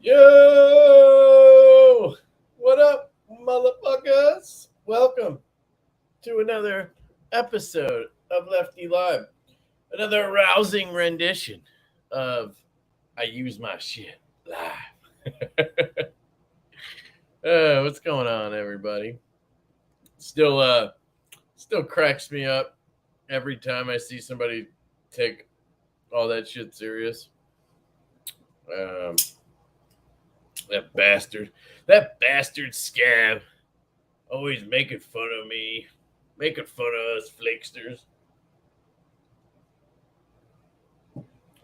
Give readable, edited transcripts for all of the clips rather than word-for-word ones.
Yo! What up, motherfuckers? Welcome to another episode of Lefty Live. Another rousing rendition of I Use My Shit Live. What's going on, everybody? Still cracks me up every time I see somebody take all that shit serious. Um, that bastard scab, always making fun of me, making fun of us flicksters.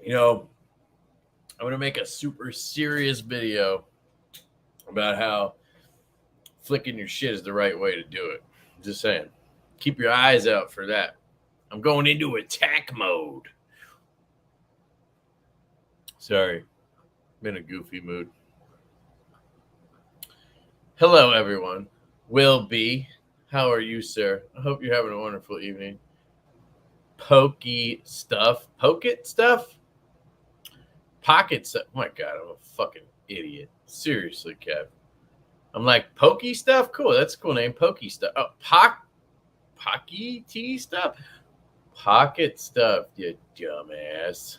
You know, I'm gonna make a super serious video about how flicking your shit is the right way to do it. Just saying. Keep your eyes out for that. I'm going into attack mode. Sorry. I'm in a goofy mood. Hello, everyone. Will B. How are you, sir? I hope you're having a wonderful evening. Pokey stuff. Pocket stuff? Pocket stuff. Oh my God, I'm a fucking idiot. Seriously, Kev. I'm like, pokey stuff? Cool. That's a cool name. Pokey stuff. Oh, Pocky tea stuff? Pocket stuff, you dumbass.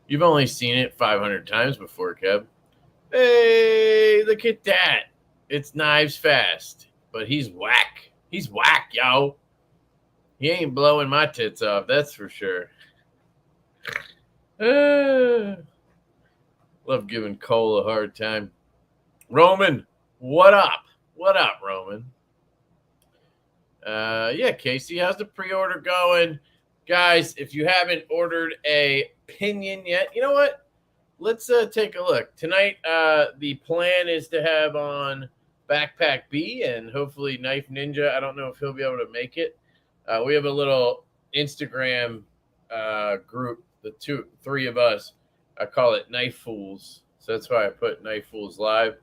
You've only seen it 500 times before, Kev. Hey, look at that. It's Knives Fast, but he's whack. He's whack, yo. He ain't blowing my tits off, that's for sure. Love giving Cole a hard time. Roman, what up? What up, Roman? Yeah, Casey, how's the pre-order going? Guys, if you haven't ordered a pinion yet, you know what? Let's take a look. Tonight, the plan is to have on Backpack B and hopefully Knife Ninja. I don't know if he'll be able to make it. We have a little Instagram group, the three of us. I call it Knife Fools. So that's why I put Knife Fools Live.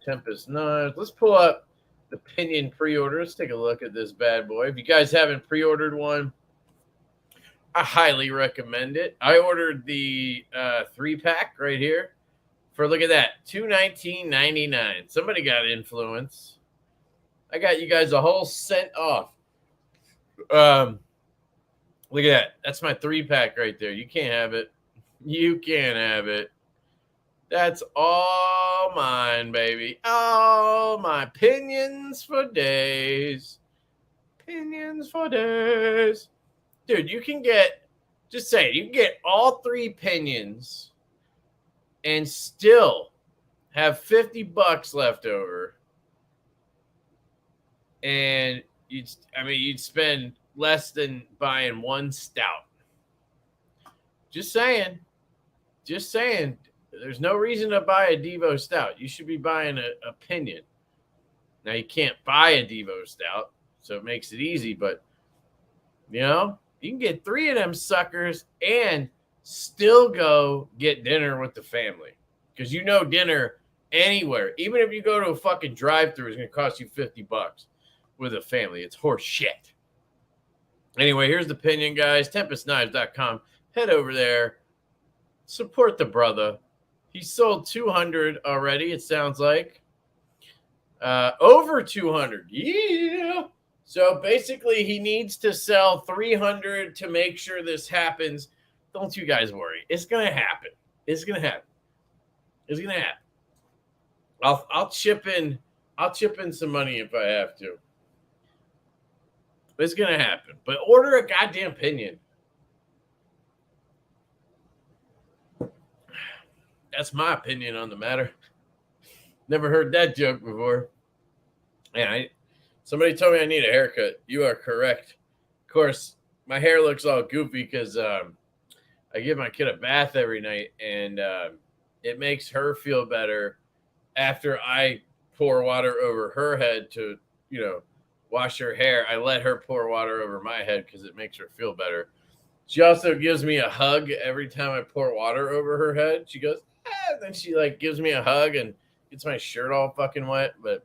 Tempest Knives. Let's pull up the pinion pre-order. Let's take a look at this bad boy. If you guys haven't pre-ordered one, I highly recommend it. I ordered the 3-pack right here for, look at that, $219.99. Somebody got influence. I got you guys a whole cent off. Look at that. That's my 3-pack right there. You can't have it. You can't have it. That's all mine, baby. All my pinions for days. Pinions for days. Dude, you can get, just say it, you can get all 3 pinions and still have $50 left over. And you'd spend less than buying one stout. Just saying. Just saying. There's no reason to buy a Devo stout. You should be buying a pinion. Now, you can't buy a Devo stout, so it makes it easy, but, you know, you can get 3 of them suckers and still go get dinner with the family. Because you know dinner anywhere, even if you go to a fucking drive-thru, is going to cost you $50 with a family. It's horse shit. Anyway, here's the pinion, guys. TempestKnives.com. Head over there. Support the brother. He sold 200 already, it sounds like. Over 200. Yeah. So basically, he needs to sell 300 to make sure this happens. Don't you guys worry. It's going to happen. It's going to happen. It's going to happen. I'll chip in some money if I have to. It's going to happen. But order a goddamn pinion. That's my opinion on the matter. Never heard that joke before. Yeah, somebody told me I need a haircut. You are correct. Of course, my hair looks all goofy because I give my kid a bath every night, and it makes her feel better after I pour water over her head to, wash her hair. I let her pour water over my head because it makes her feel better. She also gives me a hug every time I pour water over her head. She goes, and then she gives me a hug and gets my shirt all fucking wet. But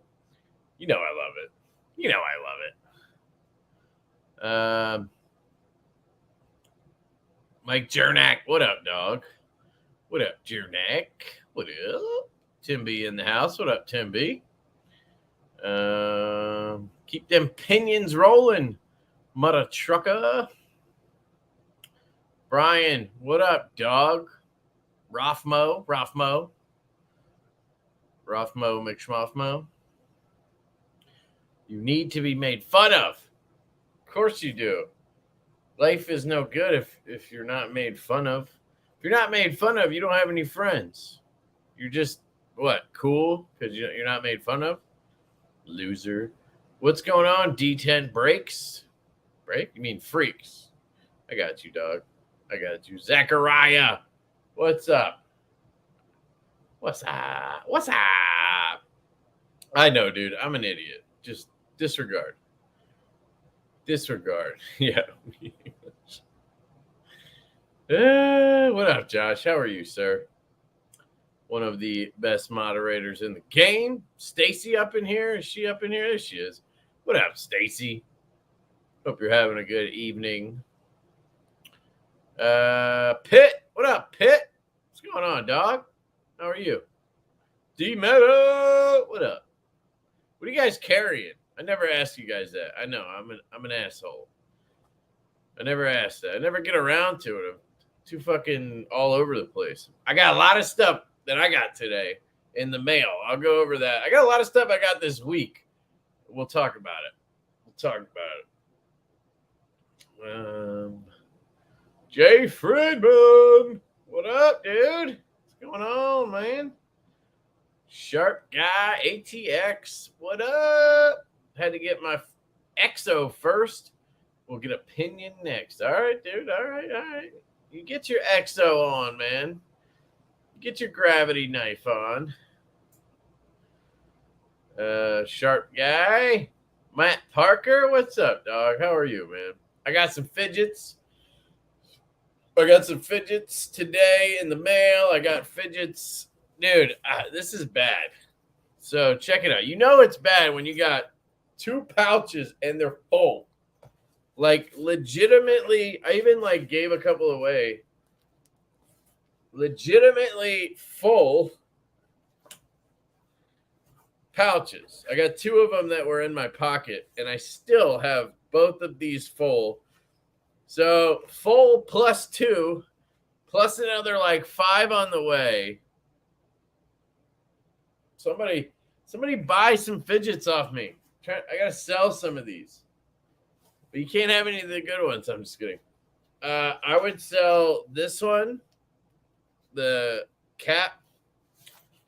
I love it. Mike Jernak, what up, dog? What up, Jernack? What up? Tim B in the house. What up, Tim B? Keep them pinions rolling, mother trucker. Brian, what up, dog? Rothmo, McSchmoffmo. You need to be made fun of. Of course you do. Life is no good if you're not made fun of. If you're not made fun of, you don't have any friends. You're just, what, cool because you're not made fun of? Loser. What's going on, D10 breaks? Break? You mean freaks. I got you, dog. I got you. Zachariah, what's up? What's up? What's up? I know, dude. I'm an idiot. Just disregard. Disregard. Yeah. What up, Josh? How are you, sir? One of the best moderators in the game. Stacy up in here? Is she up in here? There she is. What up, Stacy? Hope you're having a good evening. Pitt. What up, Pitt? What's going on, dog? How are you? D-Meta. What up? What are you guys carrying? I never asked you guys that. I know. I'm an asshole. I never asked that. I never get around to it. I'm too fucking all over the place. I got a lot of stuff that I got today in the mail. I'll go over that. I got a lot of stuff I got this week. We'll talk about it. Jay Friedman. What up, dude? What's going on, man? Sharp Guy ATX. What up? Had to get my EXO first. We'll get opinion next. All right, dude. All right. You get your EXO on, man. Get your gravity knife on. Sharp Guy. Matt Parker. What's up, dog? How are you, man? I got some fidgets. Today in the mail. I got fidgets. Dude, this is bad. So check it out. You know it's bad when you got 2 pouches and they're full. Like, legitimately, I even, gave a couple away. Legitimately full pouches. I got 2 of them that were in my pocket, and I still have both of these full. So, full plus 2, plus another, 5 on the way. Somebody buy some fidgets off me. I got to sell some of these. But you can't have any of the good ones. I'm just kidding. I would sell this one, the Cap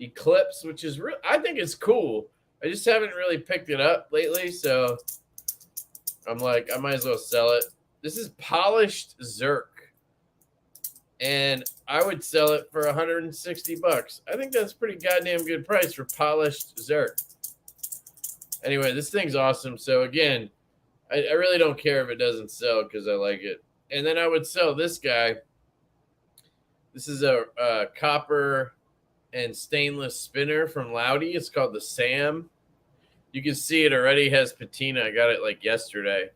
Eclipse, which is I think it's cool. I just haven't really picked it up lately, so I'm like, I might as well sell it. This is polished Zerk, and I would sell it for $160. I think that's pretty goddamn good price for polished Zerk. Anyway, this thing's awesome. So again, I really don't care if it doesn't sell because I like it. And then I would sell this guy. This is a copper and stainless spinner from Lefty. It's called the Sam. You can see it already has patina. I got it yesterday.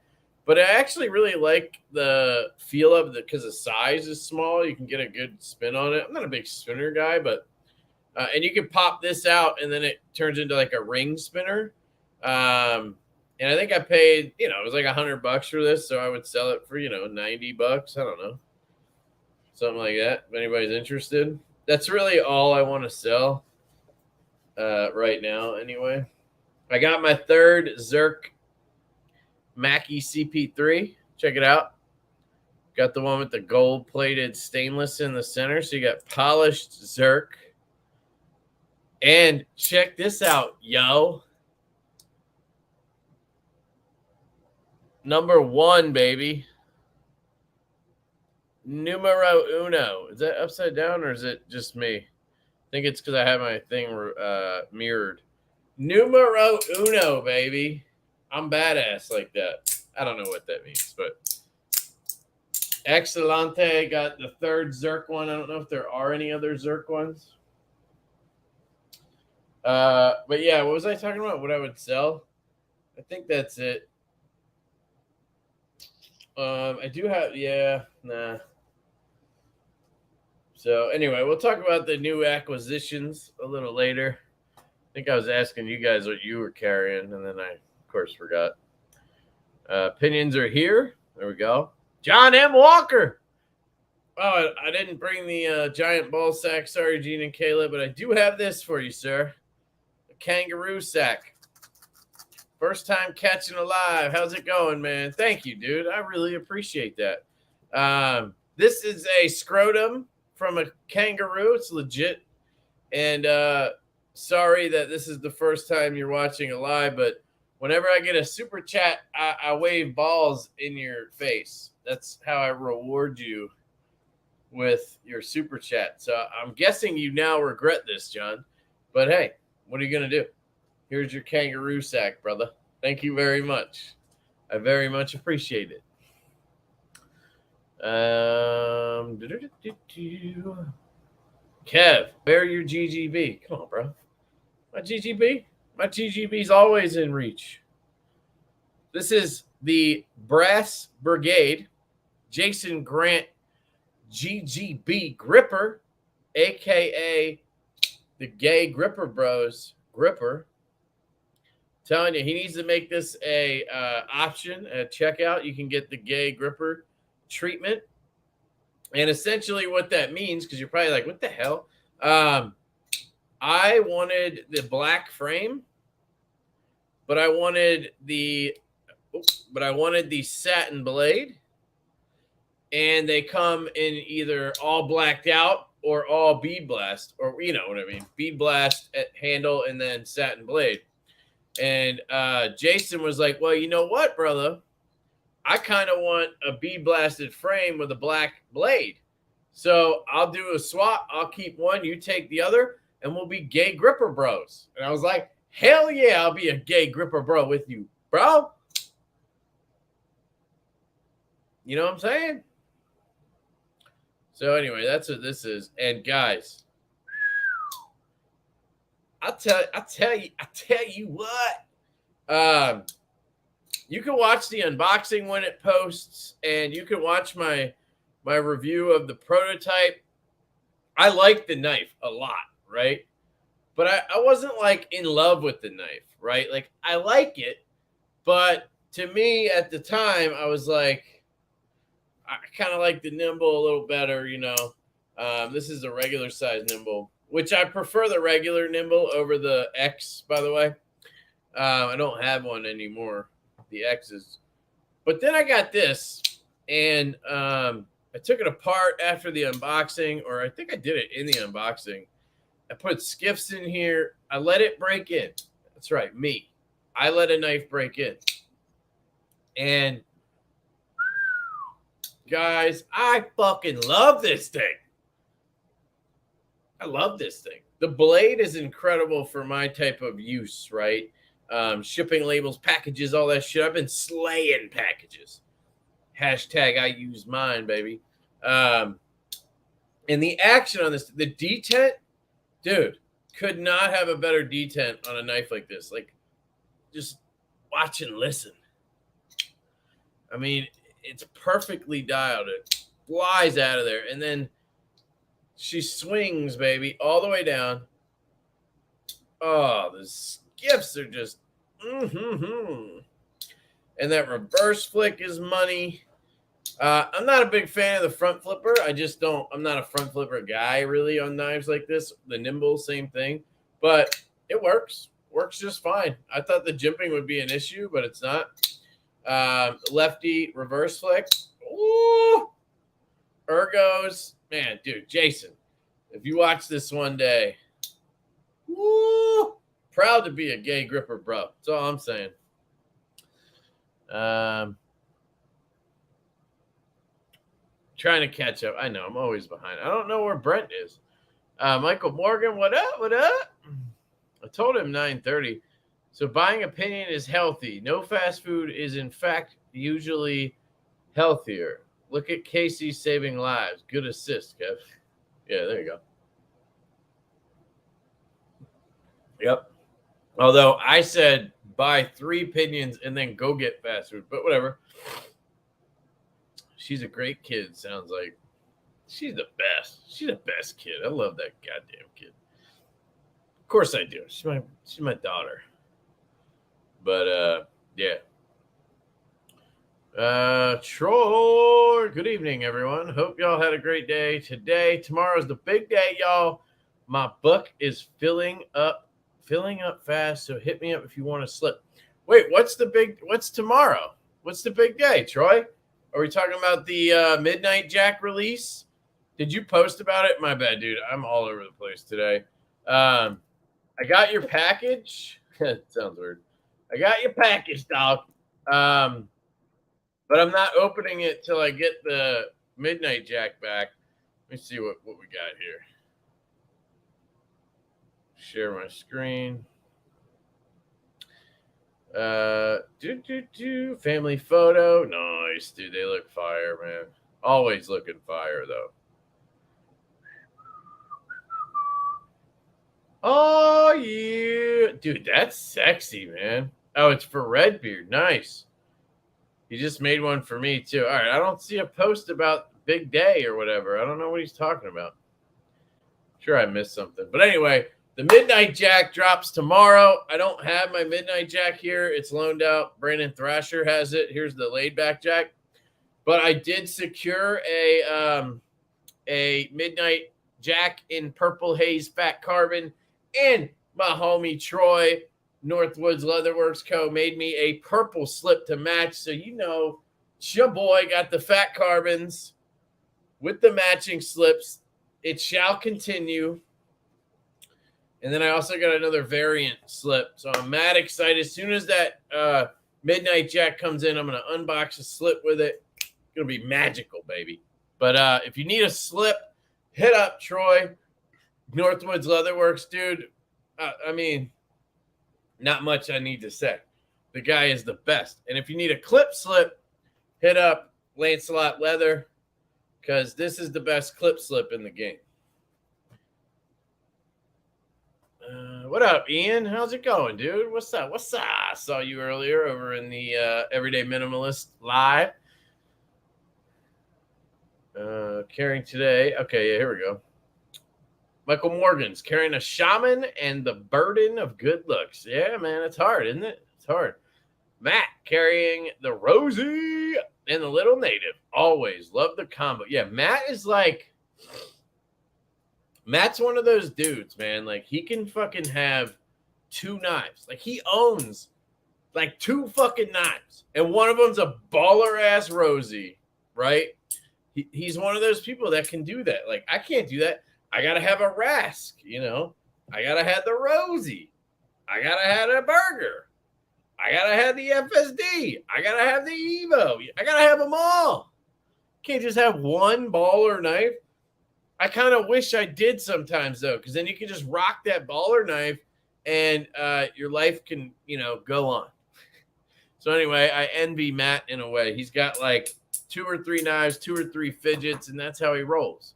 But I actually really like the feel of it because the size is small. You can get a good spin on it. I'm not a big spinner guy, but and you can pop this out and then it turns into a ring spinner. And I think I paid, it was $100 for this, so I would sell it for, $90. I don't know. Something like that. If anybody's interested. That's really all I want to sell right now anyway. I got my 3rd Zerk Mackie CP3. Check it out. Got the one with the gold-plated stainless in the center. So you got polished Zerk. And check this out, yo. Number 1, baby. Numero uno. Is that upside down or is it just me? I think it's because I have my thing mirrored. Numero uno, baby. I'm badass like that. I don't know what that means, but Excelente got the 3rd Zerk one. I don't know if there are any other Zerk ones. But yeah, what was I talking about? What I would sell? I think that's it. I do have, nah. So anyway, we'll talk about the new acquisitions a little later. I think I was asking you guys what you were carrying, and then I, of course, forgot. Opinions are here. There we go. John M. Walker. Oh, I didn't bring the giant ball sack. Sorry, Gene and Kayla, but I do have this for you, sir. A kangaroo sack. First time catching alive. How's it going, man? Thank you, dude. I really appreciate that. This is a scrotum from a kangaroo. It's legit. And sorry that this is the first time you're watching a live, but whenever I get a super chat, I wave balls in your face. That's how I reward you with your super chat. So I'm guessing you now regret this, John. But hey, what are you going to do? Here's your kangaroo sack, brother. Thank you very much. I very much appreciate it. Kev, where are your GGB? Come on, bro. My GGB? My GGB's always in reach. This is the Brass Brigade Jason Grant GGB Gripper, a.k.a. the Gay Gripper Bros Gripper. Telling you, he needs to make this a option at checkout. You can get the Gay Gripper treatment. And essentially what that means, because you're probably like, what the hell? I wanted the black frame, but I wanted the satin blade. And they come in either all blacked out or all bead blast, or you know what I mean, bead blast at handle and then satin blade. And Jason was like, well, you know what, brother? I kind of want a bead blasted frame with a black blade. So I'll do a swap. I'll keep one. You take the other, and we'll be Gay Gripper Bros. And I was like, hell yeah, I'll be a Gay Gripper Bro with you, bro. You know what I'm saying? So anyway, that's what this is. And guys, I tell you what. You can watch the unboxing when it posts, and you can watch my review of the prototype. I like the knife a lot, right? But I wasn't like in love with the knife, right? Like I like it, but to me at the time, I was like, I kind of like the nimble a little better, you know. This is a regular size nimble, which I prefer the regular nimble over the X, by the way. I don't have one anymore, the X's. But then I got this, and I took it apart after the unboxing, or I think I did it in the unboxing. I put skiffs in here. I let it break in. That's right, me. I let a knife break in. And guys, I fucking love this thing. I love this thing. The blade is incredible for my type of use, right? Shipping labels, packages, all that shit. I've been slaying packages. Hashtag I use mine, baby. And the action on this, the detent, dude, could not have a better detent on a knife like this. Like, just watch and listen. I mean, it's perfectly dialed. It flies out of there. And then she swings, baby, all the way down. Oh, the skiffs are just, And that reverse flick is money. I'm not a big fan of the front flipper. I'm not a front flipper guy really on knives like this. The nimble, same thing. But it works. Works just fine. I thought the jimping would be an issue, but it's not. Lefty reverse flick. Ooh. Ergos. Man, dude, Jason, if you watch this one day, woo, proud to be a Gay Gripper bro. That's all I'm saying. Trying to catch up. I know, I'm always behind. I don't know where Brent is. Michael Morgan, what up? What up? I told him 9:30. So buying opinion is healthy. No fast food is, in fact, usually healthier. Look at Casey saving lives. Good assist, Kev. Yeah, there you go. Yep. Although I said buy 3 opinions and then go get fast food, but whatever. She's a great kid, sounds like. She's the best. She's the best kid. I love that goddamn kid. Of course I do. She's my daughter. But yeah. Troy, good evening, everyone. Hope y'all had a great day today. Tomorrow's the big day, y'all. My book is filling up fast. So hit me up if you want to slip. Wait, what's tomorrow? What's the big day, Troy? Are we talking about the Midnight Jack release? Did you post about it? My bad, dude. I'm all over the place today. I got your package. Sounds weird. I got your package, dog. But I'm not opening it till I get the Midnight Jack back. Let me see what we got here. Share my screen. Family photo. Nice, dude. They look fire, man. Always looking fire, though. Oh, yeah. Dude, that's sexy, man. Oh, it's for Redbeard. Nice. He just made one for me, too. All right, I don't see a post about Big Day or whatever. I don't know what he's talking about. Sure, I missed something. But anyway, the Midnight Jack drops tomorrow. I don't have my Midnight Jack here. It's loaned out. Brandon Thrasher has it. Here's the laid-back Jack. But I did secure a Midnight Jack in Purple Haze Fat Carbon. And my homie Troy, Northwoods Leatherworks Co. made me a purple slip to match. So, your boy got the Fat Carbons with the matching slips. It shall continue. And then I also got another variant slip. So I'm mad excited. As soon as that Midnight Jack comes in, I'm going to unbox a slip with it. It's going to be magical, baby. But if you need a slip, hit up Troy, Northwoods Leatherworks, dude. Not much I need to say. The guy is the best. And if you need a clip slip, hit up Lancelot Leather, because this is the best clip slip in the game. What up, Ian? How's it going, dude? What's up? I saw you earlier over in the Everyday Minimalist Live. Carrying today. Okay, yeah, here we go. Michael Morgan's carrying a shaman and the burden of good looks. Yeah, man, it's hard, isn't it? It's hard. Matt carrying the Rosie and the Little Native. Always love the combo. Yeah, Matt's one of those dudes, man. Like, he can fucking have two knives. Like, he owns like two fucking knives, and one of them's a baller ass Rosie, right? He's one of those people that can do that. Like, I can't do that. I gotta have a Rask, I gotta have the Rosie. I gotta have a burger. I gotta have the FSD. I gotta have the Evo. I gotta have them all. Can't just have one baller knife. I kind of wish I did sometimes, though, because then you can just rock that baller knife and your life can, go on. So anyway, I envy Matt in a way. He's got like 2 or 3 knives, 2 or 3 fidgets, and that's how he rolls.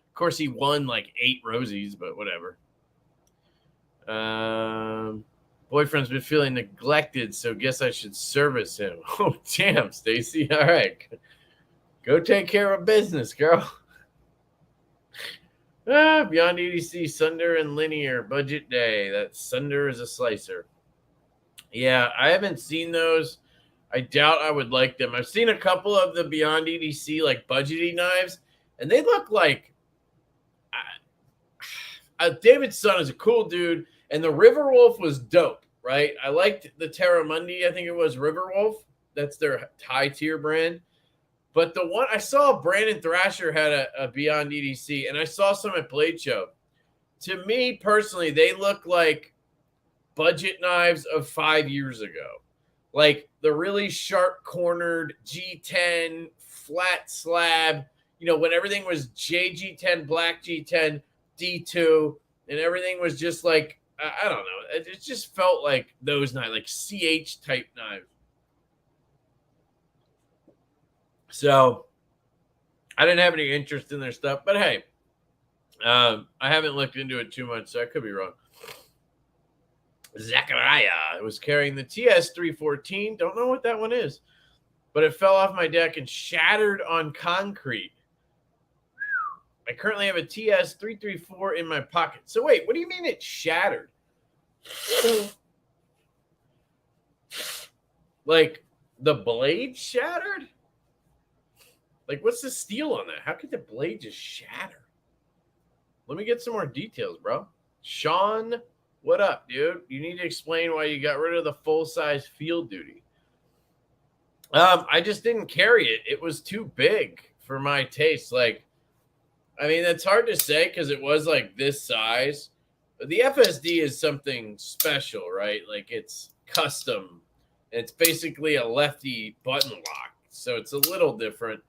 Of course, he won like 8 Rosies, but whatever. Boyfriend's been feeling neglected, so guess I should service him. Oh, damn, Stacy. All right. Go take care of business, girl. Beyond EDC, Sunder and Linear, budget day. That Sunder is a slicer. Yeah, I haven't seen those. I doubt I would like them. I've seen a couple of the Beyond EDC, like, budgety knives, and they look like David's son is a cool dude, and the River Wolf was dope, right? I liked the Terramundi, I think it was River Wolf. That's their high tier brand. But the one I saw, Brandon Thrasher had a Beyond EDC, and I saw some at Blade Show. To me personally, they look like budget knives of 5 years ago. Like the really sharp cornered G10 flat slab, when everything was JG10, black G10, D2, and everything was just like, I don't know. It just felt like those knives, like CH type knives. So I didn't have any interest in their stuff, but hey, I haven't looked into it too much, so I could be wrong. Zachariah was carrying the TS314. Don't know what that one is, but it fell off my deck and shattered on concrete. I currently have a TS334 in my pocket. So wait, what do you mean it shattered? Like the blade shattered? Like what's the steel on that? How could the blade just shatter? Let me get some more details, bro. Sean, what up, dude? You need to explain why you got rid of the full-size Field Duty. I just didn't carry it. It was too big for my taste. Like, I mean, that's hard to say because it was like this size. But the FSD is something special, right? Like it's custom. It's basically a Lefty button lock. So it's a little different.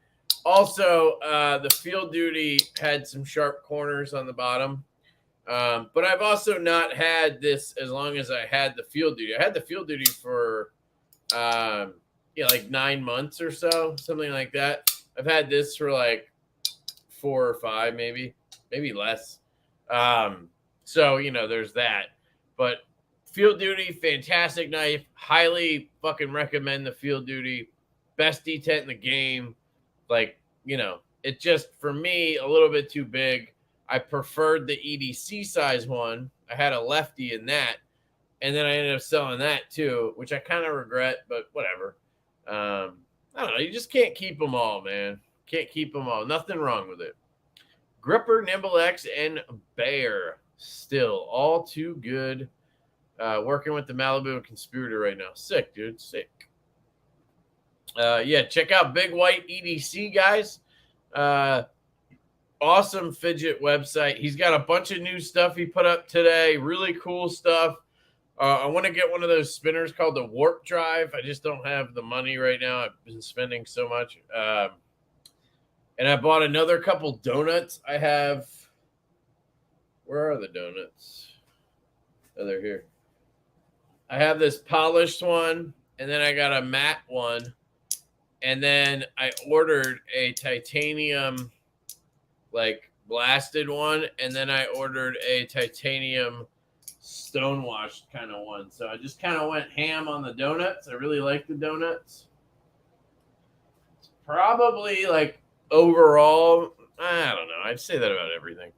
Also, the Field Duty had some sharp corners on the bottom. But I've also not had this as long as I had the Field Duty. I had the Field Duty for like 9 months or so, something like that. I've had this for like 4 or 5, maybe less. So, there's that. But Field Duty, fantastic knife. Highly fucking recommend the Field Duty. Best detent in the game. Like, it just, for me, a little bit too big. I preferred the EDC size one. I had a Lefty in that. And then I ended up selling that too, which I kind of regret, but whatever. I don't know. You just can't keep them all, man. Can't keep them all. Nothing wrong with it. Gripper, Nimble X, and Bear. Still all too good. Working with the Malibu Conspirator right now. Sick, dude. Sick. Yeah, check out Big White EDC, guys. Awesome Fidget website. He's got a bunch of new stuff he put up today. Really cool stuff. I want to get one of those spinners called the Warp Drive. I just don't have the money right now. I've been spending so much. And I bought another couple donuts. I have. Where are the donuts? Oh, they're here. I have this polished one, and then I got a matte one. And then I ordered a titanium, like, blasted one. And then I ordered a titanium stonewashed kind of one. So I just kind of went ham on the donuts. I really like the donuts. It's probably, like, overall, I don't know. I'd say that about everything.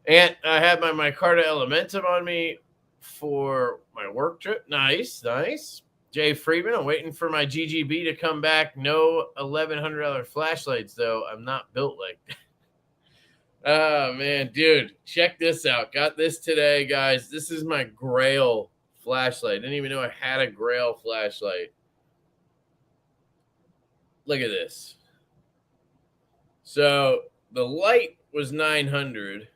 And I had my Micarta Elementum on me for my work trip. Nice, nice. Jay Friedman, I'm waiting for my GGB to come back. No $1,100 flashlights, though. I'm not built like that. Oh, man, dude, check this out. Got this today, guys. This is my Grail flashlight. Didn't even know I had a Grail flashlight. Look at this. So the light was $900.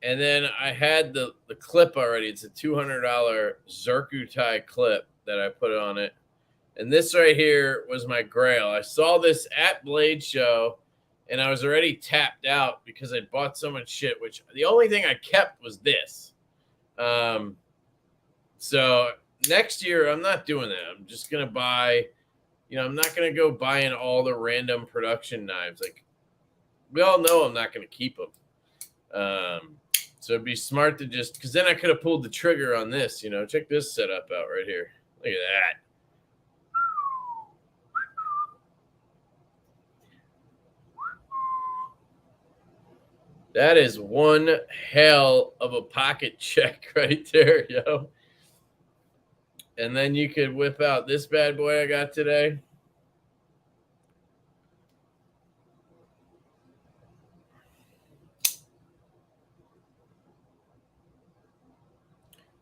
And then I had the clip already. It's a $200 Zircuti clip that I put on it. And this right here was my Grail. I saw this at Blade Show, and I was already tapped out because I bought so much shit, which the only thing I kept was this. So next year, I'm not doing that. I'm just going to buy, I'm not going to go buying all the random production knives. Like, we all know I'm not going to keep them. So it'd be smart to just, because then I could have pulled the trigger on this, Check this setup out right here. Look at that. That is one hell of a pocket check right there, yo. And then you could whip out this bad boy I got today.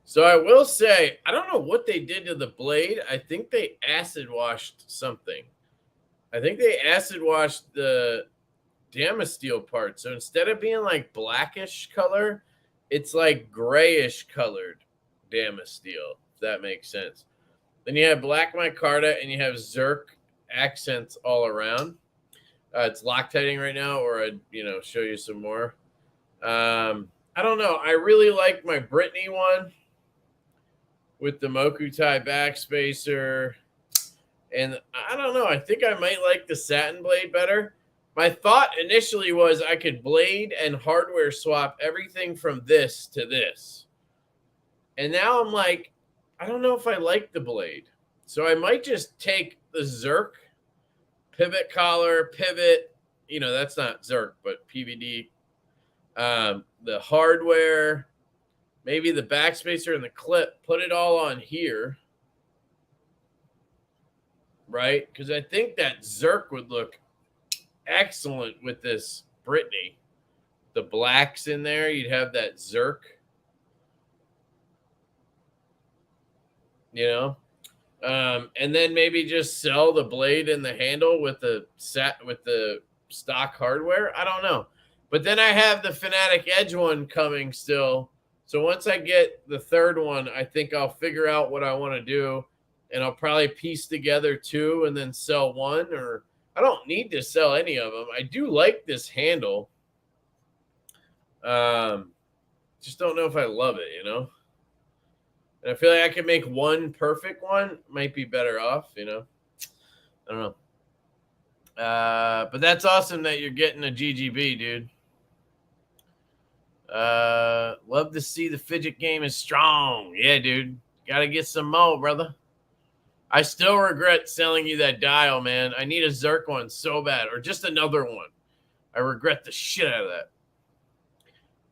So I will say, I don't know what they did to the blade. I think they acid washed something. I think they acid washed the Damasteel part. So instead of being like blackish color, it's like grayish colored Damasteel, if that makes sense. Then you have black micarta and you have Zirc accents all around. It's Loctiting right now, or I'd show you some more. I don't know. I really like my Brittany one with the Mokutai backspacer. And I don't know. I think I might like the satin blade better. My thought initially was I could blade and hardware swap everything from this to this. And now I'm like, I don't know if I like the blade. So I might just take the Zirc pivot collar, pivot, that's not Zerk, but PVD. The hardware, maybe the backspacer and the clip, put it all on here, right? Because I think that Zerk would look excellent with this Brittany. The blacks in there, you'd have that Zerk, and then maybe just sell the blade and the handle with the stock hardware. I don't know. But then I have the Fanatic Edge one coming still. So once I get the third one, I think I'll figure out what I want to do. And I'll probably piece together two and then sell one. Or I don't need to sell any of them. I do like this handle. Just don't know if I love it, And I feel like I could make one perfect one. Might be better off, I don't know. But that's awesome that you're getting a GGB, dude. Love to see the Fidget game is strong. Yeah, dude. Got to get some more, brother. I still regret selling you that dial, man. I need a Zerk one so bad, or just another one. I regret the shit out of that.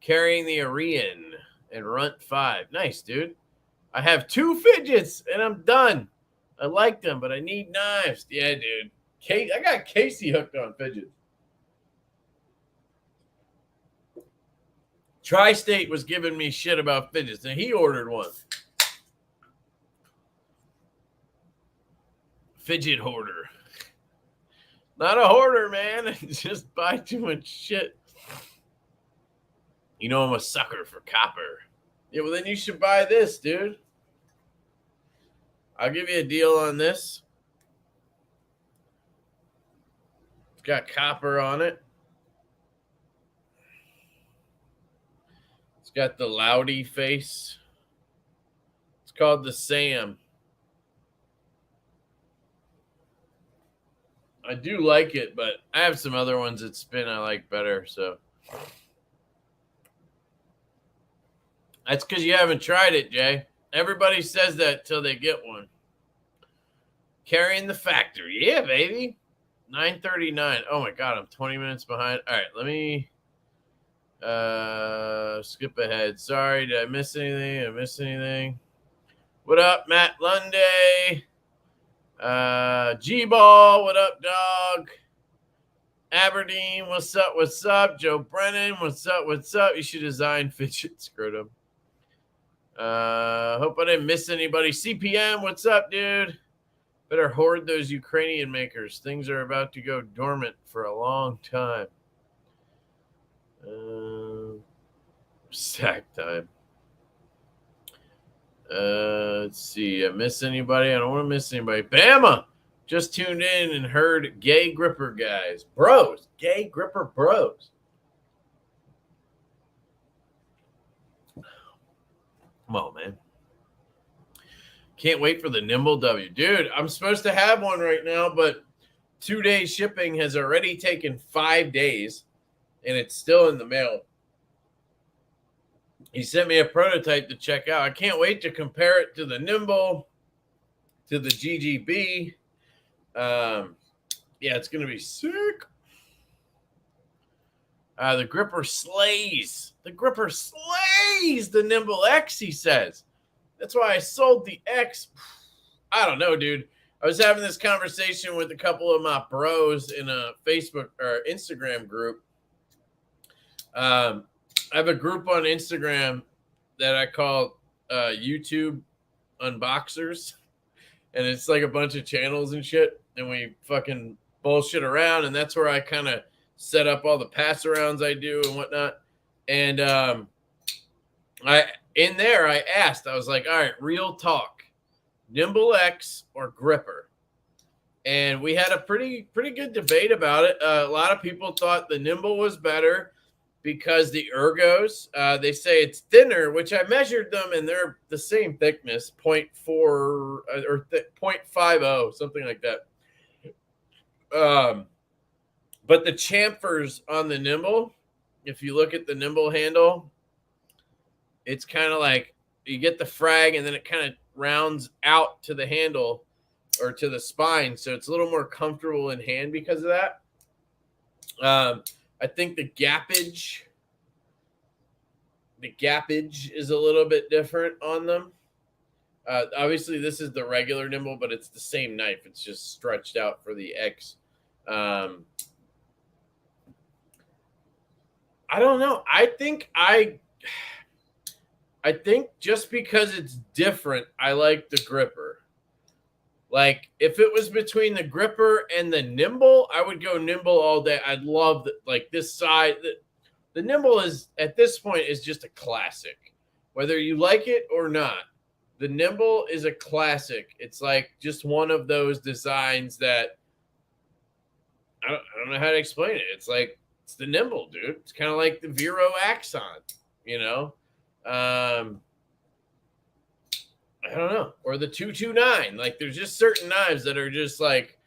Carrying the Arian and Runt 5. Nice, dude. I have 2 Fidgets, and I'm done. I like them, but I need knives. Yeah, dude. I got Casey hooked on Fidgets. Tri-State was giving me shit about Fidgets, and he ordered one. Fidget hoarder. Not a hoarder, man. Just buy too much shit. I'm a sucker for copper. Yeah, well, then you should buy this, dude. I'll give you a deal on this. It's got copper on it. It's got the Loudy face. It's called the Sam. I do like it, but I have some other ones that spin I like better, so. That's because you haven't tried it, Jay. Everybody says that till they get one. Carrying the factory. Yeah, baby. 9:39. Oh, my God. I'm 20 minutes behind. All right. Let me skip ahead. Sorry. Did I miss anything? What up, Matt Lunday? G-Ball. What up, dog? Aberdeen. What's up? Joe Brennan. What's up? You should design Fidget Scrotum. Hope I didn't miss anybody. CPM, what's up, dude? Better hoard those Ukrainian makers. Things are about to go dormant for a long time. Sack time. Let's see. I miss anybody? I don't want to miss anybody. Bama just tuned in and heard Gay Gripper guys. Bros. Gay Gripper bros. Come on, man. Can't wait for the Nimble W. Dude, I'm supposed to have one right now, but 2-day shipping has already taken 5 days, and it's still in the mail. He sent me a prototype to check out. I can't wait to compare it to the Nimble, to the GGB. Yeah, it's going to be sick. The gripper slays. The gripper slays the Nimble X, he says. That's why I sold the X. I don't know, dude. I was having this conversation with a couple of my bros in a Facebook or Instagram group. I have a group on Instagram that I call YouTube Unboxers. And it's like a bunch of channels and shit. And we fucking bullshit around. And that's where I kind of set up all the pass arounds I do and whatnot. And I asked, I was like, all right, real talk, Nimble X or Gripper? And we had a pretty good debate about it. A lot of people thought the Nimble was better because the ergos, they say it's thinner, which I measured them and they're the same thickness, 0.4 or 0.50, something like that. But the chamfers on the Nimble, if you look at the Nimble handle, it's kind of like you get the frag and then it kind of rounds out to the handle or to the spine. So it's a little more comfortable in hand because of that. I think the gappage is a little bit different on them. Obviously, this is the regular nimble, but it's the same knife. It's just stretched out for the X. I don't know. I think just because it's different, I like the gripper. Like, if it was between the gripper and the nimble, I would go nimble all day. I'd love like this side. The nimble is, at this point, is just a classic. Whether you like it or not, the nimble is a classic. It's like just one of those designs that I don't know how to explain it. It's like, it's the nimble, dude. It's kind of like the Vero Axon, you know? I don't know. Or the 229. Like, there's just certain knives that are just like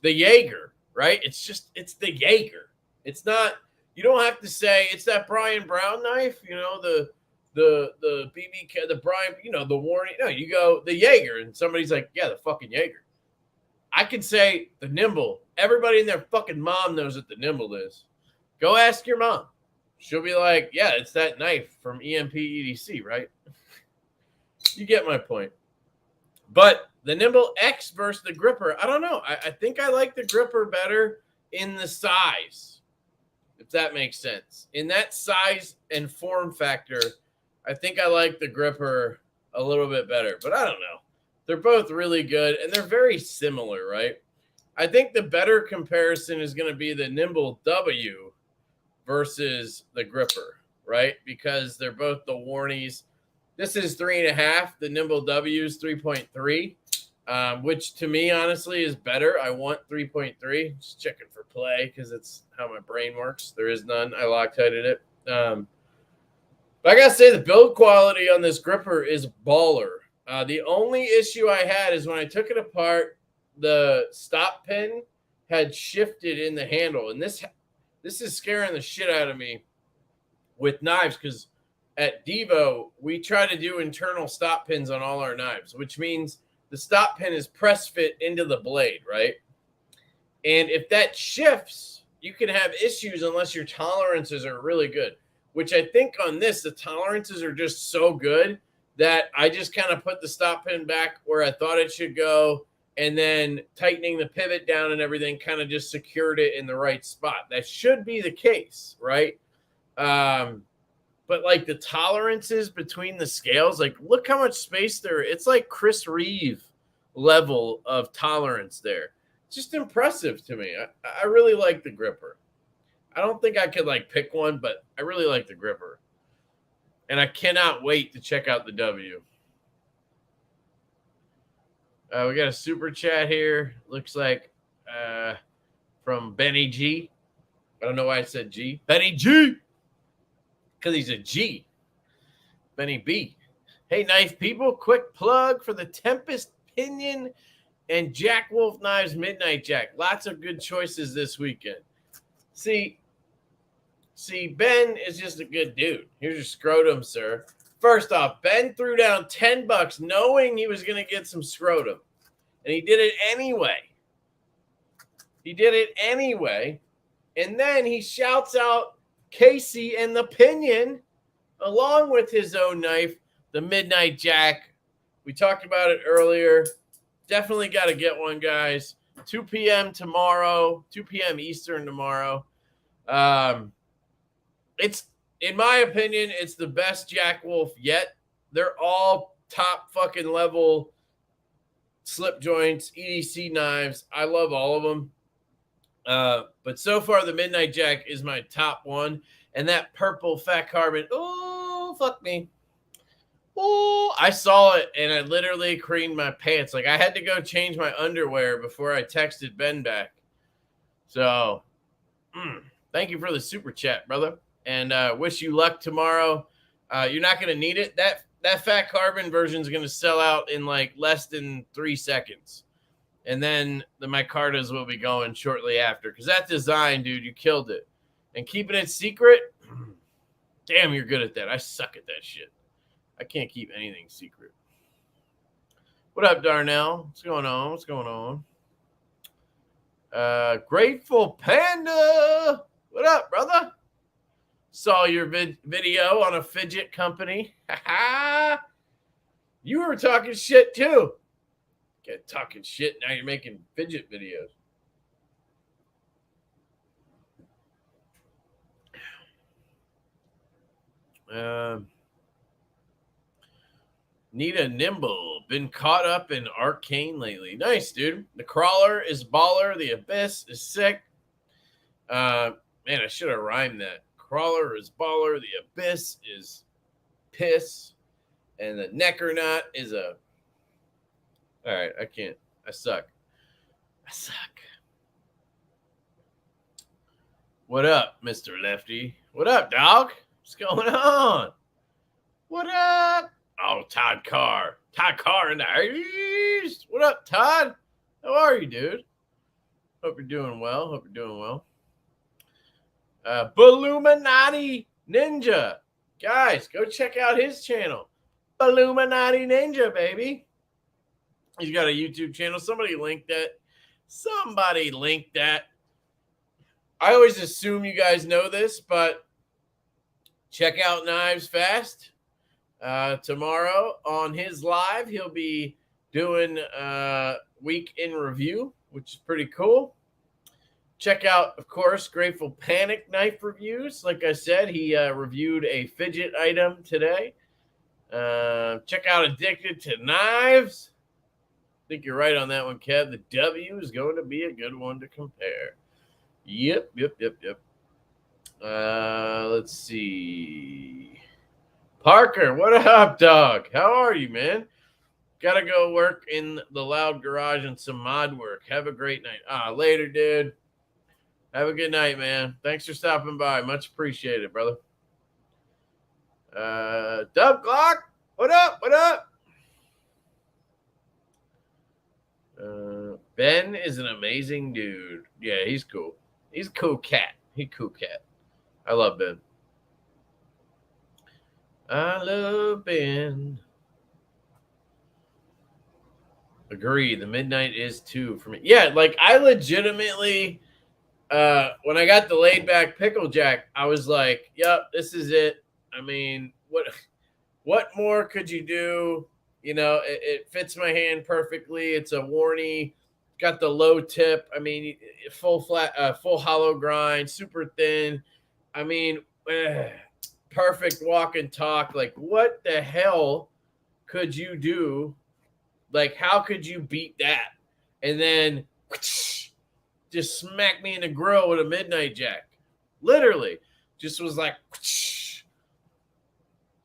the Jaeger, right? It's the Jaeger. It's not, you don't have to say it's that Brian Brown knife, you know, the BBK, the Brian, you know, the warning. No, you go the Jaeger, and somebody's like, yeah, the fucking Jaeger. I can say the nimble. Everybody and their fucking mom knows what the nimble is. Go ask your mom. She'll be like, yeah, it's that knife from EMP EDC, right? You get my point. But the nimble X versus the gripper, I don't know. I think I like the gripper better in the size, if that makes sense. In that size and form factor, I think I like the gripper a little bit better. But I don't know. They're both really good, and they're very similar, right? I think the better comparison is going to be the nimble W versus the gripper, right? Because they're both the Warnies. This is 3.5. The nimble W is 3.3, which to me, honestly, is better. I want 3.3. Just checking for play because it's how my brain works. There is none. I Loctited it. But I got to say, the build quality on this gripper is baller. The only issue I had is when I took it apart, the stop pin had shifted in the handle. And this is scaring the shit out of me with knives because at Devo, we try to do internal stop pins on all our knives, which means the stop pin is press fit into the blade, right? And if that shifts, you can have issues unless your tolerances are really good, which I think on this, the tolerances are just so good that I just kind of put the stop pin back where I thought it should go, and then tightening the pivot down and everything kind of just secured it in the right spot. That should be the case, right? But like the tolerances between the scales, like look how much space there. It's like Chris Reeve level of tolerance there. It's just impressive to me. I really like the gripper. I don't think I could like pick one, but I really like the gripper. And I cannot wait to check out the W. We got a super chat here. Looks like from Benny G. I don't know why I said G. Benny G. Because he's a G. Benny B. Hey, knife people. Quick plug for the Tempest Pinion and Jack Wolf Knives Midnight Jack. Lots of good choices this weekend. See, Ben is just a good dude. Here's your scrotum, sir. First off, Ben threw down $10 knowing he was going to get some scrotum. And he did it anyway. And then he shouts out Casey and the Pinion along with his own knife, the Midnight Jack. We talked about it earlier. Definitely got to get one, guys. 2 p.m. tomorrow, 2 p.m. Eastern tomorrow. It's, in my opinion, it's the best Jack Wolf yet. They're all top fucking level slip joints, EDC knives. I love all of them. But so far, the Midnight Jack is my top one. And that purple fat carbon, oh, fuck me. Oh, I saw it, and I literally creamed my pants. Like, I had to go change my underwear before I texted Ben back. So, thank you for the super chat, brother. And wish you luck tomorrow. You're not going to need it. That fat carbon version is going to sell out in like less than 3 seconds. And then the micartas will be going shortly after. Because that design, dude, you killed it. And keeping it secret, damn, you're good at that. I suck at that shit. I can't keep anything secret. What up, Darnell? What's going on? Grateful Panda. What up, brother? Saw your video on a fidget company. You were talking shit too. Get talking shit. Now you're making fidget videos. Nita Nimble. Been caught up in Arcane lately. Nice, dude. The Crawler is baller. The Abyss is sick. Man, I should have rhymed that. Crawler is baller. The Abyss is piss. And the Necronaut is a... All right, I can't. I suck. What up, Mr. Lefty? What up, dog? What's going on? What up? Oh, Todd Carr. Todd Carr in the East. What up, Todd? How are you, dude? Hope you're doing well. Balluminati Ninja. Guys, go check out his channel. Balluminati Ninja, baby. He's got a YouTube channel. Somebody linked that. I always assume you guys know this, but check out Knives Fast. Tomorrow on his live, he'll be doing week in review, which is pretty cool. Check out, of course, Grateful Panic knife reviews. Like I said, he reviewed a fidget item today. Check out Addicted to Knives. I think you're right on that one, Kev. The W is going to be a good one to compare. Yep. Let's see. Parker, what up, dog? How are you, man? Gotta go work in the loud garage and some mod work. Have a great night. Later, dude. Have a good night, man. Thanks for stopping by. Much appreciated, brother. Dub Glock, what up? Ben is an amazing dude. Yeah, he's cool. He's a cool cat. I love Ben. I love Ben. Agree. The midnight is too for me. Yeah, like I legitimately, when I got the laid back pickle jack, I was like, yep, this is it. I mean, what more could you do? You know, it fits my hand perfectly. It's a Warney, got the low tip. I mean, full hollow grind, super thin. I mean, perfect walk and talk. Like, what the hell could you do? Like, how could you beat that? And then just smack me in the grill with a midnight jack. Literally, just was like.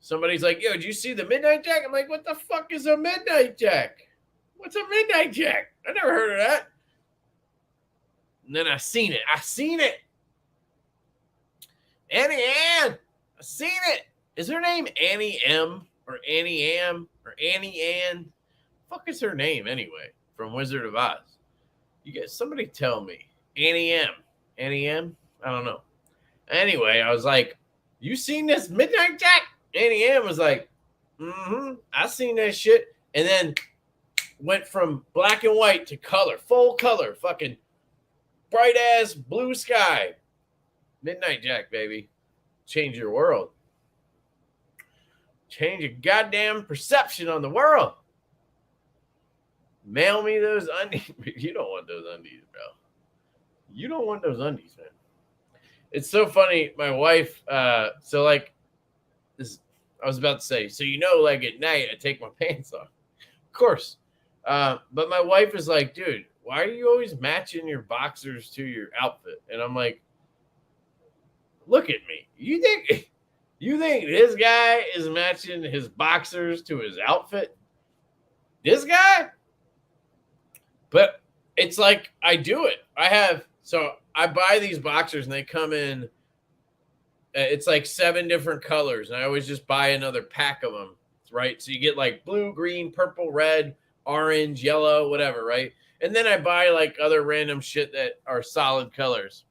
Somebody's like, yo, did you see the midnight jack? I'm like, what the fuck is a midnight jack? What's a midnight jack? I never heard of that. And then I seen it. Annie Ann. I seen it. Is her name Annie M or Annie Am or Annie Ann? Fuck is her name anyway from Wizard of Oz? You guys, somebody tell me. Annie M. Annie M? I don't know. Anyway, I was like, you seen this midnight jack? Annie Ann was like, I seen that shit. And then went from black and white to color, full color, fucking bright ass blue sky. Midnight jack, baby. Change your world. Change your goddamn perception on the world. Mail me those undies. You don't want those undies, bro. You don't want those undies, man. It's so funny. My wife, I was about to say, so like at night I take my pants off. Of course. But my wife is like, dude, why are you always matching your boxers to your outfit? And I'm like, look at me. You think this guy is matching his boxers to his outfit? This guy? But it's like I do it. I buy these boxers and they come in. It's like 7 different colors, and I always just buy another pack of them, right? So you get like blue, green, purple, red, orange, yellow, whatever, right? And then I buy like other random shit that are solid colors.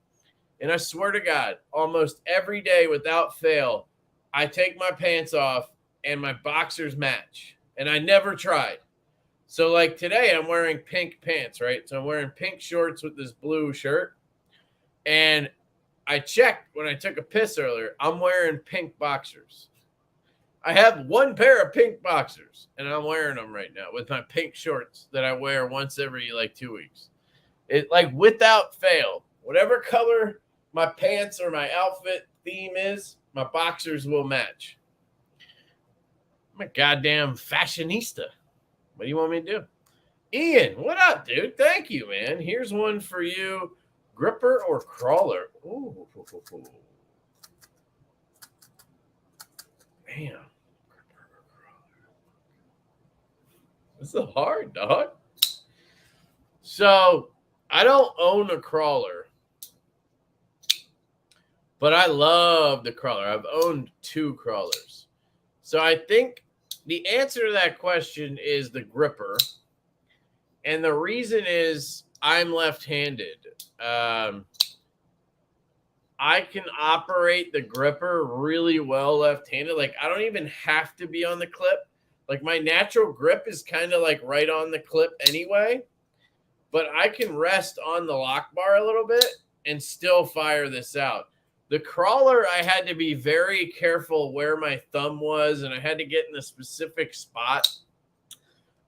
And I swear to God, almost every day without fail, I take my pants off and my boxers match. And I never tried. So like today I'm wearing pink pants, right? So I'm wearing pink shorts with this blue shirt. And I checked when I took a piss earlier. I'm wearing pink boxers. I have one pair of pink boxers, and I'm wearing them right now with my pink shorts that I wear once every like 2 weeks. It like without fail, whatever color my pants or my outfit theme is, my boxers will match. I'm a goddamn fashionista. What do you want me to do? Ian, what up, dude? Thank you, man. Here's one for you. Gripper or crawler? Ooh. Damn. This is hard, dog. So, I don't own a crawler, but I love the crawler. I've owned 2 crawlers. So, I think the answer to that question is the gripper. And the reason is I'm left-handed. I can operate the gripper really well left-handed. Like, I don't even have to be on the clip. Like, my natural grip is kind of like right on the clip anyway. But I can rest on the lock bar a little bit and still fire this out. The crawler, I had to be very careful where my thumb was, and I had to get in a specific spot.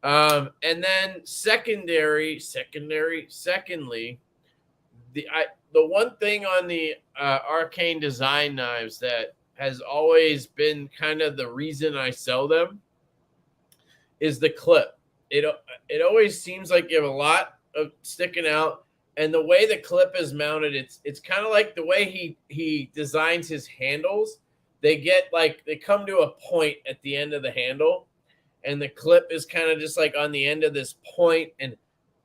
And then secondly, the one thing on the Arcane Design knives that has always been kind of the reason I sell them is the clip. It always seems like you have a lot of sticking out, and the way the clip is mounted, it's kind of like the way he designs his handles. They come to a point at the end of the handle, and the clip is kind of just like on the end of this point. And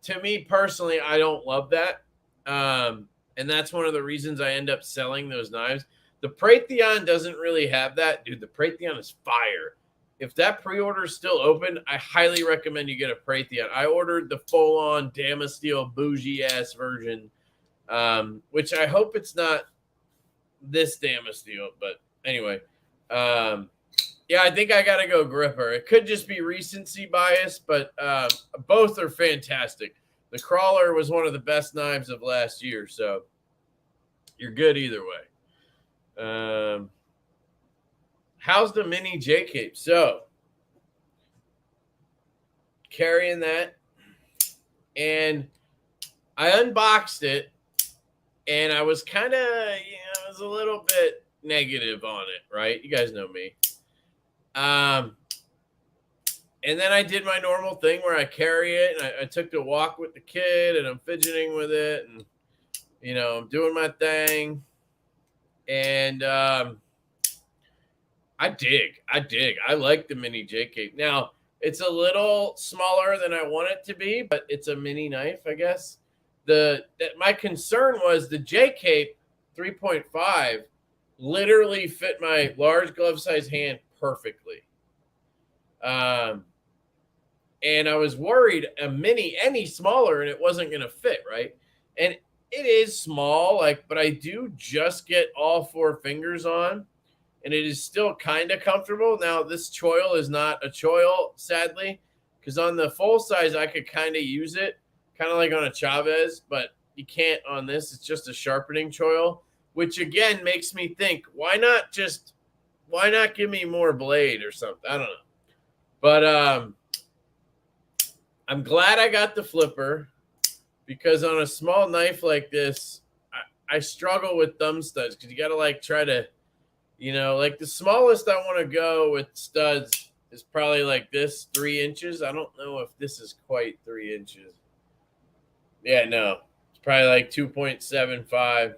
to me personally, I don't love that. And that's one of the reasons I end up selling those knives. The Praytheon doesn't really have that. Dude, the Praytheon is fire. If that pre-order is still open, I highly recommend you get a Praytheon. I ordered the full-on Damasteel bougie-ass version, which I hope it's not this Damasteel. But anyway, yeah, I think I got to go gripper. It could just be recency bias, but both are fantastic. The crawler was one of the best knives of last year, so you're good either way. How's the mini J-Cape? So, carrying that, and I unboxed it, and I was kind of, I was a little bit negative on it, right? You guys know me. And then I did my normal thing where I carry it, and I took the walk with the kid, and I'm fidgeting with it, and, I'm doing my thing. And I dig. I like the mini J-Cape. Now, it's a little smaller than I want it to be, but it's a mini knife, I guess. My concern was the J-Cape 3.5 literally fit my large glove size hand perfectly. And I was worried a mini any smaller and it wasn't going to fit, right? And it is small, but I do just get all 4 fingers on, and it is still kind of comfortable. Now, this choil is not a choil, sadly, because on the full size, I could kind of use it, kind of like on a Chavez, but you can't on this. It's just a sharpening choil, which, again, makes me think, why not give me more blade or something? I don't know. But I'm glad I got the flipper, because on a small knife like this, I struggle with thumb studs, because you got to, try to, the smallest I want to go with studs is probably like this, 3 inches. I don't know if this is quite 3 inches. Yeah, no. It's probably like 2.75.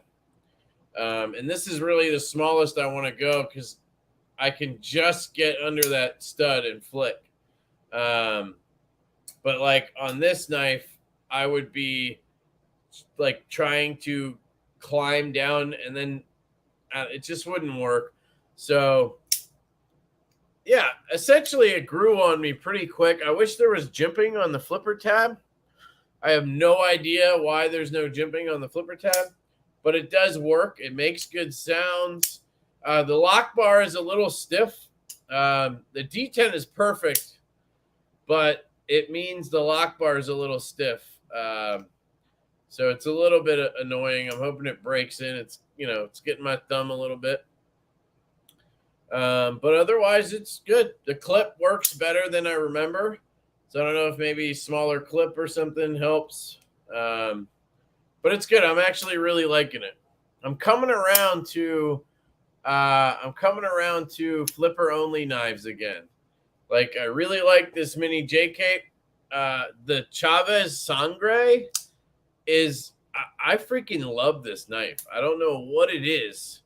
And this is really the smallest I want to go, because I can just get under that stud and flick. But on this knife, I would be trying to climb down, and then it just wouldn't work. So, yeah, essentially it grew on me pretty quick. I wish there was jimping on the flipper tab. I have no idea why there's no jimping on the flipper tab, but it does work. It makes good sounds. The lock bar is a little stiff. The D10 is perfect, but it means the lock bar is a little stiff. So it's a little bit annoying. I'm hoping it breaks in. It's, it's getting my thumb a little bit. But otherwise, it's good. The clip works better than I remember. So I don't know if maybe smaller clip or something helps. But it's good. I'm actually really liking it. I'm coming around to flipper only knives again. Like, I really like this mini J cape. The Chavez Sangre is, I freaking love this knife. I don't know what it is.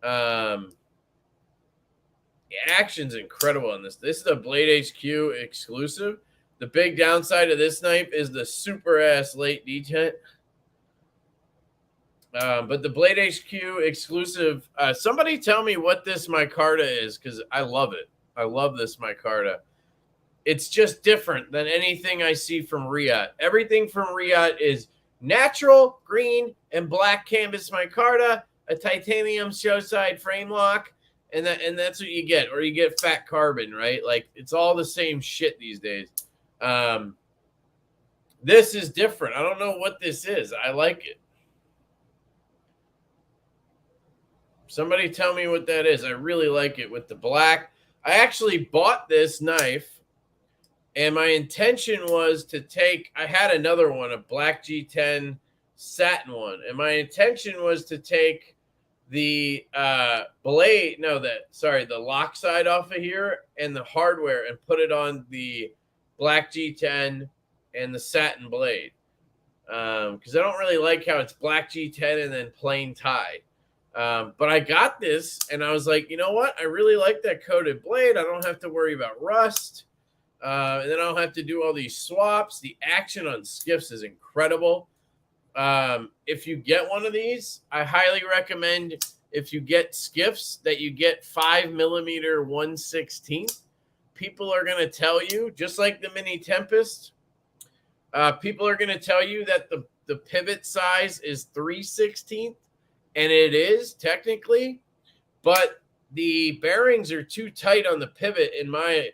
The action's incredible on this. This is a Blade HQ exclusive. The big downside of this knife is the super ass late detent. But the Blade HQ exclusive, somebody tell me what this micarta is, because I love it. I love this micarta. It's just different than anything I see from Riot. Everything from Riot is natural green and black canvas micarta, a titanium show side frame lock, and that's what you get, or you get fat carbon, right? Like, it's all the same shit these days. This is different. I don't know what this is. I like it. Somebody tell me what that is. I really like it with the black. I actually bought this knife, and my intention was to take, I had another one, a black G10 satin one, and my intention was to take the the lock side off of here and the hardware and put it on the black G10 and the satin blade. Because I don't really like how it's black G10 and then plain tie. But I got this, and I was like, you know what? I really like that coated blade. I don't have to worry about rust. And then I don't have to do all these swaps. The action on skiffs is incredible. If you get one of these, I highly recommend, if you get skiffs, that you get 5mm 1/16. People are going to tell you, just like the mini Tempest, people are going to tell you that the pivot size is 3/16. And it is technically, but the bearings are too tight on the pivot in my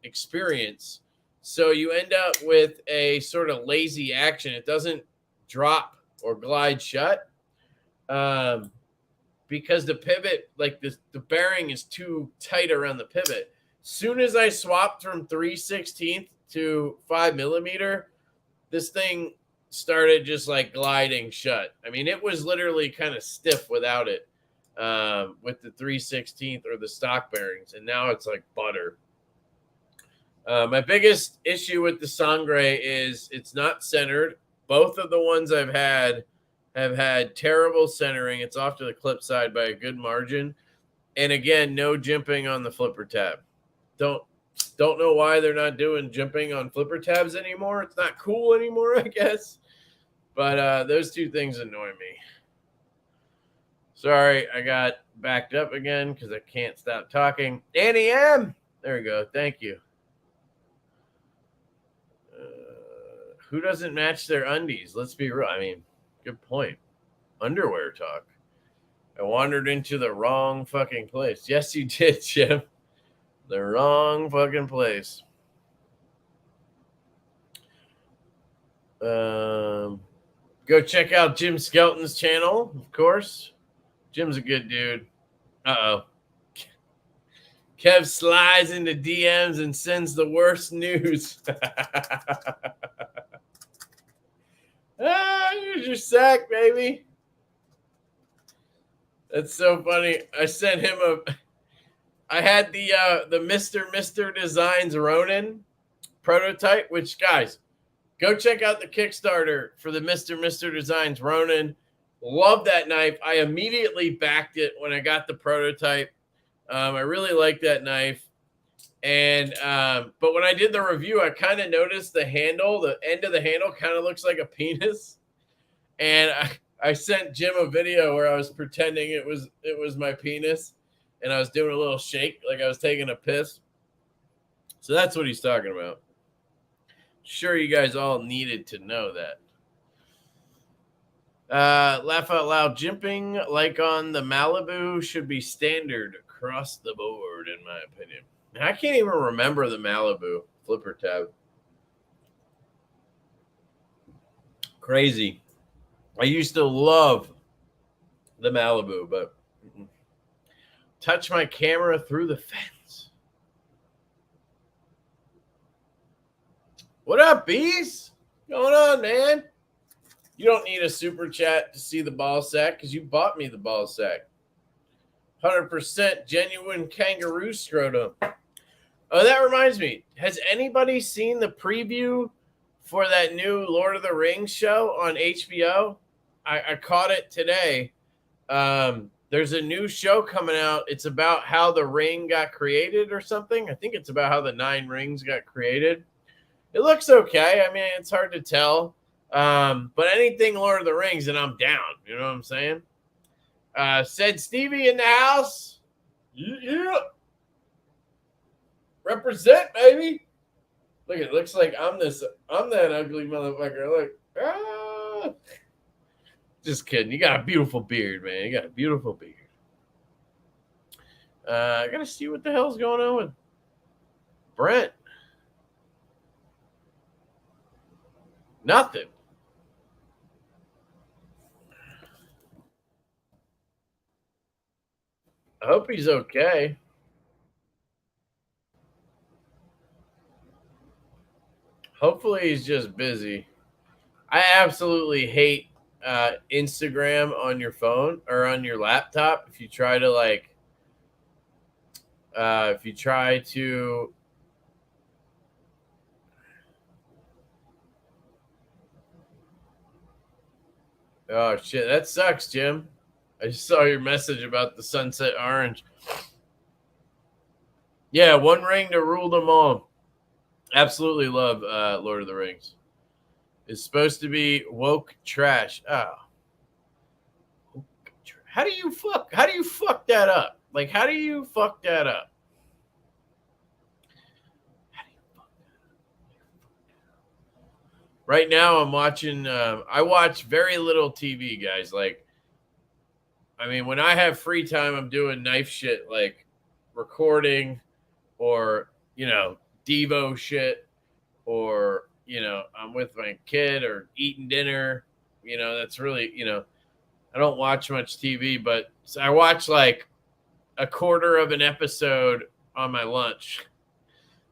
experience. So you end up with a sort of lazy action. It doesn't drop or glide shut because the pivot, like the bearing is too tight around the pivot. Soon as I swapped from 3/16 to 5mm, this thing started just like gliding shut. I mean, it was literally kind of stiff without it, with the 3/16 or the stock bearings, and now it's like butter. My biggest issue with the Sangre is it's not centered. Both of the ones I've had have had terrible centering. It's off to the clip side by a good margin. And again, no jimping on the flipper tab. Don't know why they're not doing jimping on flipper tabs anymore. It's not cool anymore, I guess. But those two things annoy me. Sorry, I got backed up again because I can't stop talking. Annie M. There we go. Thank you. Who doesn't match their undies? Let's be real. I mean, good point. Underwear talk. I wandered into the wrong fucking place. Yes, you did, Jim. The wrong fucking place. Go check out Jim Skelton's channel, of course. Jim's a good dude. Uh-oh. Kev slides into DMs and sends the worst news. Here's your sack, baby. That's so funny. I sent him I had the Mr. Designs Ronin prototype, which, guys, go check out the Kickstarter for the Mr. Designs Ronin. Love that knife. I immediately backed it when I got the prototype. I really like that knife. And but when I did the review, I kind of noticed the handle, the end of the handle kind of looks like a penis. And I sent Jim a video where I was pretending it was my penis, and I was doing a little shake like I was taking a piss. So that's what he's talking about. Sure, you guys all needed to know that. Laugh out loud. Jimping like on the Malibu should be standard across the board, in my opinion. I can't even remember the Malibu flipper tab. Crazy. I used to love the Malibu, but touch my camera through the fence. What up, bees? What's going on, man? You don't need a super chat to see the ball sack because you bought me the ball sack. 100% genuine kangaroo scrotum. Oh, that reminds me. Has anybody seen the preview for that new Lord of the Rings show on HBO? I caught it today. There's a new show coming out. It's about how the ring got created or something. I think it's about how the 9 rings got created. It looks okay. I mean, it's hard to tell. But anything Lord of the Rings, and I'm down. You know what I'm saying? Said Stevie in the house. Yeah. Represent, baby. Look, it looks like I'm that ugly motherfucker. Look. Ah. Just kidding. You got a beautiful beard, man. You got a beautiful beard. I gotta see what the hell's going on with Brent. Nothing. I hope he's okay. Hopefully he's just busy. I absolutely hate Instagram on your phone or on your laptop. If you try to oh shit, that sucks, Jim. I just saw your message about the Sunset Orange. Yeah, one ring to rule them all. Absolutely love Lord of the Rings. It's supposed to be woke trash. Oh. How do you fuck that up? Like, how do you fuck that up? Right now I'm watching I watch very little TV, guys. Like, I mean, when I have free time, I'm doing knife shit like recording or, Devo shit, or, I'm with my kid or eating dinner. That's really, I don't watch much TV, but I watch like a quarter of an episode on my lunch.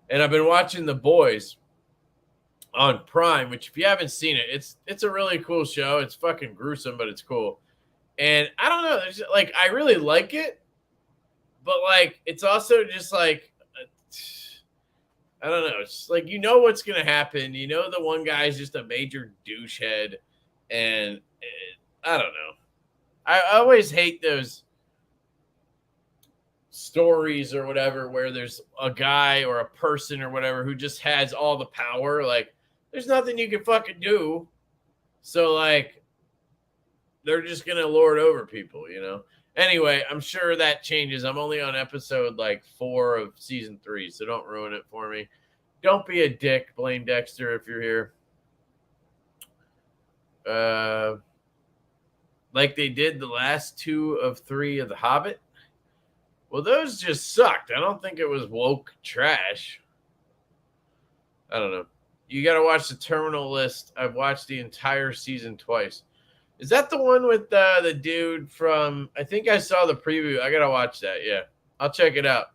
And I've been watching The Boys on Prime, which if you haven't seen it, it's a really cool show. It's fucking gruesome, but it's cool. And I don't know, there's like, I really like it, but like, it's also just like, I don't know. It's like, what's going to happen. The one guy's just a major douchehead. And I don't know. I always hate those stories or whatever where there's a guy or a person or whatever who just has all the power. Like, there's nothing you can fucking do. So, like, they're just going to lord over people, Anyway, I'm sure that changes. I'm only on episode like 4 of season 3, so don't ruin it for me. Don't be a dick, Blaine Dexter, if you're here. Like they did the last 2 of 3 of The Hobbit. Well, those just sucked. I don't think it was woke trash. I don't know. You got to watch The Terminal List. I've watched the entire season twice. Is that the one with the dude from, I think I saw the preview. I got to watch that. Yeah, I'll check it out.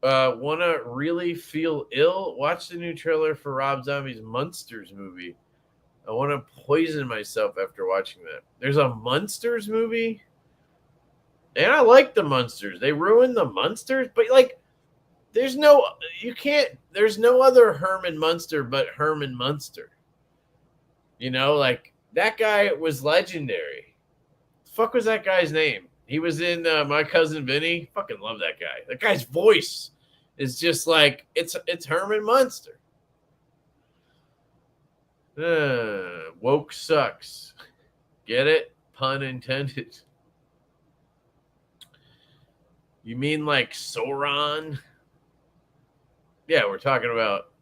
Want to really feel ill? Watch the new trailer for Rob Zombie's Monsters movie. I want to poison myself after watching that. There's a Monsters movie? And I like the Monsters. They ruined the Monsters? But, like, there's no other Herman Munster but Herman Munster. Like, that guy was legendary. The fuck was that guy's name? He was in My Cousin Vinny. Fucking love that guy. That guy's voice is just like, it's Herman Munster. Woke sucks. Get it? Pun intended. You mean like Sauron? Yeah, we're talking about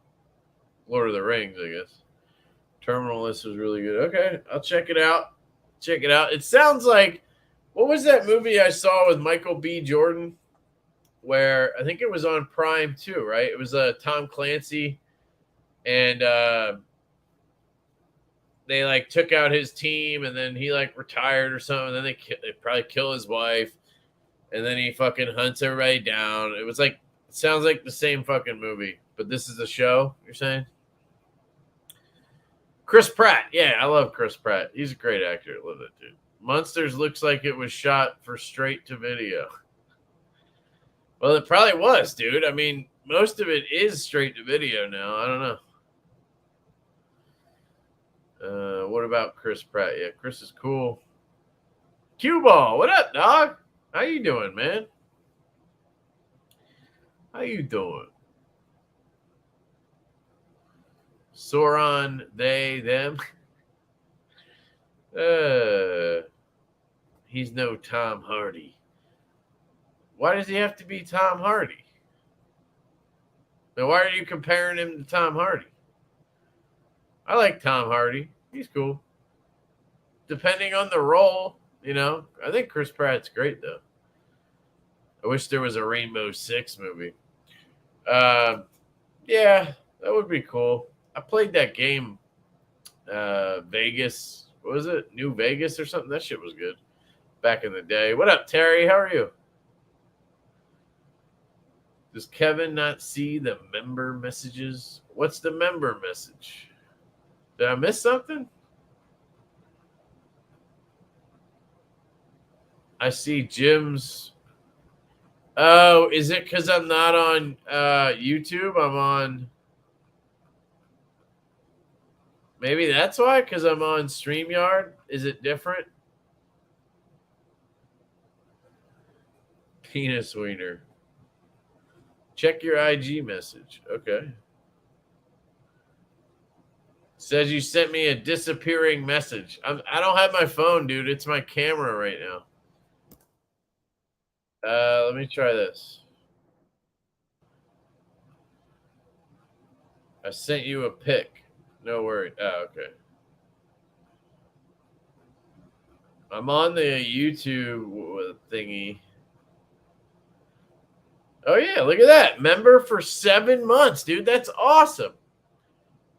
Lord of the Rings, I guess. Terminal List was really good. Okay, I'll check it out. It sounds like, what was that movie I saw with Michael B. Jordan? Where I think it was on Prime too, right? It was Tom Clancy and they like took out his team, and then he like retired or something. And then they probably kill his wife, and then he fucking hunts everybody down. It was like, it sounds like the same fucking movie, but this is a show. You're saying? Chris Pratt, yeah, I love Chris Pratt. He's a great actor. I love that dude. Monsters looks like it was shot for straight to video. Well, it probably was, dude. I mean, most of it is straight to video now. I don't know. What about Chris Pratt? Yeah, Chris is cool. Cue Ball, what up, dog? How you doing, man? How you doing? Sauron, they, them. He's no Tom Hardy. Why does he have to be Tom Hardy? Now, why are you comparing him to Tom Hardy? I like Tom Hardy. He's cool. Depending on the role, you know. I think Chris Pratt's great, though. I wish there was a Rainbow Six movie. Yeah, that would be cool. I played that game, Vegas. What was it? New Vegas or something? That shit was good back in the day. What up, Terry? How are you? Does Kevin not see the member messages? What's the member message? Did I miss something? I see Jim's. Oh, is it because I'm not on YouTube? I'm on. Maybe that's why, because I'm on StreamYard. Is it different? Penis wiener. Check your IG message. Okay. Says you sent me a disappearing message. I don't have my phone, dude. It's my camera right now. Let me try this. I sent you a pic. No worries. Oh, okay. I'm on the YouTube thingy. Oh, yeah. Look at that. Member for 7 months, dude. That's awesome.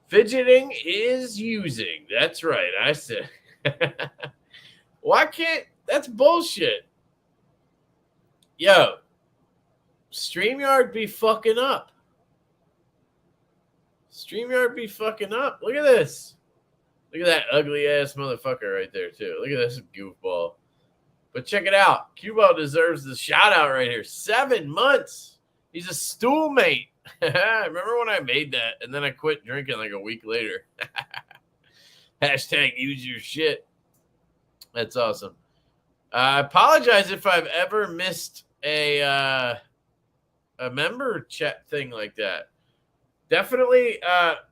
Fidgeting is using. That's right. I said. Why can't? That's bullshit. Yo, StreamYard be fucking up. StreamYard be fucking up. Look at this. Look at that ugly ass motherfucker right there, too. Look at this goofball. But check it out. Q-Ball deserves the shout out right here. 7 months. He's a stool mate. Remember when I made that and then I quit drinking like a week later? Hashtag use your shit. That's awesome. I apologize if I've ever missed a member chat thing like that. Definitely,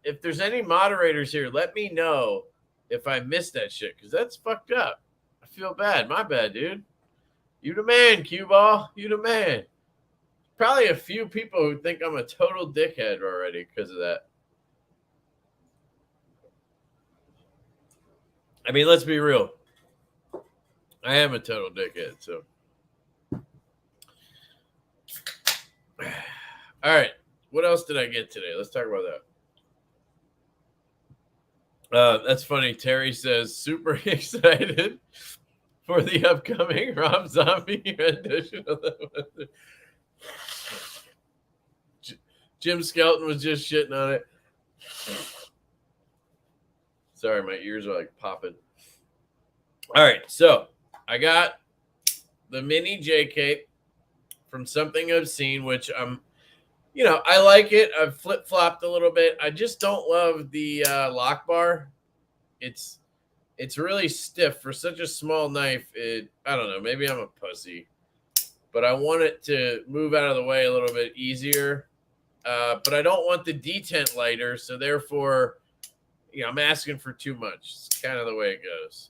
if there's any moderators here, let me know if I missed that shit, because that's fucked up. I feel bad. My bad, dude. You the man, Q-Ball. You the man. Probably a few people who think I'm a total dickhead already because of that. I mean, let's be real. I am a total dickhead, so. All right. What else did I get today? Let's talk about that. That's funny. Terry says, super excited for the upcoming Rob Zombie rendition of the Jim Skelton was just shitting on it. Sorry, my ears are like popping. All right, so I got the mini J cape from Something Obscene, which I like it. I've flip-flopped a little bit. I just don't love the lock bar. It's really stiff for such a small knife. I don't know. Maybe I'm a pussy, but I want it to move out of the way a little bit easier. But I don't want the detent lighter, so therefore, I'm asking for too much. It's kind of the way it goes.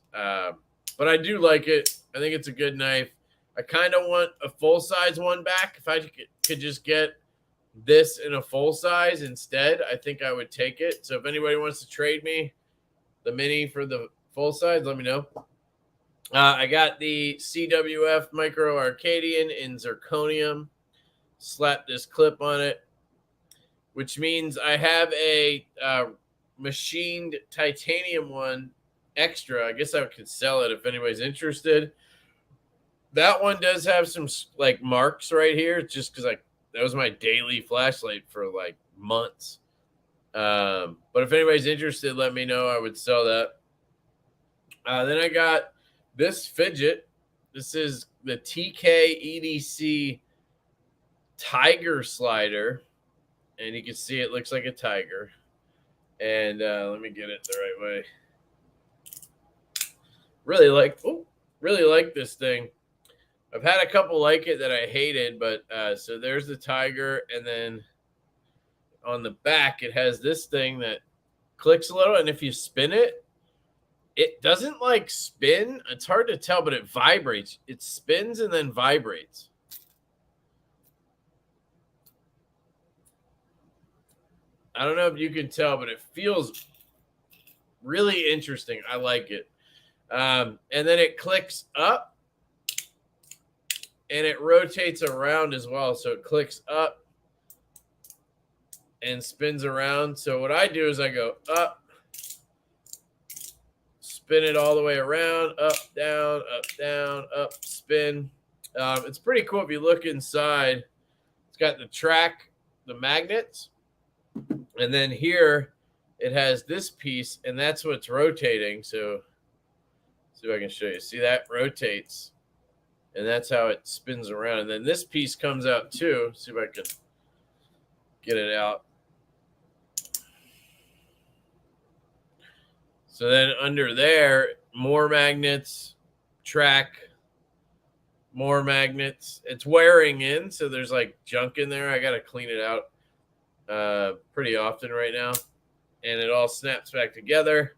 But I do like it. I think it's a good knife. I kind of want a full-size one back. If I could just get this in a full size instead, I think I would take it. So if anybody wants to trade me the mini for the full size, let me know. I got the CWF Micro Arcadian in zirconium. Slap this clip on it, which means I have a machined titanium one extra. I guess I could sell it if anybody's interested. That one does have some like marks right here, just because like that was my daily flashlight for like months. But if anybody's interested, let me know. I would sell that. Then I got this Fidget. This is the TK EDC Tiger slider, and you can see it looks like a tiger. And let me get it the right way. Really like this thing. I've had a couple like it that I hated, but so there's the tiger, and then on the back it has this thing that clicks a little, and if you spin it, it doesn't like spin. It's hard to tell, but it vibrates. It spins and then vibrates. I don't know if you can tell, but it feels really interesting. I like it. And then it clicks up and it rotates around as well. So it clicks up and spins around. So what I do is I go up, spin it all the way around, up, down, up, spin. It's pretty cool if you look inside. It's got the track, the magnets, and then here it has this piece, and that's what's rotating. So see if I can show you. See, that rotates, and that's how it spins around. And then this piece comes out too. See if I can get it out. So then under there, more magnets, track, more magnets. It's wearing in, so there's like junk in there. I got to clean it out pretty often right now. And it all snaps back together.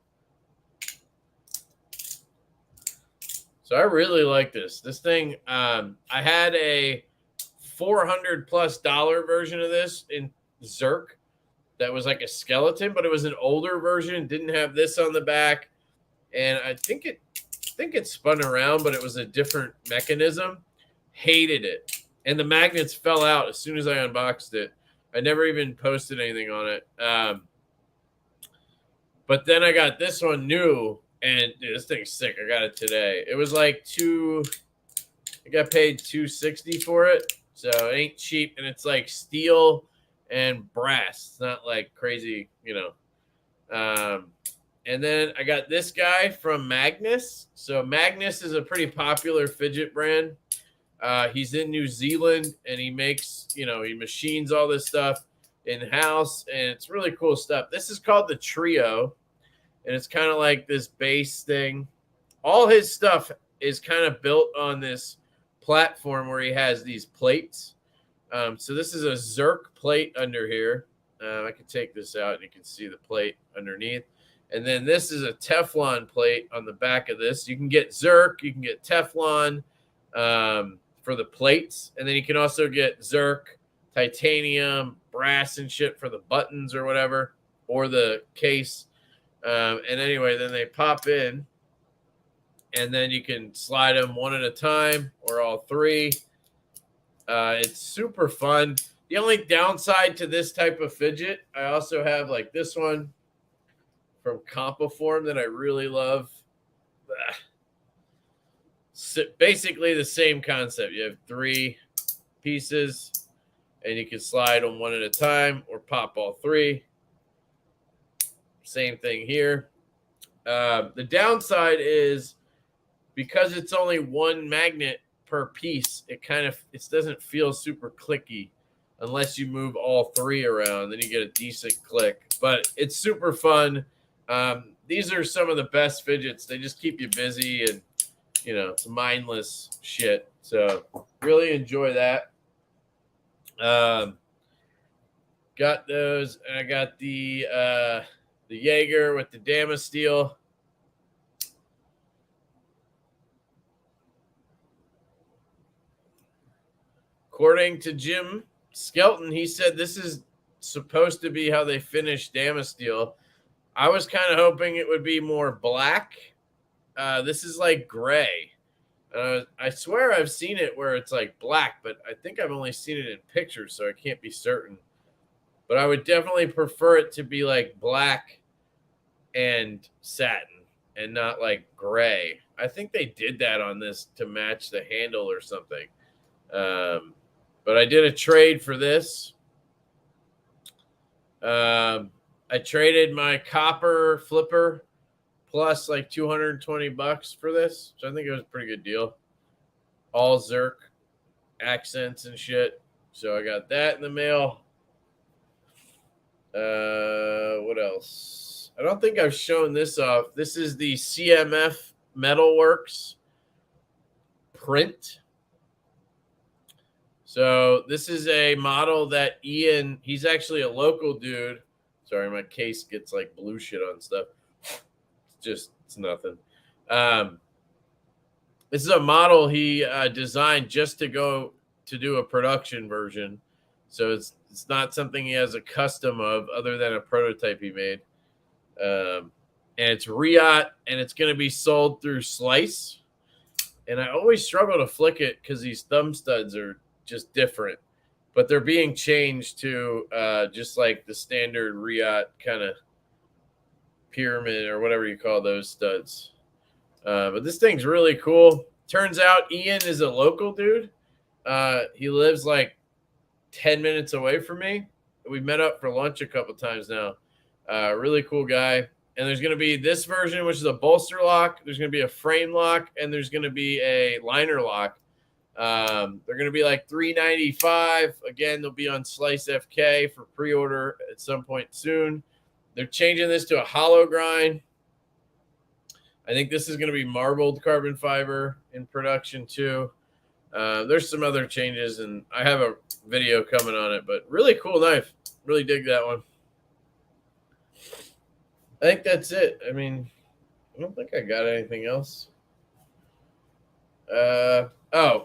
So I really like this. This thing, I had a $400+ version of this in Zerk that was like a skeleton, but it was an older version. Didn't have this on the back, and I think it spun around, but it was a different mechanism. Hated it, and the magnets fell out as soon as I unboxed it. I never even posted anything on it. But then I got this one new, and dude, this thing's sick. I got it today. It was like I got paid $260 for it, so it ain't cheap, and it's like steel and brass. It's not like crazy, you know. And then I got this guy from Magnus. So Magnus is a pretty popular fidget brand. He's in New Zealand, and he makes, you know, he machines all this stuff in-house, and it's really cool stuff. This is called the Trio, and it's kind of like this base thing. All his stuff is kind of built on this platform where he has these plates. So this is a Zerk plate under here. I can take this out, and you can see the plate underneath. And then this is a Teflon plate on the back of this. You can get Zerk, you can get Teflon for the plates, and then you can also get Zerk, titanium, brass and shit for the buttons or whatever, or the case. And anyway, then they pop in, and then you can slide them one at a time or all three. It's super fun. The only downside to this type of fidget, I also have like this one from Compoform that I really love. So basically the same concept. You have 3 pieces, and you can slide them one at a time or pop all 3. Same thing here. The downside is because it's only one magnet per piece, it doesn't feel super clicky unless you move all 3 around. Then you get a decent click, but it's super fun. These are some of the best fidgets. They just keep you busy, and you know, it's mindless shit. So really enjoy that. Got those, and I got the Jaeger with the Damasteel. According to Jim Skelton, he said this is supposed to be how they finish Damasteel. I was kind of hoping it would be more black. This is like gray. I swear I've seen it where it's like black, but I think I've only seen it in pictures, so I can't be certain. But I would definitely prefer it to be like black and satin. and not like gray. I think they did that on this to match the handle or something. But I did a trade for this. I traded my copper flipper plus like $220 for this, so I think it was a pretty good deal. All Zerk accents and shit. So I got that in the mail. What else? I don't think I've shown this off. This is the CMF Metalworks print. So this is a model that Ian, he's actually a local dude. Sorry, my case gets like blue shit on stuff. It's nothing. This is a model he designed just to go to do a production version. So it's not something he has a custom of other than a prototype he made. And it's Riot, and it's going to be sold through Slice. And I always struggle to flick it because these thumb studs are just different. But they're being changed to just like the standard Riot kind of pyramid or whatever you call those studs. But this thing's really cool. Turns out Ian is a local dude. He lives like 10 minutes away from me. We met up for lunch a couple times now. Really cool guy. And there's going to be this version, which is a bolster lock. There's going to be a frame lock, and there's going to be a liner lock. They're going to be like $395. Again, they'll be on Slice FK for pre-order at some point soon. They're changing this to a hollow grind. I think this is going to be marbled carbon fiber in production too. There's some other changes, and I have a video coming on it, but really cool knife. Really dig that one. I think that's it. I mean, I don't think I got anything else.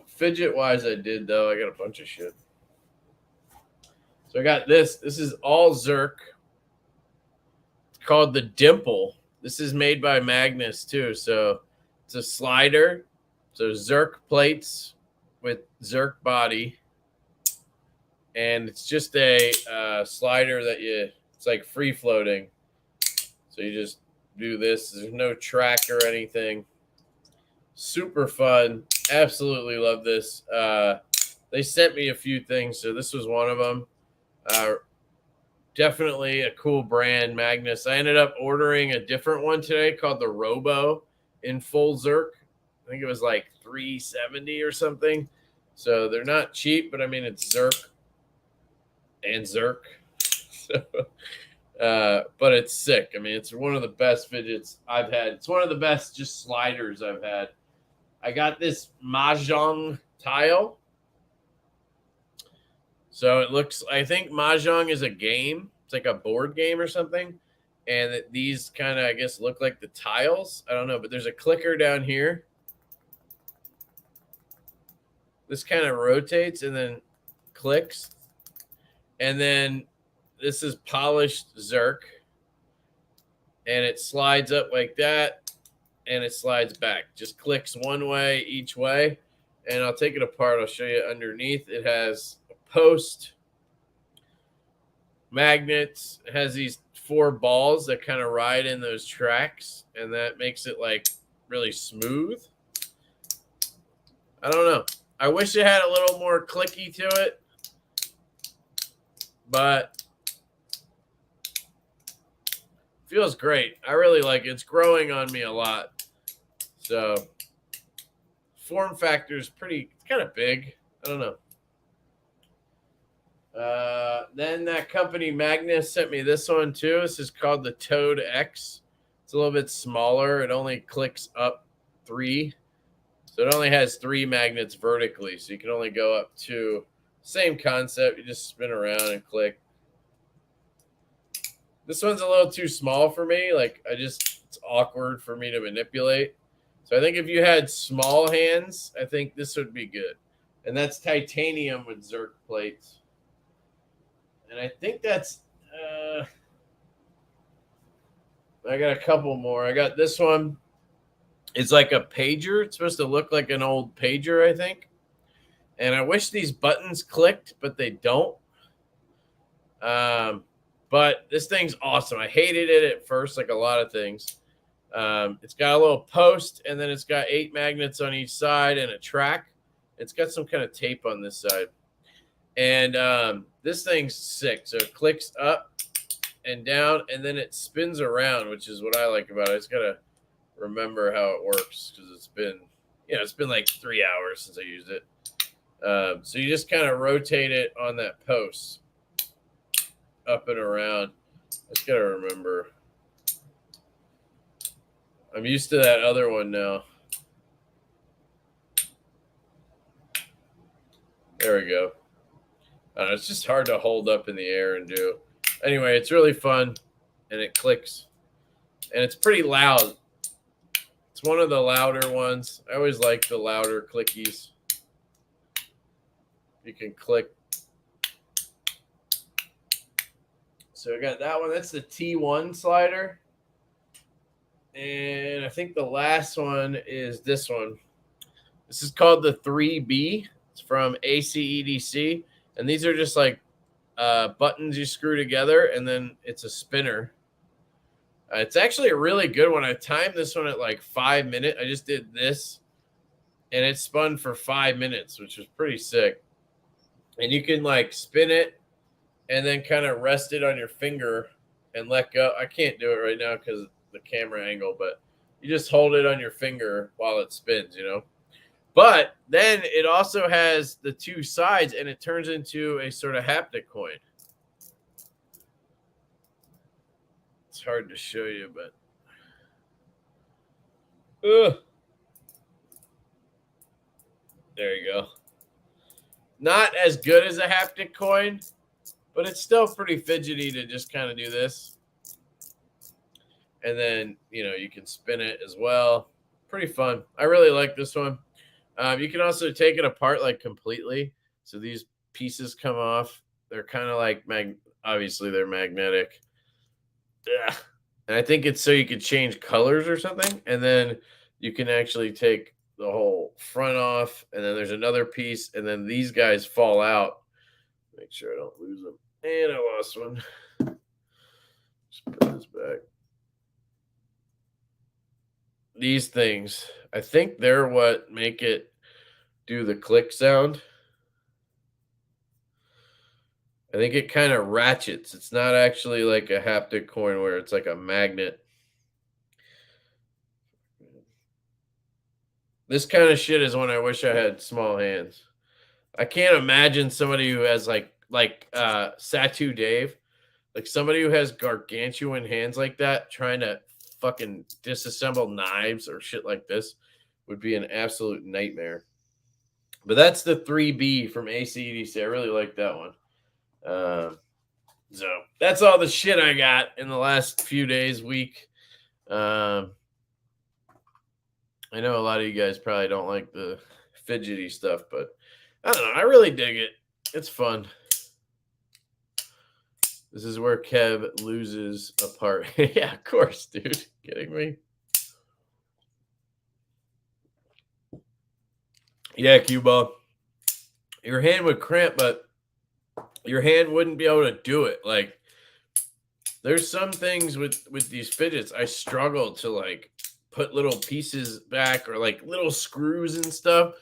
Fidget wise, I did though. I got a bunch of shit. So I got this. This is all Zerk. It's called the Dimple. This is made by Magnus too. So it's a slider. So Zerk plates with Zerk body. And it's just a slider that it's like free floating. So you just do this. There's no track or anything. Super fun. Absolutely love this. They sent me a few things, so this was one of them. Definitely a cool brand, Magnus. I ended up ordering a different one today called the Robo in full Zerk. I think it was like $370 or something. So they're not cheap, but I mean it's Zerk and Zerk. So, but it's sick. I mean, it's one of the best fidgets I've had. It's one of the best just sliders I've had. I got this Mahjong tile. So it looks, I think Mahjong is a game. It's like a board game or something. And these kind of, I guess, look like the tiles. I don't know, but there's a clicker down here. This kind of rotates and then clicks. And then this is polished Zerk. And it slides up like that. And it slides back. Just clicks one way each way. And I'll take it apart. I'll show you underneath. It has a post, magnets. It has these 4 balls that kind of ride in those tracks. And that makes it like really smooth. I don't know. I wish it had a little more clicky to it. But feels great. I really like it. It's growing on me a lot. So form factor is pretty, it's kind of big. I don't know. Then that company Magnus sent me this one too. This is called the Toad X. It's a little bit smaller. It only clicks up 3. So it only has 3 magnets vertically. So you can only go up 2. Same concept. You just spin around and click. This one's a little too small for me. Like it's awkward for me to manipulate. So I think if you had small hands, I think this would be good. And that's titanium with Zerk plates. And I think that's, I got a couple more. I got this one. It's like a pager. It's supposed to look like an old pager, I think. And I wish these buttons clicked, but they don't. But this thing's awesome. I hated it at first, like a lot of things. It's got a little post, and then it's got 8 magnets on each side and a track. It's got some kind of tape on this side. And this thing's sick. So it clicks up and down, and then it spins around, which is what I like about it. I just got to remember how it works because it's been like 3 hours since I used it. So you just kind of rotate it on that post up and around. I just got to remember. I'm used to that other one now. There we go. It's just hard to hold up in the air and do. Anyway, it's really fun, and it clicks. And it's pretty loud. It's one of the louder ones. I always like the louder clickies. You can click. So I got that one. That's the T1 slider. And I think the last one is this one. This is called the 3B. It's from ACEDC. And these are just like buttons you screw together, and then it's a spinner. It's actually a really good one. I timed this one at like 5 minutes. I just did this, and it spun for 5 minutes, which was pretty sick. And you can like spin it and then kind of rest it on your finger and let go. I can't do it right now because of the camera angle, but you just hold it on your finger while it spins, you know. But then it also has the 2 sides, and it turns into a sort of haptic coin. It's hard to show you, but there you go. Not as good as a haptic coin, but it's still pretty fidgety to just kind of do this. And then, you can spin it as well. Pretty fun. I really like this one. You can also take it apart like completely. So these pieces come off. They're kind of like, obviously they're magnetic. Ugh. And I think it's so you could change colors or something. And then you can actually take the whole front off. And then there's another piece. And then these guys fall out. Make sure I don't lose them. And I lost one. Just put this back. These things, I think they're what make it do the click sound. I think it kind of ratchets. It's not actually like a haptic coin where it's like a magnet. This kind of shit is when I wish I had small hands. I can't imagine somebody who has like Satu Dave, like somebody who has gargantuan hands like that trying to fucking disassemble knives or shit like this would be an absolute nightmare. But that's the 3B from ACEDC. I really like that one. So that's all the shit I got in the last few days, week. I know a lot of you guys probably don't like the fidgety stuff, but I don't know. I really dig it. It's fun. This is where Kev loses a part. Yeah, of course, dude. Kidding me? Yeah, Cuba. Your hand would cramp, but your hand wouldn't be able to do it. Like, there's some things with these fidgets. I struggle to like put little pieces back or like little screws and stuff.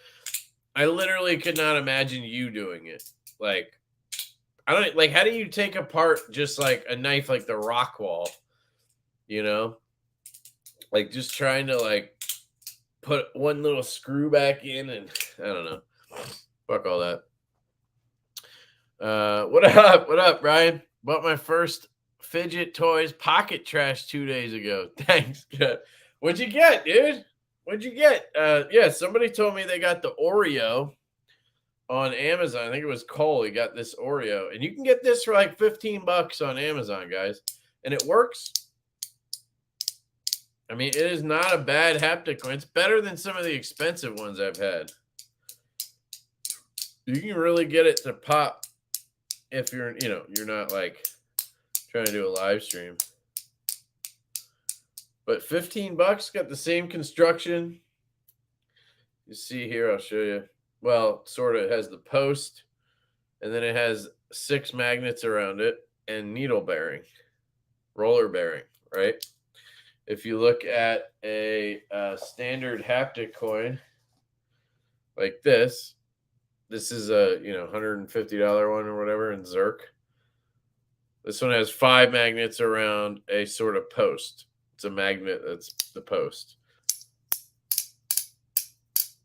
I literally could not imagine you doing it. Like, I don't like, how do you take apart just like a knife like the rock wall? Like just trying to like put one little screw back in, and I don't know. Fuck all that. What up, Brian? Bought my first Fidget Toys pocket trash 2 days ago. Thanks. What'd you get, dude? What'd you get? Yeah, somebody told me they got the Oreo on Amazon. I think it was Cole. He got this Oreo, and you can get this for like $15 on Amazon, guys. And it works. I mean, it is not a bad haptic coin. It's better than some of the expensive ones I've had. You can really get it to pop if you're not like trying to do a live stream. But $15 got the same construction. You see here, I'll show you. Well, sort of, it has the post, and then it has 6 magnets around it and needle bearing, roller bearing, right? if you look at a standard haptic coin like this is a $150 one or whatever in Zerk. This one has 5 magnets around a sort of post. It's a magnet that's the post.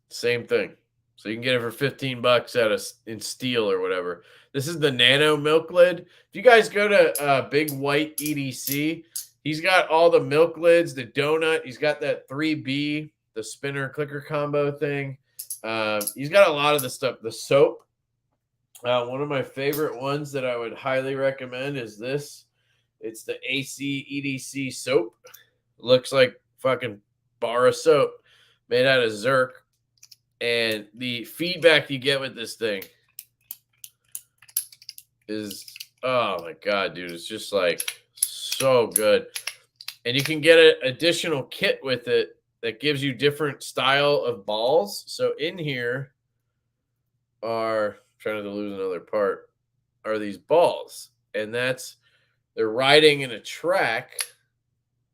Same thing. So you can get it for $15 in steel or whatever. This is the nano milk lid. If you guys go to Big White EDC, he's got all the milk lids, the donut. He's got that 3B, the spinner clicker combo thing. He's got a lot of the stuff. The soap. One of my favorite ones that I would highly recommend is this. It's the AC EDC soap. Looks like fucking bar of soap made out of Zerk. And the feedback you get with this thing is, oh my God, dude, it's just like so good. And you can get an additional kit with it that gives you different style of balls. So in here are, trying to lose another part, are these balls. And they're riding in a track,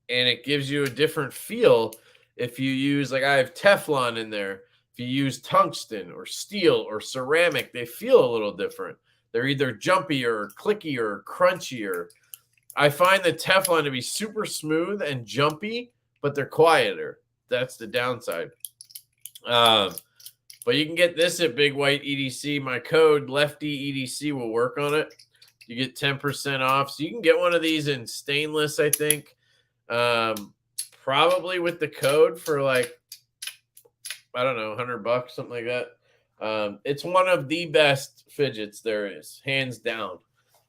and it gives you a different feel if you use, like I have Teflon in there. If you use tungsten or steel or ceramic, they feel a little different. They're either jumpier or clickier or crunchier. I find the Teflon to be super smooth and jumpy, but they're quieter. That's the downside. But you can get this at Big White EDC. My code Lefty EDC will work on it. You get 10% off. So you can get one of these in stainless, I think. Probably with the code for like, I don't know, $100, something like that. It's one of the best fidgets there is, hands down.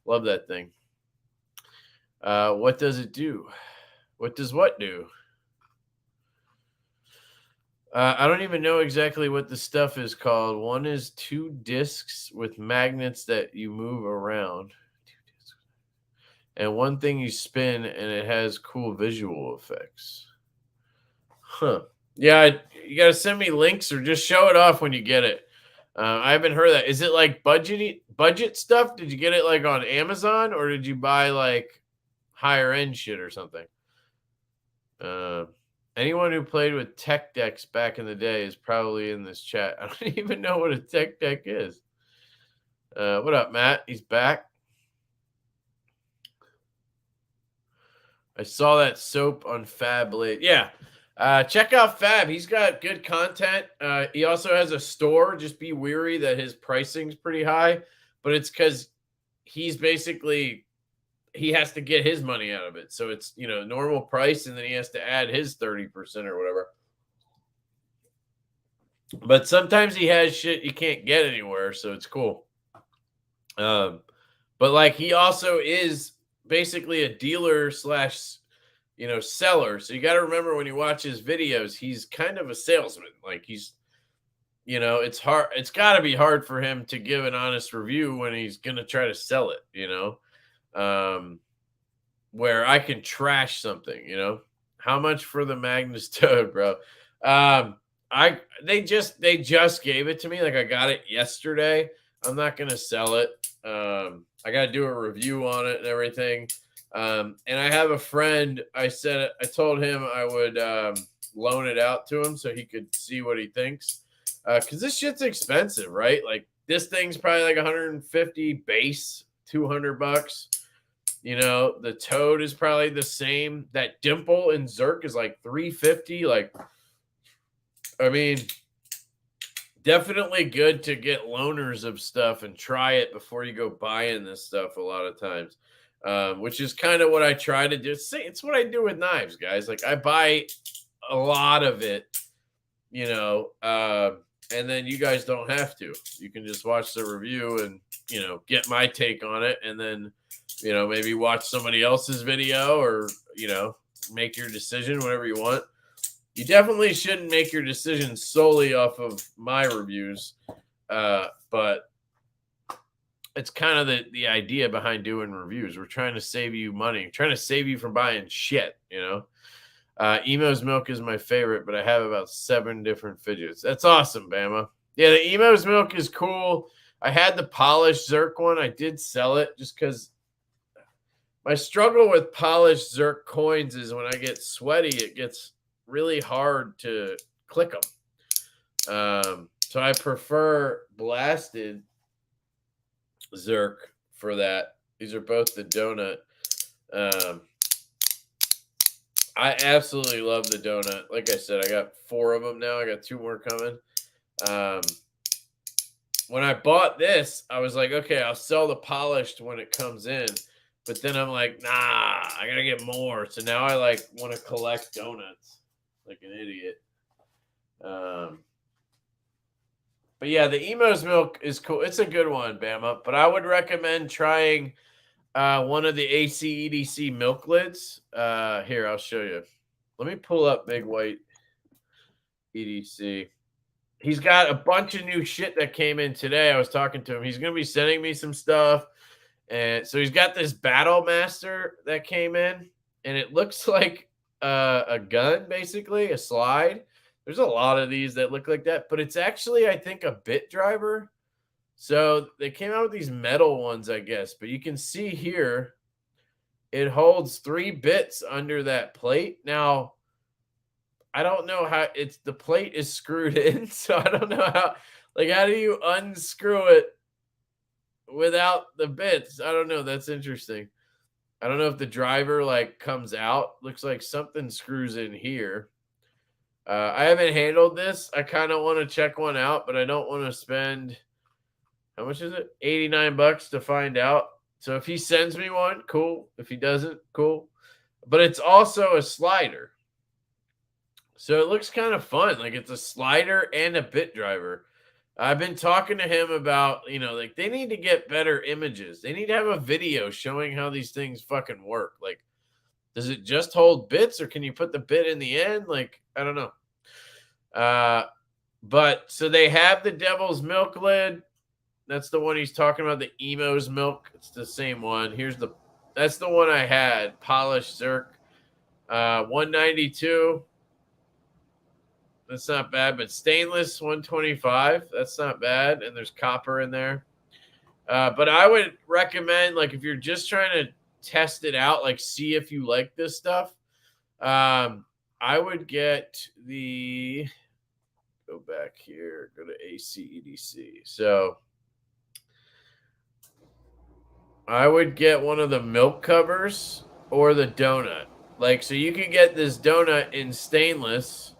Love that thing. What does it do? What does what do? I don't even know exactly what the stuff is called. One is 2 discs with magnets that you move around. And one thing you spin, and it has cool visual effects. Huh. Yeah, you got to send me links or just show it off when you get it. I haven't heard that. Is it like budget stuff? Did you get it like on Amazon, or did you buy like higher end shit or something? Anyone who played with tech decks back in the day is probably in this chat. I don't even know what a tech deck is. What up, Matt? He's back. I saw that soap on Fab Blade. Yeah. Check out Fab. He's got good content. He also has a store. Just be wary that his pricing's pretty high, but it's because he's basically, he has to get his money out of it. So it's, normal price, and then he has to add his 30% or whatever. But sometimes he has shit you can't get anywhere, so it's cool. But like, he also is basically a dealer / seller. So you got to remember, when you watch his videos, he's kind of a salesman. Like, he's, it's hard. It's got to be hard for him to give an honest review when he's going to try to sell it, where I can trash something, how much for the Magnus Toad, bro? They just gave it to me. Like, I got it yesterday. I'm not going to sell it. I got to do a review on it and everything. And I have a friend, I told him I would loan it out to him so he could see what he thinks. Because this shit's expensive, right? Like, this thing's probably like 150 base, $200. The Toad is probably the same. That Dimple in Zerk is like 350. Like, I mean, definitely good to get loaners of stuff and try it before you go buying this stuff a lot of times. Which is kind of what I try to do. It's what I do with knives, guys. Like, I buy a lot of it, and then you guys don't have to. You can just watch the review and, get my take on it, and then, maybe watch somebody else's video, or, make your decision, whatever you want. You definitely shouldn't make your decision solely off of my reviews, but it's kind of the idea behind doing reviews. We're trying to save you money, trying to save you from buying shit, Emo's Milk is my favorite, but I have about 7 different fidgets. That's awesome, Bama. Yeah, the Emo's Milk is cool. I had the polished Zerk one. I did sell it just because My struggle with polished Zerk coins is when I get sweaty, it gets really hard to click them. So I prefer blasted Zerk for that. These are both the donut. I absolutely love the donut. Like I said, I got 4 of them now. I got 2 more coming. When I bought this, I was like, okay, I'll sell the polished when it comes in. But then I'm like, nah, I gotta get more. So now I like want to collect donuts like an idiot. But yeah, the Emo's milk is cool. It's a good one, Bama. But I would recommend trying one of the AC EDC milk lids. Here, I'll show you. Let me pull up Big White EDC. He's got a bunch of new shit that came in today. I was talking to him. He's going to be sending me some stuff. And so he's got this Battle Master that came in, and it looks like a gun, basically, a slide. There's a lot of these that look like that, but it's actually, I think, a bit driver. So they came out with these metal ones, I guess. But you can see here, it holds 3 bits under that plate. Now, I don't know how the plate is screwed in, so I don't know how do you unscrew it without the bits? I don't know. That's interesting. I don't know if the driver comes out. Looks like something screws in here. I haven't handled this. I kind of want to check one out, but I don't want to spend, how much is it? $89 to find out. So if he sends me one, cool. If he doesn't, cool. But it's also a slider. So it looks kind of fun. Like it's a slider and a bit driver. I've been talking to him about, they need to get better images. They need to have a video showing how these things fucking work. Like, does it just hold bits or can you put the bit in the end? Like, I don't know. But so they have the Devil's Milk lid. That's the one he's talking about, the Emo's milk. It's the same one. That's the one I had, polished Zerk. 192. That's not bad, but stainless 125. That's not bad, and there's copper in there. But I would recommend, if you're just trying to test it out, see if you like this stuff. I would get go back here, go to ACEDC. So I would get one of the milk covers or the donut. So you can get this donut in stainless.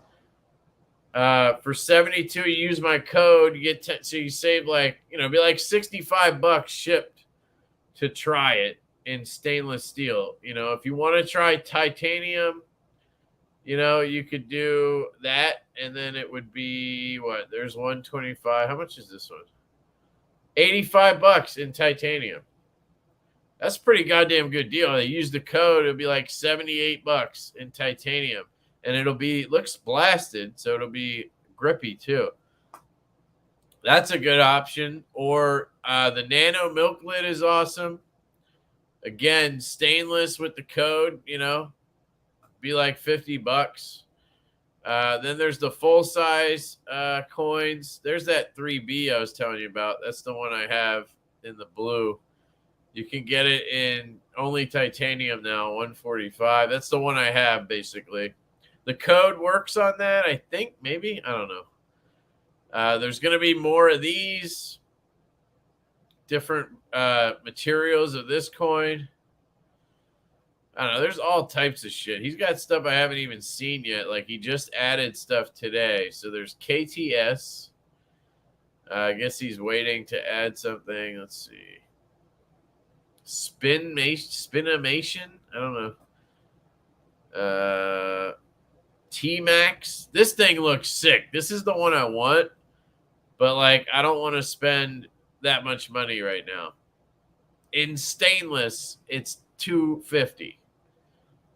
For 72, you use my code, you get so you save it'd be like $65 shipped to try it in stainless steel. If you want to try titanium, you could do that, and then it would be what? There's 125. How much is this one? $85 in titanium. That's a pretty goddamn good deal. They use the code, it'll be like $78 in titanium. And looks blasted, so it'll be grippy too. That's a good option. Or the Nano Milk lid is awesome. Again, stainless with the code, be like $50. Then there's the full size coins. There's that 3B I was telling you about. That's the one I have in the blue. You can get it in only titanium now, 145. That's the one I have, basically. The code works on that, I think, maybe. I don't know. There's going to be more of these different materials of this coin. I don't know. There's all types of shit. He's got stuff I haven't even seen yet. He just added stuff today. So there's KTS. I guess he's waiting to add something. Let's see. Spinimation? I don't know. T-Max. This thing looks sick. This is the one I want, but I don't want to spend that much money right now. In stainless, it's $250.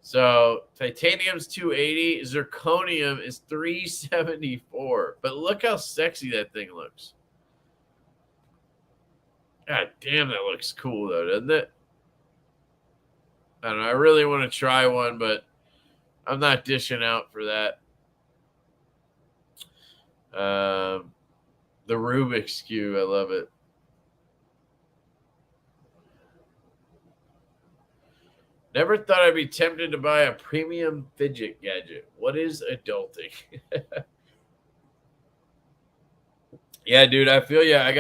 So titanium's $280. Zirconium is $374. But look how sexy that thing looks. God damn, that looks cool though, doesn't it? I don't know. I really want to try one, but I'm not dishing out for that. The Rubik's Cube, I love it. Never thought I'd be tempted to buy a premium fidget gadget. What is adulting? Yeah, dude, I feel you. I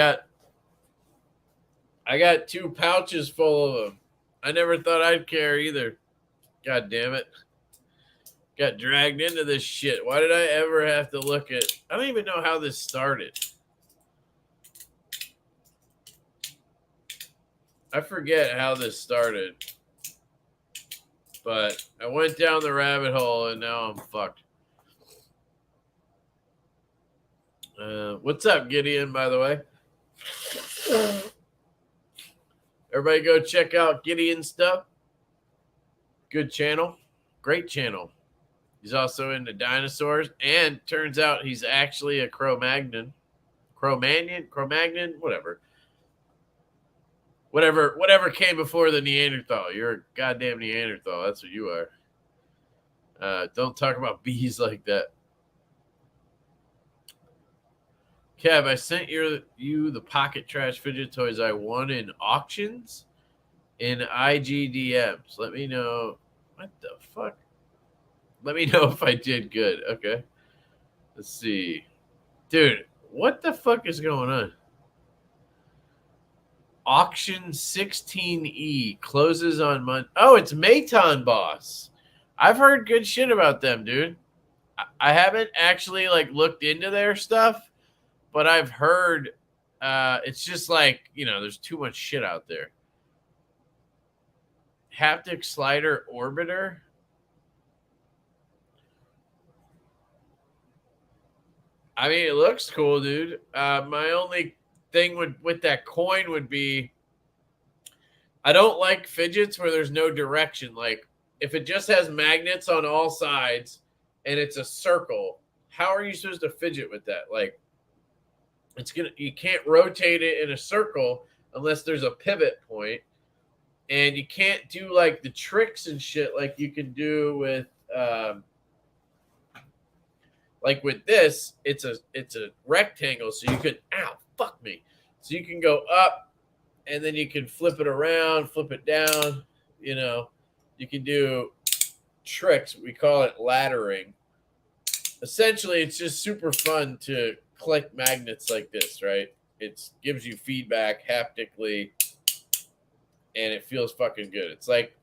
got 2 pouches full of them. I never thought I'd care either. God damn it. Got dragged into this shit. Why did I ever have to look at... I don't even know how this started. I forget how this started. But I went down the rabbit hole and now I'm fucked. What's up, Gideon, by the way? Everybody go check out Gideon's stuff. Good channel. Great channel. He's also into dinosaurs. And turns out he's actually a Cro-Magnon. Cro-Magnon? Whatever. Whatever came before the Neanderthal. You're a goddamn Neanderthal. That's what you are. Don't talk about bees like that. Kev, I sent you the pocket trash fidget toys I won in auctions in IGDMs. Let me know. What the fuck? Let me know if I did good. Okay. Let's see. Dude, what the fuck is going on? Auction 16E closes on Monday. Oh, it's Maton Boss. I've heard good shit about them, dude. I haven't actually looked into their stuff, but I've heard it's just there's too much shit out there. Haptic slider orbiter. I mean, it looks cool, dude. My only thing with that coin would be I don't like fidgets where there's no direction. Like if it just has magnets on all sides and it's a circle, how are you supposed to fidget with that? Like you can't rotate it in a circle unless there's a pivot point, and you can't do like the tricks and shit like you can do with like with this. It's a rectangle, so you could fuck me. So you can go up and then you can flip it around, flip it down. You know, you can do tricks. We call it laddering. Essentially, it's just super fun to click magnets like this, right? It gives you feedback haptically, and it feels fucking good. It's like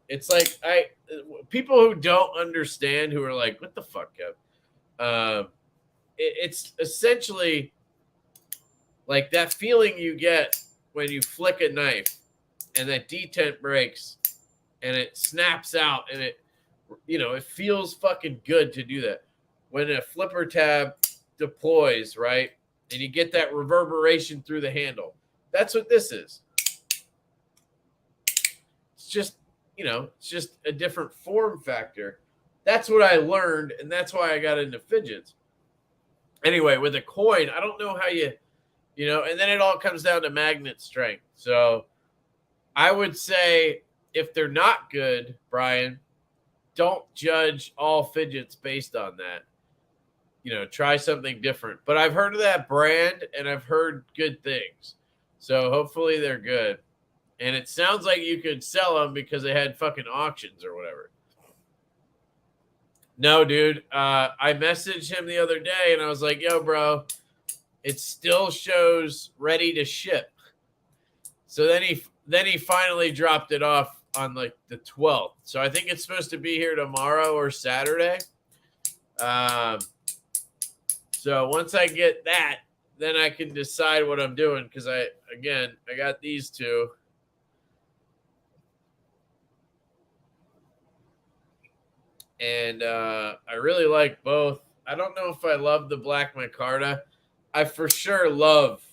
people who don't understand, who are like, what the fuck, Kev? It's essentially like that feeling you get when you flick a knife and that detent breaks and it snaps out and it feels fucking good to do that. When a flipper tab deploys, right, and you get that reverberation through the handle. That's what this is. It's just, it's just a different form factor. That's what I learned, and that's why I got into fidgets. Anyway, with a coin, I don't know how and then it all comes down to magnet strength. So I would say if they're not good, Brian, don't judge all fidgets based on that. Try something different. But I've heard of that brand, and I've heard good things. So hopefully they're good. And it sounds like you could sell them because they had fucking auctions or whatever. No, dude. I messaged him the other day, and I was like, yo, bro, it still shows ready to ship. So then he finally dropped it off on the 12th. So I think it's supposed to be here tomorrow or Saturday. So once I get that, then I can decide what I'm doing, because I got these two. And I really like both. I don't know if I love the black micarta. I for sure love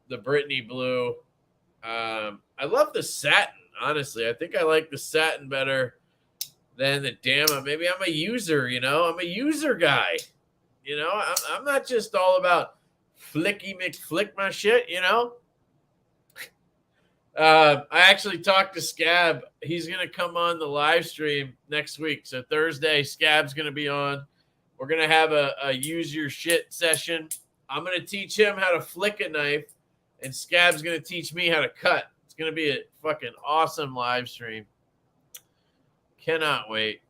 the Brittany blue. I love the satin, honestly. I think I like the satin better than the Dama. Maybe I'm a user, I'm a user guy. I'm not just all about flicky McFlick my shit, I actually talked to Scab. He's going to come on the live stream next week. So Thursday, Scab's going to be on. We're going to have a use your shit session. I'm going to teach him how to flick a knife, and Scab's going to teach me how to cut. It's going to be a fucking awesome live stream. Cannot wait.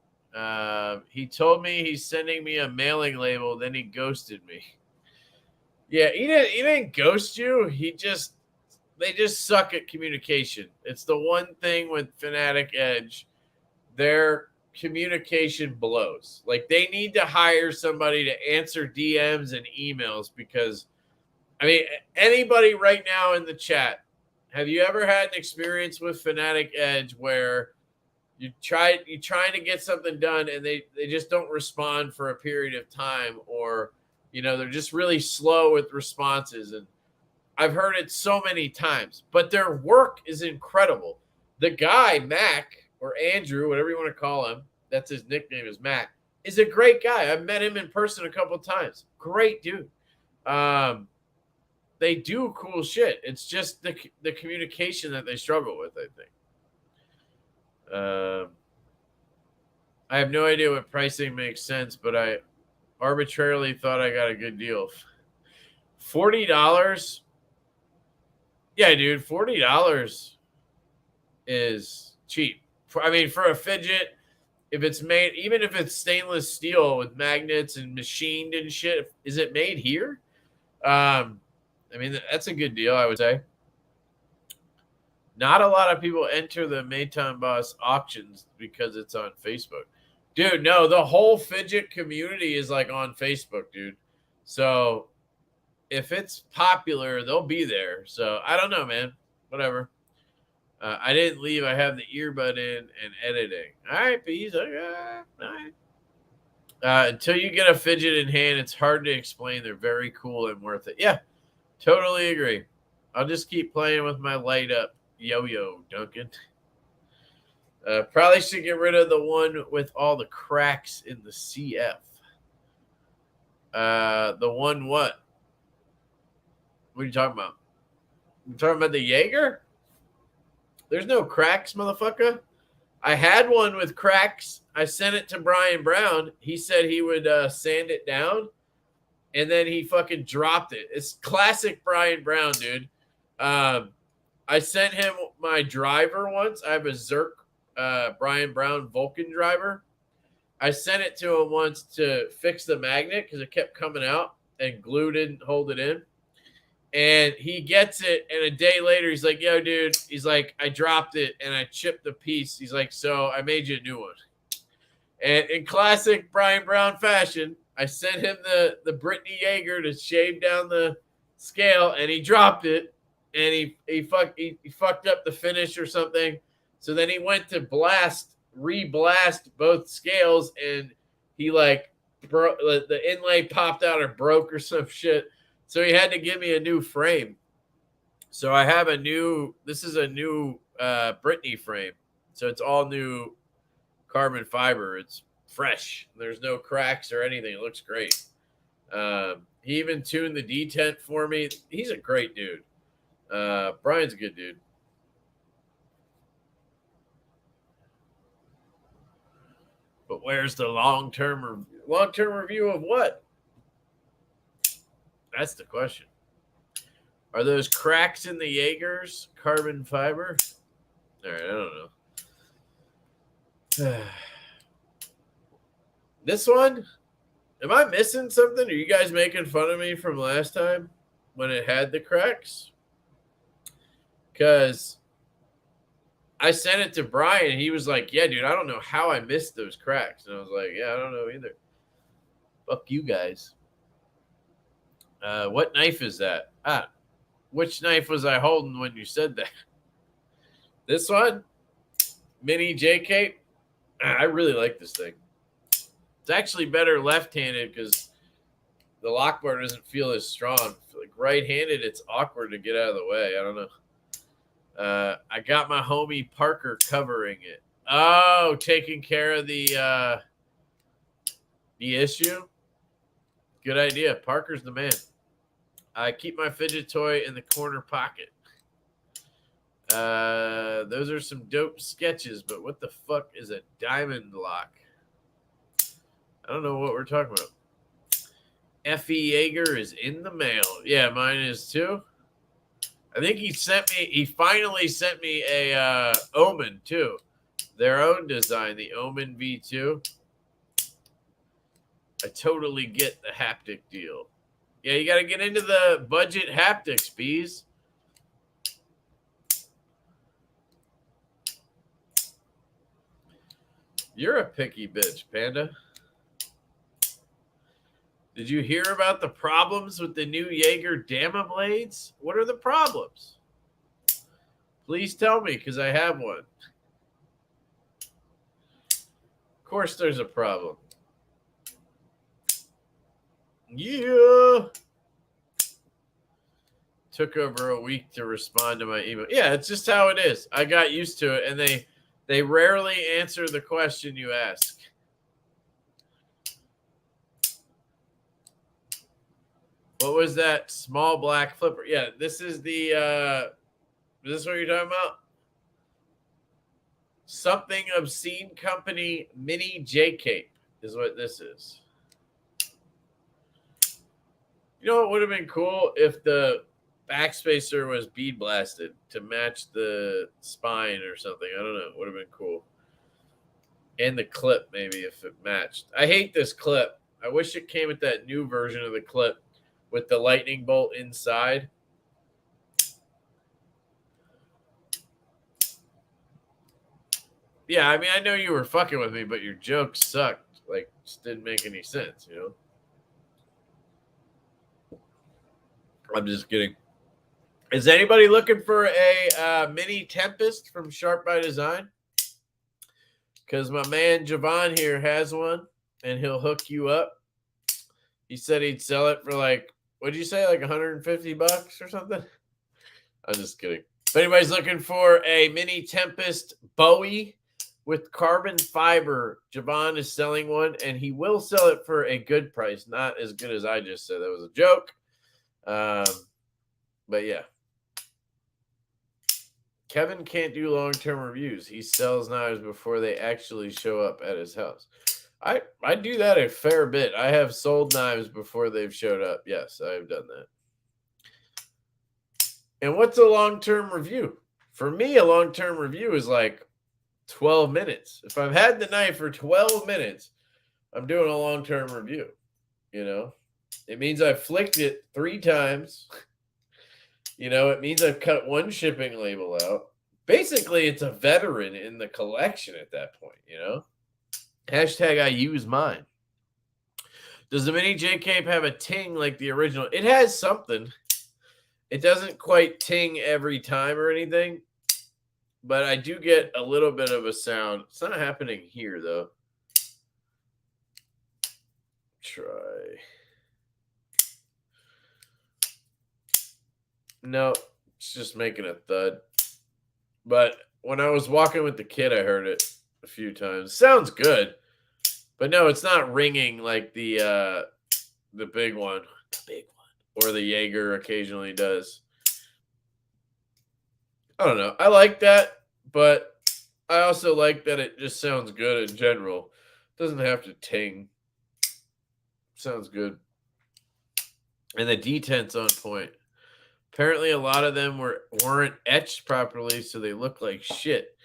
He told me he's sending me a mailing label, then he ghosted me. Yeah, he didn't ghost you. They just suck at communication. It's the one thing with Fanatic Edge. Their communication blows. Like, they need to hire somebody to answer DMs and emails because, I mean, anybody right now in the chat, have you ever had an experience with Fanatic Edge where you're trying to get something done and they just don't respond for a period of time, or they're just really slow with responses? And I've heard it so many times, but their work is incredible. The guy, Mac, or Andrew, whatever you want to call him, that's his nickname, is Mac, is a great guy. I've met him in person a couple of times. Great dude. They do cool shit. It's just the communication that they struggle with, I think. I have no idea what pricing makes sense, but I arbitrarily thought I got a good deal. $40? Yeah, dude, $40 is cheap. I mean, for a fidget, if it's made, even if it's stainless steel with magnets and machined and shit, is it made here? I mean, that's a good deal, I would say. Not a lot of people enter the Mayton Boss auctions because it's on Facebook. Dude, no, the whole fidget community is like on Facebook, dude. So if it's popular, they'll be there. So I don't know, man. Whatever. I didn't leave. I have the earbud in and editing. All right, bees. All right. Until you get a fidget in hand, it's hard to explain. They're very cool and worth it. Yeah, totally agree. I'll just keep playing with my light up yo-yo, Duncan. Probably should get rid of the one with all the cracks in the CF. The one what? What are you talking about? You talking about the Jaeger? There's no cracks, motherfucker. I had one with cracks. I sent it to Brian Brown. He said he would sand it down, and then he fucking dropped it. It's classic Brian Brown, dude. I sent him my driver once. I have a Zerk Brian Brown Vulcan driver. I sent it to him once to fix the magnet because it kept coming out and glue didn't hold it in. And he gets it, and a day later, he's like, yo, dude, he's like, I dropped it, and I chipped the piece. He's like, so I made you a new one. And in classic Brian Brown fashion, I sent him the Brittany Jaeger to shave down the scale, and he dropped it, and he fucked up the finish or something. So then he went to re-blast both scales, and he, like, the inlay popped out or broke or some shit. So he had to give me a new frame. So I have this is a new Brittany frame. So it's all new carbon fiber. It's fresh. There's no cracks or anything. It looks great. He even tuned the detent for me. He's a great dude. Brian's a good dude. But where's the long-term review of what? That's the question. Are those cracks in the Jaegers carbon fiber? All right, I don't know. This one, am I missing something? Are you guys making fun of me from last time when it had the cracks? Because I sent it to Brian, and he was like, yeah, dude, I don't know how I missed those cracks. And I was like, yeah, I don't know either. Fuck you guys. What knife is that? Which knife was I holding when you said that? This one? Mini J-Cape? I really like this thing. It's actually better left-handed because the lock bar doesn't feel as strong. Like right-handed, it's awkward to get out of the way. I don't know. I got my homie Parker covering it. Oh, taking care of the issue? Good idea. Parker's the man. I keep my fidget toy in the corner pocket. Those are some dope sketches, but what the fuck is a diamond lock? I don't know what we're talking about. Effie Jaeger is in the mail. Yeah, mine is too. I think he finally sent me a Omen too. Their own design, the Omen V2. I totally get the haptic deal. Yeah, you got to get into the budget haptics, bees. You're a picky bitch, Panda. Did you hear about the problems with the new Jaeger Dama blades? What are the problems? Please tell me, because I have one. Of course there's a problem. Yeah. Took over a week to respond to my email. Yeah, it's just how it is. I got used to it, and they rarely answer the question you ask. What was that small black flipper? Yeah, this is the is this what you're talking about? Something Obscene Company Mini J Cape is what this is. You know what would have been cool if the backspacer was bead blasted to match the spine or something. I don't know. It would have been cool. And the clip, maybe, if it matched. I hate this clip. I wish it came with that new version of the clip with the lightning bolt inside. Yeah, I mean, I know you were fucking with me, but your jokes sucked. Like, just didn't make any sense, you know? I'm just kidding. Is anybody looking for a mini Tempest from Sharp by Design? Because my man Javon here has one, and he'll hook you up. He said he'd sell it for like, what'd you say, like $150 or something? I'm just kidding. If anybody's looking for a mini Tempest Bowie with carbon fiber, Javon is selling one, and he will sell it for a good price. Not as good as I just said. That was a joke. But yeah. Kevin can't do long-term reviews. He sells knives before they actually show up at his house. I do that a fair bit. I have sold knives before they've showed up. Yes, I've done that. And what's a long-term review? For me, a long-term review is like 12 minutes. If I've had the knife for 12 minutes, I'm doing a long-term review. You know, it means I've flicked it 3 times. You know, it means I've cut one shipping label out. Basically, it's a veteran in the collection at that point, you know? Hashtag I use mine. Does the mini J Cape have a ting like the original? It has something. It doesn't quite ting every time or anything, but I do get a little bit of a sound. It's not happening here, though. Try. No, it's just making a thud. But when I was walking with the kid, I heard it a few times. Sounds good. But no, it's not ringing like the big one. The big one. Or the Jaeger occasionally does. I don't know. I like that, but I also like that it just sounds good in general. It doesn't have to ting. Sounds good. And the detent's on point. Apparently, a lot of them weren't etched properly, so they look like shit.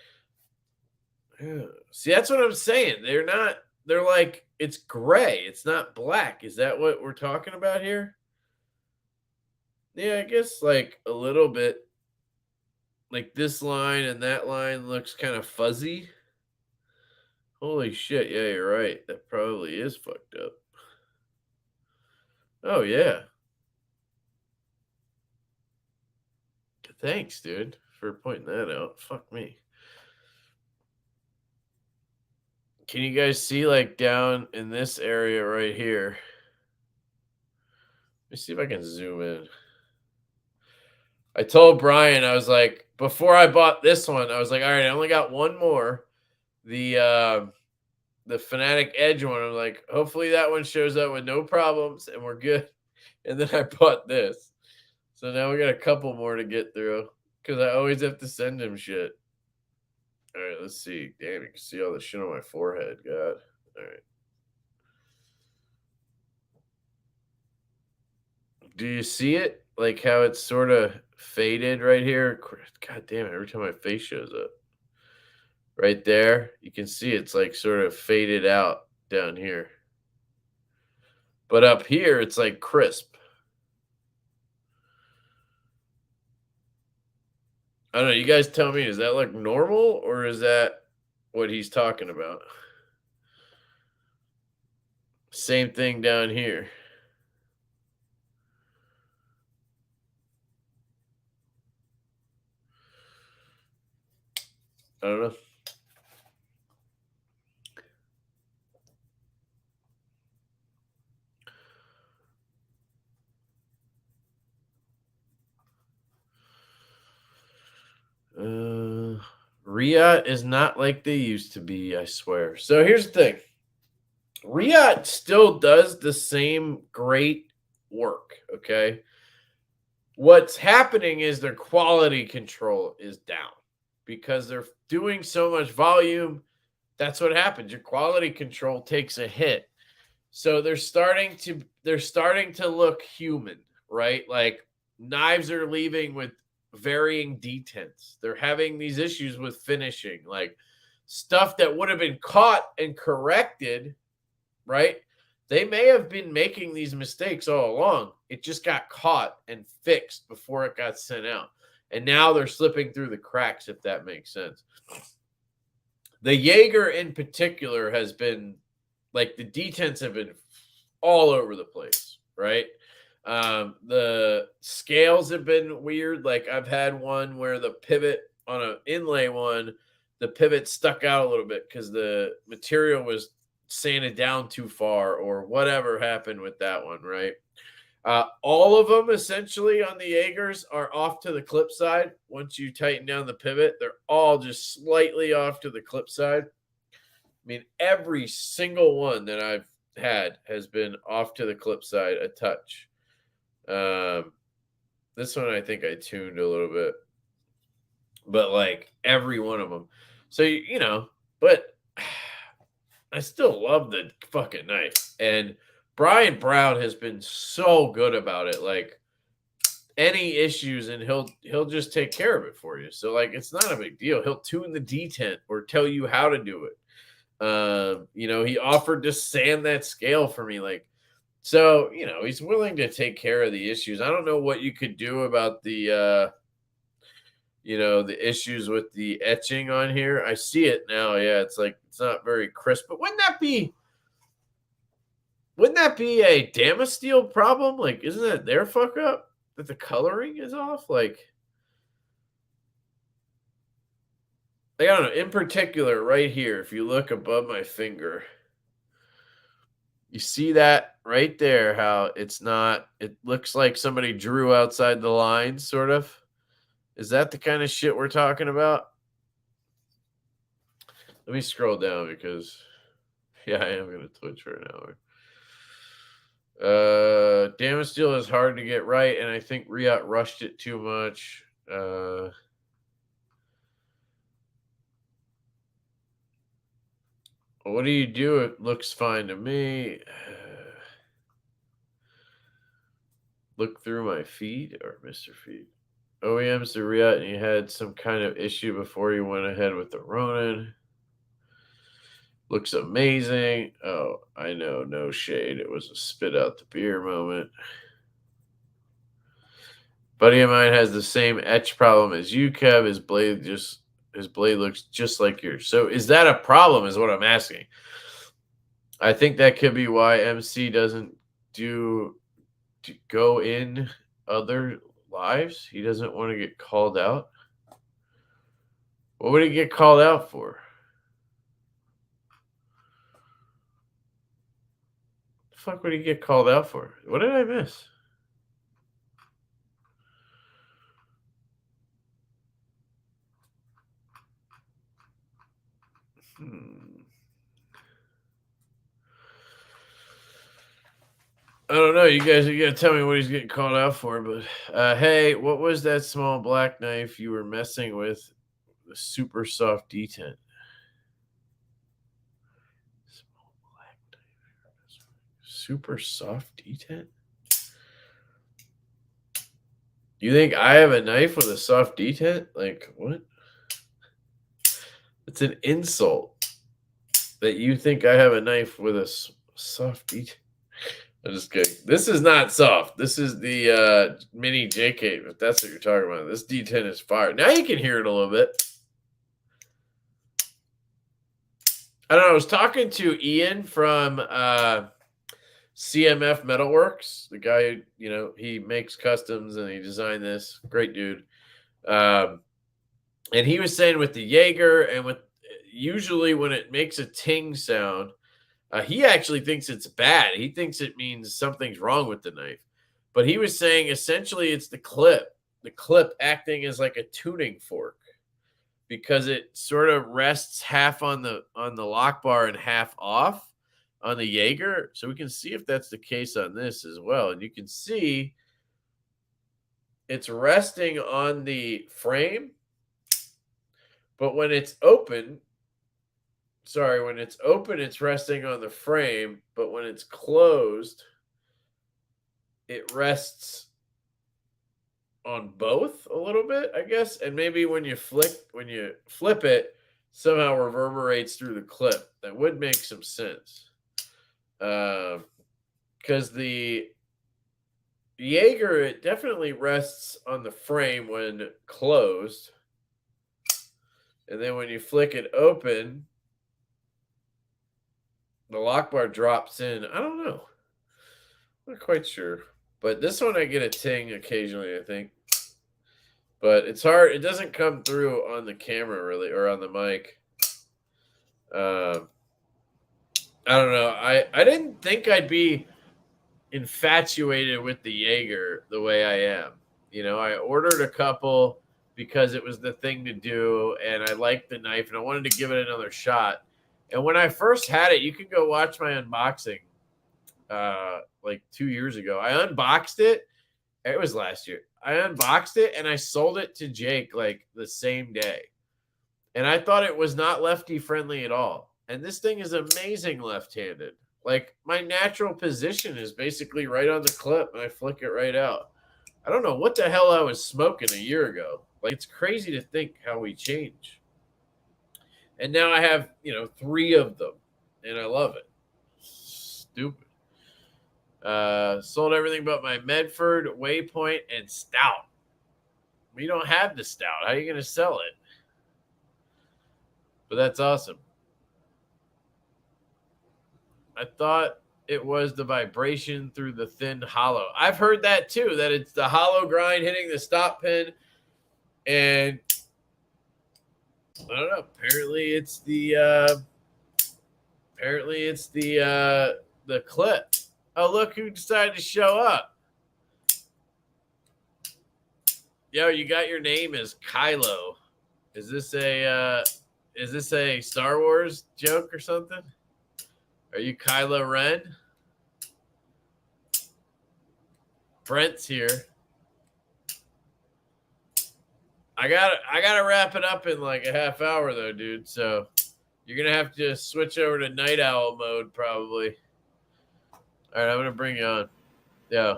See, that's what I'm saying. They're like, it's gray. It's not black. Is that what we're talking about here? Yeah, I guess like a little bit. Like this line and that line looks kind of fuzzy. Holy shit. Yeah, you're right. That probably is fucked up. Oh, yeah. Thanks, dude, for pointing that out. Fuck me. Can you guys see like down in this area right here? Let me see if I can zoom in. I told Brian, I was like, before I bought this one, I was like, all right, I only got one more. The Fanatic Edge one. I'm like, hopefully that one shows up with no problems and we're good. And then I bought this. So now we got a couple more to get through because I always have to send him shit. All right, let's see. Damn, you can see all the shit on my forehead. God. All right. Do you see it? Like how it's sort of faded right here? God damn it, every time my face shows up. Right there, you can see it's like sort of faded out down here. But up here, it's like crisp. I don't know. You guys tell me, does that look normal or is that what he's talking about? Same thing down here. I don't know. Riot is not like they used to be, I swear. So here's the thing. Riot still does the same great work, okay? What's happening is their quality control is down because they're doing so much volume. That's what happens. Your quality control takes a hit. So they're starting to look human, right? Like knives are leaving with varying detents. They're having these issues with finishing, like stuff that would have been caught and corrected, right? They may have been making these mistakes all along. It just got caught and fixed before it got sent out. And now they're slipping through the cracks, if that makes sense. The Jaeger in particular has been like the detents have been all over the place, right? The scales have been weird. Like I've had one where the pivot on an inlay one, the pivot stuck out a little bit because the material was sanded down too far or whatever happened with that one, right? All of them essentially on the Jaegers are off to the clip side. Once you tighten down the pivot, they're all just slightly off to the clip side. I mean, every single one that I've had has been off to the clip side a touch. This one I think I tuned a little bit, but like every one of them. So you know, but I still love the fucking knife. And Brian Brown has been so good about it. Like any issues, and he'll just take care of it for you. So like it's not a big deal. He'll tune the detent or tell you how to do it. You know, he offered to sand that scale for me. Like, so you know, he's willing to take care of the issues. I don't know what you could do about the you know, the issues with the etching on here. I see it now. Yeah, it's like it's not very crisp. But wouldn't that be a Damasteel problem? Like, isn't that their fuck up that the coloring is off? Like I don't know. In particular, right here, if you look above my finger, you see that right there, how it's not, it looks like somebody drew outside the lines, sort of. Is that the kind of shit we're talking about? Let me scroll down because, yeah, I am going to Twitch for an hour. Damasteel is hard to get right, and I think Riot rushed it too much. What do you do? It looks fine to me. Look through my feed or Mr. Feed. OEMs to Riot, and you had some kind of issue before you went ahead with the Ronin. Looks amazing. Oh, I know, no shade. It was a spit out the beer moment. Buddy of mine has the same etch problem as you, Kev. His blade looks just like yours. So is that a problem? Is what I'm asking. I think that could be why MC doesn't go in other lives. He doesn't want to get called out. What would he get called out for? The fuck would he get called out for? What did I miss? I don't know. You guys are gonna tell me what he's getting called out for, but hey, what was that small black knife you were messing with? The super soft detent. Small black knife. Super soft detent? You think I have a knife with a soft detent? Like what? It's an insult that you think I have a knife with a soft detail. I'm just kidding. This is not soft. This is the mini JK, if that's what you're talking about. This D10 is fire. Now you can hear it a little bit. I don't know. I was talking to Ian from CMF Metalworks, the guy, he makes customs and he designed this. Great dude. And he was saying with the Jaeger and with usually when it makes a ting sound, he actually thinks it's bad. He thinks it means something's wrong with the knife. But he was saying essentially it's the clip acting as like a tuning fork because it sort of rests half on the lock bar and half off on the Jaeger. So we can see if that's the case on this as well. And you can see it's resting on the frame, but when it's open, it's resting on the frame, but when it's closed, it rests on both a little bit, I guess. And maybe when you flip it, somehow reverberates through the clip. That would make some sense. Because the Jaeger, it definitely rests on the frame when closed. And then when you flick it open, the lock bar drops in. I don't know. Not quite sure. But this one I get a ting occasionally, I think. But it's hard. It doesn't come through on the camera really, or on the mic. I don't know. I didn't think I'd be infatuated with the Jaeger the way I am. I ordered a couple because it was the thing to do, and I liked the knife, and I wanted to give it another shot. And when I first had it, you can go watch my unboxing like 2 years ago. I unboxed it. It was last year. I unboxed it, and I sold it to Jake like the same day. And I thought it was not lefty friendly at all. And this thing is amazing left-handed. Like, my natural position is basically right on the clip, and I flick it right out. I don't know what the hell I was smoking a year ago. Like, it's crazy to think how we change. And now I have, 3 of them, and I love it. Stupid. Sold everything but my Medford, Waypoint, and Stout. We don't have the Stout. How are you going to sell it? But that's awesome. I thought it was the vibration through the thin hollow. I've heard that too, that it's the hollow grind hitting the stop pin. And I don't know. Apparently it's the clip. Oh, look who decided to show up. Yo, you got your name as Kylo. Is this a Star Wars joke or something? Are you Kylo Ren? Brent's here. I gotta wrap it up in like a half hour though, dude. So you're gonna have to switch over to night owl mode probably. All right, I'm gonna bring you on. Yeah.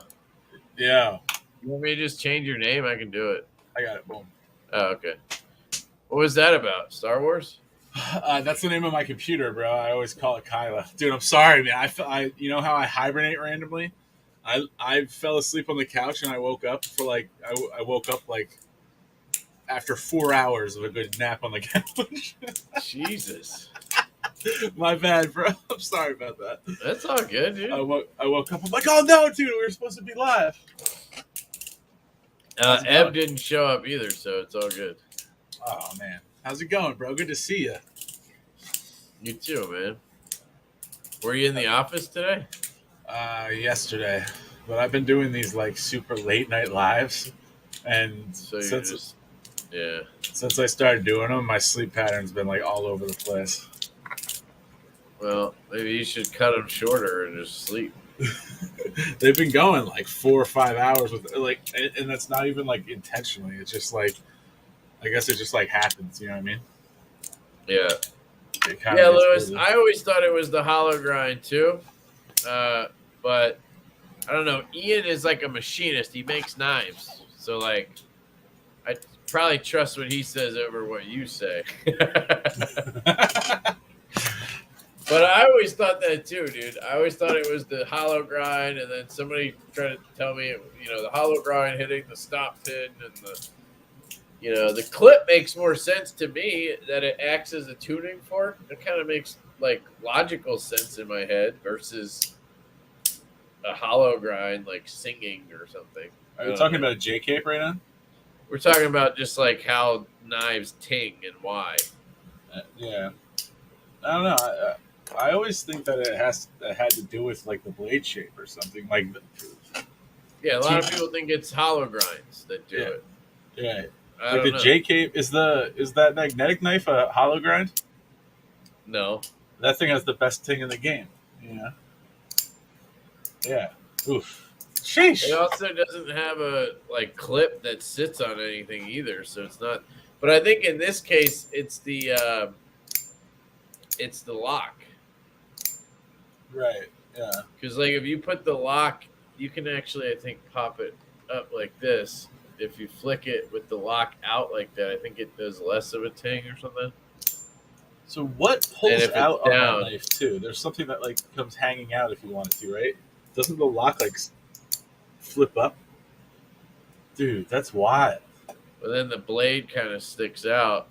Yeah. You want me to just change your name? I can do it. I got it. Boom. Oh, okay. What was that about? Star Wars? That's the name of my computer, bro. I always call it Kyla. Dude, I'm sorry, man. I you know how I hibernate randomly? I fell asleep on the couch and I woke up for like I woke up like after 4 hours of a good nap on the couch. Jesus. My bad, bro. I'm sorry about that. That's all good, dude. I woke up. I'm like, oh no, dude, we were supposed to be live. Eb didn't show up either, so it's all good. Oh man, how's it going, bro? Good to see you. You too, man. Were you in the office today? Yesterday, but I've been doing these like super late night lives, and So since yeah. I started doing them, my sleep pattern's been like all over the place. Well, maybe you should cut them shorter and just sleep. They've been going like 4 or 5 hours with like, and that's not even like intentionally. It's just like, I guess it just like happens. You know what I mean? Yeah. Yeah, Lewis. I always thought it was the hollow grind too, but I don't know. Ian is like a machinist. He makes knives, so like, probably trust what he says over what you say. But I always thought that too, dude. I always thought it was the hollow grind, and then somebody tried to tell me, the hollow grind hitting the stop pin and the clip makes more sense to me that it acts as a tuning fork. It kind of makes like logical sense in my head versus a hollow grind like singing or something. Are you talking about a J cape right now? We're talking about just like how knives ting and why. Yeah, I don't know. I always think that it had to do with like the blade shape or something. Like, yeah, a lot of people think it's hollow grinds that do it. Yeah, like the J cape is that magnetic knife a hollow grind? No, that thing has the best ting in the game. Yeah, yeah. Oof. Sheesh. It also doesn't have a like clip that sits on anything either, so it's not. But I think in this case, it's the lock. Right. Yeah. Because like if you put the lock, you can actually I think pop it up like this. If you flick it with the lock out like that, I think it does less of a ting or something. So what pulls out on that knife too? There's something that like comes hanging out if you want it to, right? Doesn't the lock like flip up? Dude, that's wild. But then the blade kind of sticks out,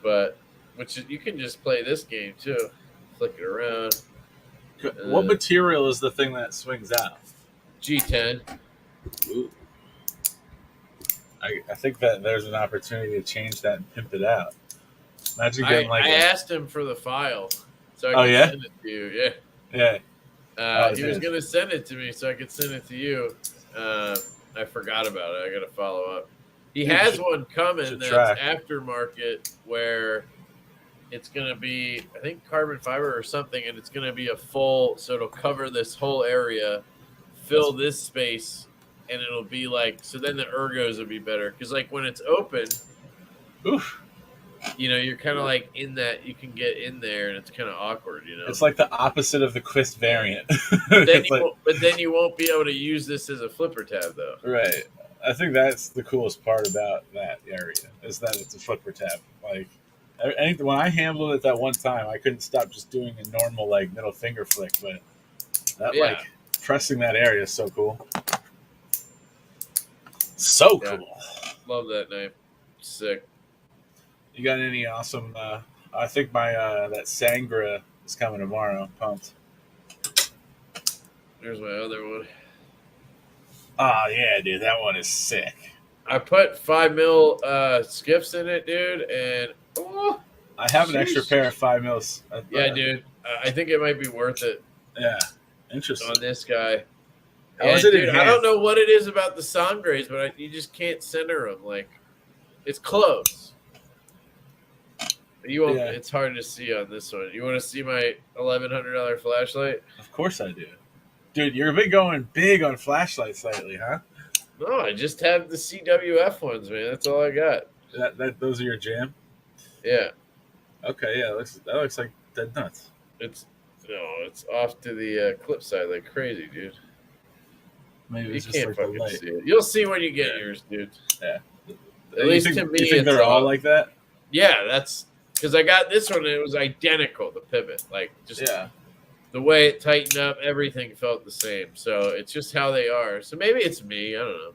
you can just play this game too. Flick it around. What material is the thing that swings out? G10. Ooh. I think that there's an opportunity to change that and pimp it out. Imagine getting I asked him for the file, so I could send it to you. Yeah. Yeah. He was going to send it to me so I could send it to you. I forgot about it. I got to follow up. He has one coming that's aftermarket where it's going to be, I think, carbon fiber or something, and it's going to be a full, so it'll cover this whole area, fill this space, and it'll be like, so then the ergos will be better. Because, like, when it's open, oof. You're kind of like in that, you can get in there, and it's kind of awkward, It's like the opposite of the Quist variant. But then you won't be able to use this as a flipper tab, though. Right. I think that's the coolest part about that area, is that it's a flipper tab. Like, when I handled it that one time, I couldn't stop just doing a normal, like, middle finger flick, but like, pressing that area is so cool. So cool. Love that knife. Sick. You got any awesome? I think my that Sangre is coming tomorrow. I'm pumped. There's my other one. Oh yeah, dude, that one is sick. I put 5 mil skiffs in it, dude, and I have an extra pair of 5 mils. Yeah, dude, I think it might be worth it. Yeah, interesting. On this guy. How is it dude, I don't know what it is about the Sangres, but you just can't center them. Like, it's close. You won't. Yeah. It's hard to see on this one. You want to see my $1,100 flashlight? Of course I do, dude. You've been going big on flashlights lately, huh? No, I just have the CWF ones, man. That's all I got. Those are your jam? Yeah. Okay, yeah. That looks like dead nuts. It's off to the clip side like crazy, dude. Maybe it's you just can't like fucking see it. You'll see when you get yours, dude. Yeah. At least to me, you think they're all like that? Yeah, that's because I got this one and it was identical. The pivot, like just the way it tightened up, everything felt the same. So it's just how they are. So maybe it's me. I don't know.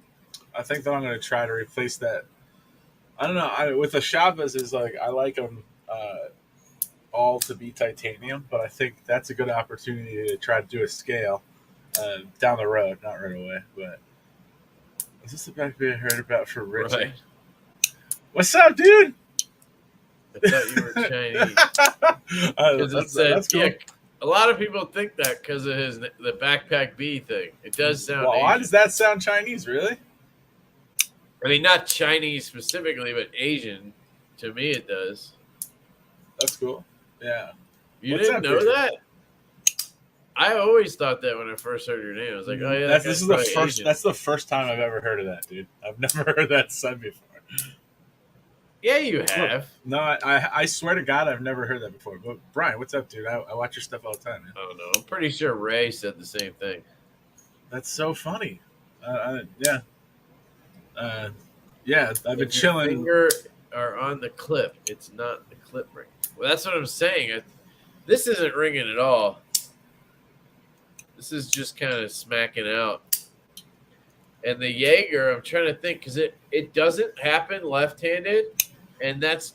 I think that I'm going to try to replace that. I don't know. With the Chavez, is like I like them all to be titanium, but I think that's a good opportunity to try to do a scale down the road, not right away. But is this the back I heard about for Richie? Right. What's up, dude? I thought you were Chinese. That's cool. Yeah, a lot of people think that because of the backpack B thing. It does sound. Well, why does that sound Chinese? Really? I mean, not Chinese specifically, but Asian. To me, it does. That's cool. Yeah. You didn't know that? I always thought that when I first heard your name. I was like, oh yeah, this is the first. Asian. That's the first time I've ever heard of that, dude. I've never heard that said before. Yeah, you have. No, I swear to God, I've never heard that before. But Brian, what's up, dude? I watch your stuff all the time, man. Oh no, I'm pretty sure Ray said the same thing. That's so funny. Yeah. Yeah, I've been If your chilling. finger are on the clip, it's not the clip ring. Well, that's what I'm saying. This isn't ringing at all. This is just kind of smacking out. And the Jaeger, I'm trying to think because it doesn't happen left-handed, and that's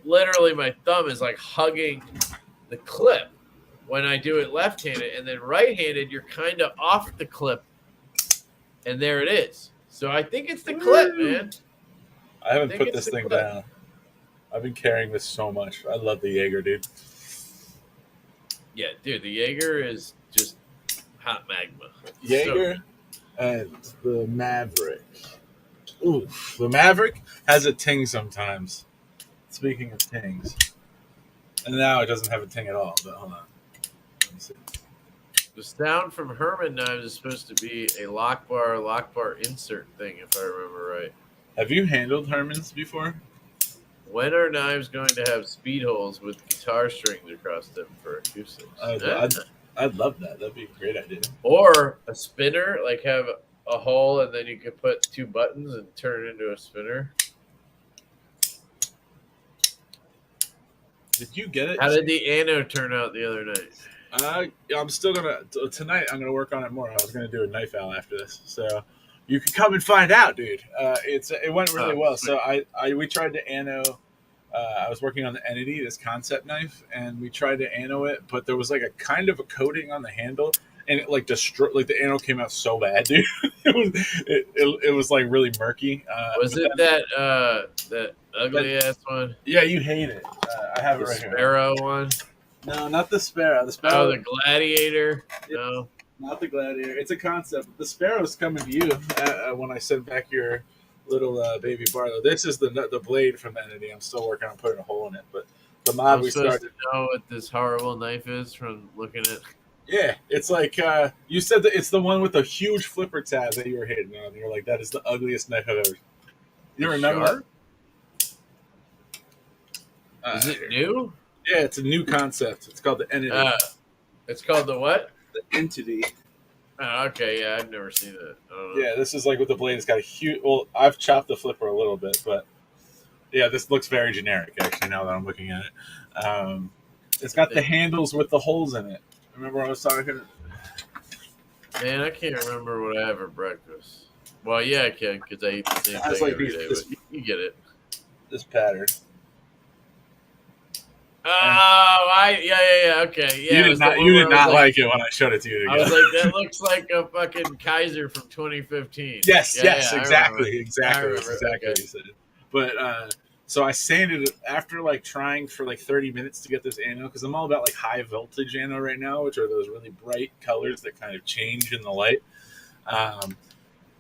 literally my thumb is like hugging the clip when I do it left-handed, and then right-handed you're kind of off the clip, and there it is. So I think it's the clip, man. I haven't put this thing down. I've been carrying this so much. I love the Jaeger, dude. Yeah, dude, the Jaeger is just hot magma. Jaeger and the Maverick. Ooh, the Maverick has a ting sometimes. Speaking of tings. And now it doesn't have a ting at all, but hold on. Let me see. The sound from Herman knives is supposed to be a lock bar insert thing, if I remember right. Have you handled Herman's before? When are knives going to have speed holes with guitar strings across them for acoustics? I'd love that. That'd be a great idea. Or a spinner, like have a hole and then you could put 2 buttons and turn it into a spinner. Did you get it? How did the anno turn out the other night? I'm still tonight. I'm gonna work on it more. I was gonna do a knife out after this, so you can come and find out, dude. It went really well. Sweet. So we tried to anno. I was working on the Entity, this concept knife, and we tried to anno it, but there was like a kind of a coating on the handle, and it like destroyed. Like the anno came out so bad, dude. it was like really murky. Was it that ugly ass one? Yeah, you hate it. I have it right here. Sparrow one. No, not the Sparrow. The Oh, Sparrow. the Gladiator. No. Not the Gladiator. It's a concept. The Sparrow's coming to you when I send back your little baby Barlow. This is the blade from Entity. I'm still working on putting a hole in it, but the mod we started. To know what this horrible knife is from looking at. Yeah, it's like you said that it's the one with the huge flipper tab that you were hitting on. You're like, that is the ugliest knife I've ever. You remember? Is it new? Yeah, it's a new concept. It's called the Entity. It's called the what? The Entity. Oh, okay, yeah, I've never seen it. I don't know. Yeah, this is like with the blade. It's got a huge. Well, I've chopped the flipper a little bit, but yeah, this looks very generic. Actually, now that I'm looking at it, it's got the handles with the holes in it. Remember what I was talking? Man, I can't remember what I have for breakfast. Well, yeah, I can because I eat the same thing like every day. But you get it. This pattern. Oh, yeah, okay, yeah. You did not like it when I showed it to you. I was like, that looks like a fucking Kaiser from 2015. Yes, yeah, exactly. Okay. What you said. But so I sanded it after like trying for like 30 minutes to get this anno because I'm all about like high voltage anno right now, which are those really bright colors that kind of change in the light.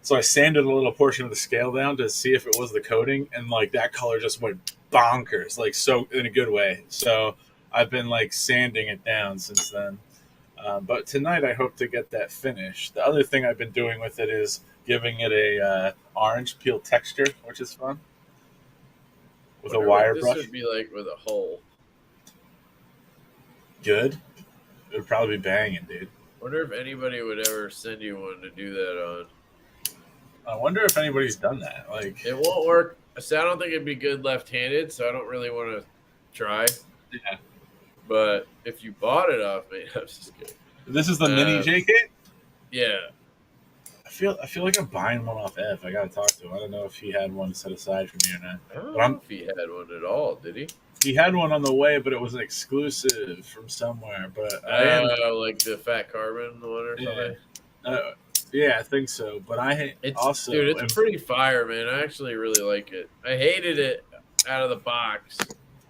So I sanded a little portion of the scale down to see if it was the coating, and like that color just went bonkers, like so in a good way. So I've been like sanding it down since then. But tonight I hope to get that finished. The other thing I've been doing with it is giving it a orange peel texture, which is fun. With a wire brush. This would be like with a hole. Good. It would probably be banging, dude. Wonder if anybody would ever send you one to do that on. I wonder if anybody's done that. Like, it won't work. So I don't think it'd be good left-handed, so I don't really want to try. Yeah. But if you bought it off me, I'm just kidding. This is the mini JK? Yeah. I feel like I'm buying one off Ev. I gotta talk to him. I don't know if he had one set aside for me or not. I don't know if he had one at all, did he? He had one on the way, but it was an exclusive from somewhere. But like the Fat Carbon one or something. Yeah, I think so. But it's pretty fire, man. I actually really like it. I hated it out of the box.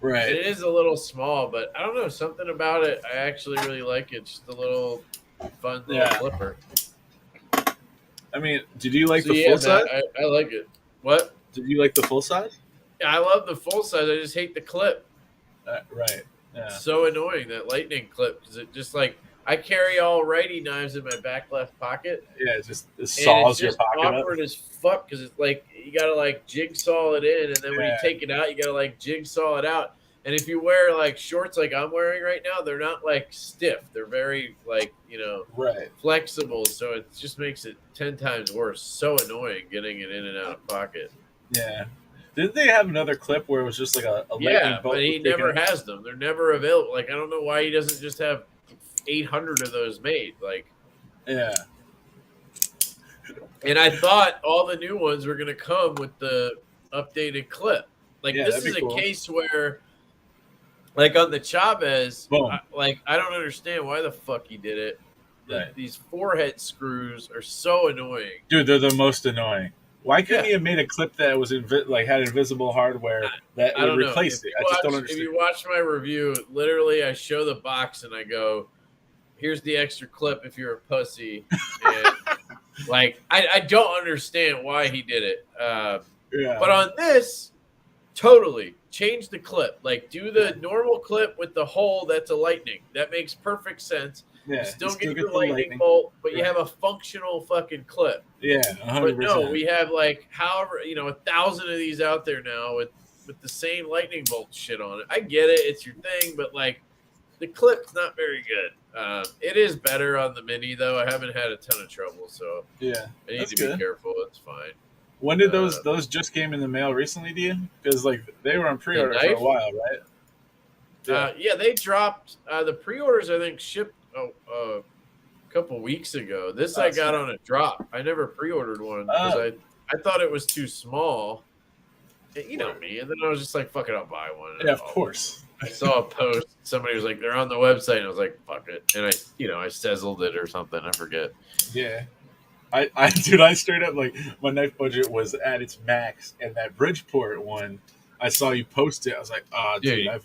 Right. It is a little small, but I don't know, something about it. I actually really like it. Just a little fun little flipper. I mean, did you like the full size? I like it. What? Did you like the full size? Yeah, I love the full size. I just hate the clip. Right. Yeah. So annoying, that lightning clip, because it just like I carry all righty knives in my back left pocket. Yeah, it saws your pocket up. It's awkward as fuck because it's like you gotta like jigsaw it in, and then when you take it out, you gotta like jigsaw it out. And if you wear like shorts like I'm wearing right now, they're not like stiff. They're very like flexible. So it just makes it 10 times worse. So annoying getting it in and out of pocket. Yeah. Didn't they have another clip where it was just like a lightning Yeah, bolt? but he Was taken never out? has them. They're never available. Like I don't know why he doesn't just have 800 of those made. Like, Yeah. and I thought all the new ones were gonna come with the updated clip. Like Yeah, this that'd is be a cool. case where, like on the Chavez, Boom. I don't understand why the fuck he did it. Right. These forehead screws are so annoying. Dude, they're the most annoying. Why couldn't Yeah, he have made a clip that was like had invisible hardware that I would don't know. If replace it? I just don't if understand. you watch my review, literally I show the box and I go, "Here's the extra clip if you're a pussy." And like I don't understand why he did it. But Yeah. on this, totally change the clip. Like do Yeah. the normal clip with the hole that's a lightning. That makes perfect sense. You Yeah. You still still get get your the lightning lightning. bolt, but you Right. have a functional fucking clip. Yeah. But no, 100%. we have like however 1,000 of these out there now with the same lightning bolt shit on it. I get it, it's your thing, but like the clip's not very good. It is better on the mini though. I haven't had a ton of trouble, so Yeah. I need That's to be good. careful. It's fine. When did Uh, those just came in the mail recently, do you? Because like they were on the pre-order for a knife, while, right? Yeah. yeah, they dropped the pre-orders. I think shipped a couple weeks ago. This Oh, I got snap. on a drop. I never pre-ordered one because Oh, I thought it was too small. And you know word. me, and then I was just like, "Fuck it, I'll buy one." Yeah, of course. I saw a post. Somebody was like, "They're on the website," and I was like, "Fuck it," and I sezzled it or something. I forget. Yeah. Dude, I straight up like my knife budget was at its max, and that Bridgeport one, I saw you post it. I was like, oh, dude, Dude, I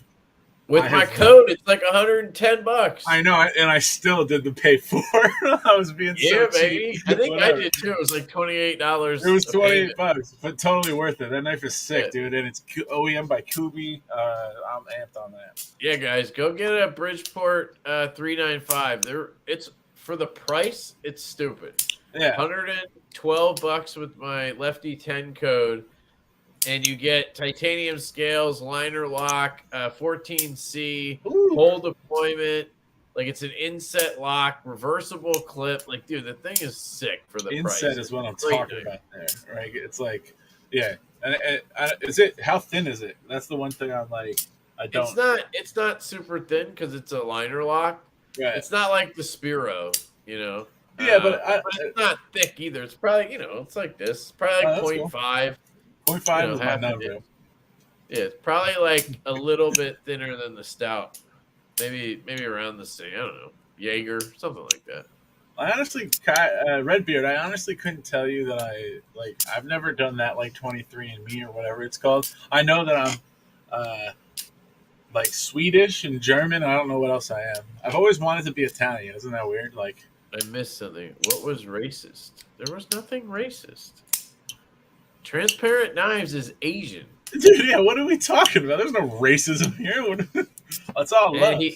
with my have, code, it's like $110. I know, and I still did the pay for. I was being so Yeah, cheap. baby. I think I Whatever. did too. It was like It was $28 a 28 payment. bucks, but totally worth it. That knife is Yeah. sick, dude, and it's OEM by Kubi. I'm amped on that. Yeah, guys, go get a Bridgeport 395. It's for the price. It's stupid. Yeah. $112 with my Lefty 10 code, and you get titanium scales, liner lock, 14C, Ooh. hole deployment. Like it's an inset lock, reversible clip. Like, dude, the thing is sick for the price. Inset is what I'm Great talking knife. about there, right? It's like, yeah. And is it? How thin is it? That's the one thing I'm like. I don't. It's not super thin because it's a liner lock. Right. It's not like the Spiro, you know. Yeah, but But it's not thick either. It's probably it's like this. It's probably like that's 0.5. cool. 0.5 You know, is my half number. inch. Yeah, it's probably like a little bit thinner than the stout. Maybe around the same. I don't know. Jaeger, something like that. I honestly, Redbeard. I honestly couldn't tell you that I've never done that like 23andMe or whatever it's called. I know that I'm like Swedish and German. I don't know what else I am. I've always wanted to be Italian. Isn't that weird? Like, I missed something. What was racist? There was nothing racist. Transparent knives is Asian. dude, yeah. What are we talking about? There's no racism here. That's all love. And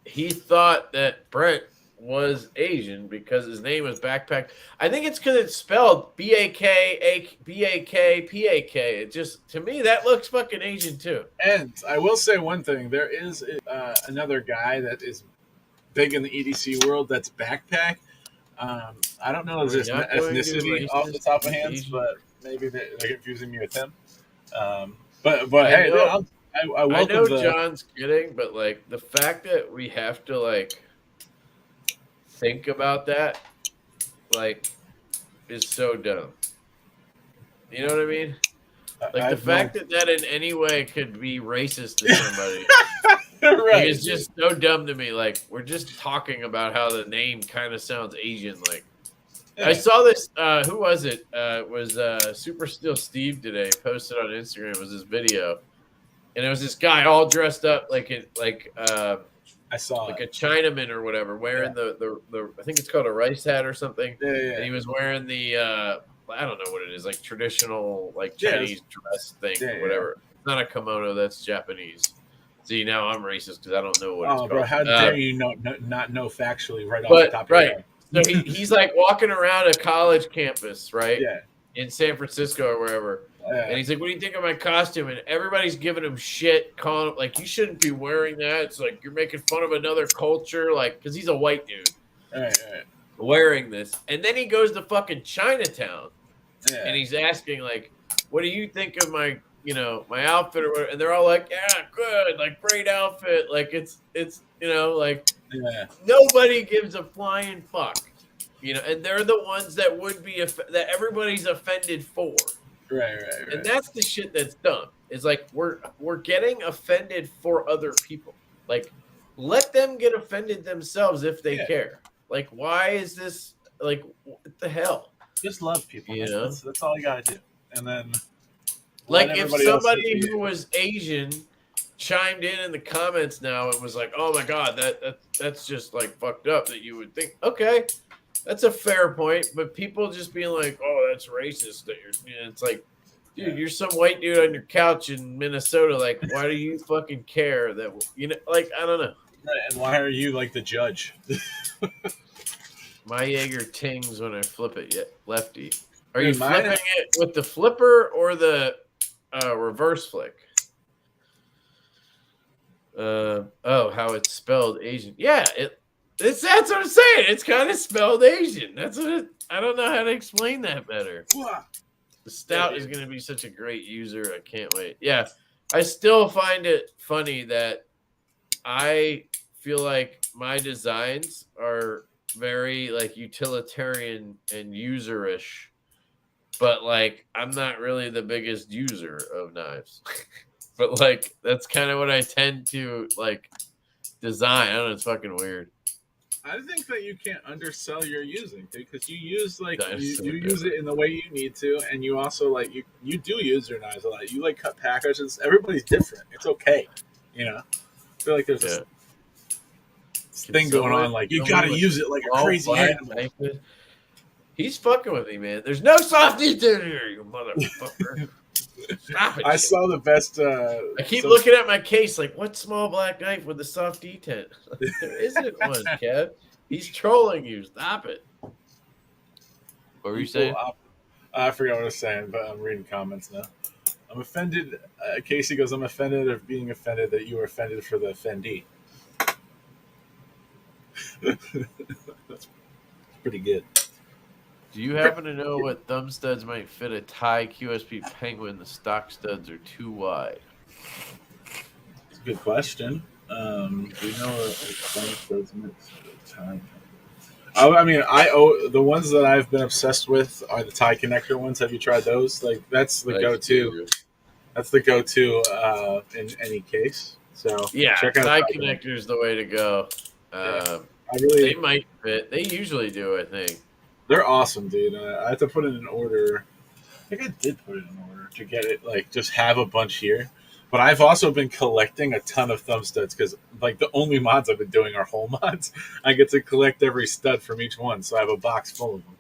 he thought that Brent was Asian because his name was Backpack. I think it's because it's spelled Bakk. It just, to me, that looks fucking Asian too. And I will say one thing: there is another guy that is big in the EDC world. That's Backpack. I don't know his ethnicity off the top of hands, Asian. but maybe they're confusing me with him. But hey, know, I welcome know John's kidding, but like the fact that we have to like think about that, like, is so dumb. You know what I mean? Like the fact that in any way could be racist to somebody. right. Like, it's just so dumb to me. Like we're just talking about how the name kind of sounds Asian. Like I saw this. Who was it? It was Super Steel Steve today. Posted on Instagram. It was this video, and it was this guy all dressed up like I saw like a Chinaman or whatever, wearing the I think it's called a rice hat or something. Yeah. And he was wearing the I don't know what it is, like traditional like Chinese dress thing or whatever. It's not a kimono. That's Japanese. See, now I'm racist because I don't know what it's called. Bro, how dare you not know factually right off the top of your head. So he's like walking around a college campus, right? Yeah. In San Francisco or wherever. Yeah. And he's like, "What do you think of my costume?" And everybody's giving him shit, calling him like, "You shouldn't be wearing that. It's like you're making fun of another culture." Like, because he's a white dude wearing this. And then he goes to fucking Chinatown. Yeah. And he's asking, like, what do you think of my, my outfit or whatever? And they're all like, yeah, good, like great outfit. Like it's, like Yeah. nobody gives a flying fuck, and they're the ones that would be, that everybody's offended for. Right. And that's the shit that's dumb. It's like we're getting offended for other people. Like, let them get offended themselves if they care. Like, why is this like what the hell? Just love people. You know? That's all you gotta do. And then like if somebody who was Asian chimed in the comments now and was like, "Oh my god, that's just like fucked up," that you would think, okay, that's a fair point. But people just being like, "Oh, that's racist," that it's like, dude, you're some white dude on your couch in Minnesota. Like, why do you fucking care that like, I don't know. Right, and why are you like the judge? My Jaeger tings when I flip it. Yet, Lefty. Are you flipping it with the flipper or the reverse flick? How it's spelled Asian. Yeah, that's what I'm saying. It's kind of spelled Asian. That's what I don't know how to explain that better. The stout is going to be such a great user. I can't wait. Yeah, I still find it funny that I feel like my designs are very like utilitarian and userish, but like I'm not really the biggest user of knives. But like that's kind of what I tend to like design. I don't know, it's fucking weird. I think that you can't undersell your using, dude, because you use you use it in the way you need to, and you also like you do use your knives a lot. You like cut packages. Everybody's different. It's okay, I feel like there's this thing going on, like you gotta use it like a crazy animal. He's fucking with me, man. There's no soft detail here, you motherfucker. Stop it. I saw the best. I keep looking at my case like, what small black knife with a soft detent? There isn't one, Kev. He's trolling you. Stop it. What were you saying? I forgot what I was saying, but I'm reading comments now. I'm offended. Casey goes, I'm offended of being offended that you were offended for the offendee. That's pretty good. Do you happen to know what thumb studs might fit a Thai QSP Penguin? The stock studs are too wide. That's a good question. Do you know what thumb studs might fit a Thai Penguin? The ones that I've been obsessed with are the Thai connector ones. Have you tried those? Like that's the go-to. That's the go-to in any case. So yeah, check out Thai connector is the way to go. They might fit. They usually do, I think. They're awesome, dude. I have to put in an order. I think I did put in an order to get it, like, just have a bunch here. But I've also been collecting a ton of thumb studs because, like, the only mods I've been doing are hole mods. I get to collect every stud from each one, so I have a box full of them.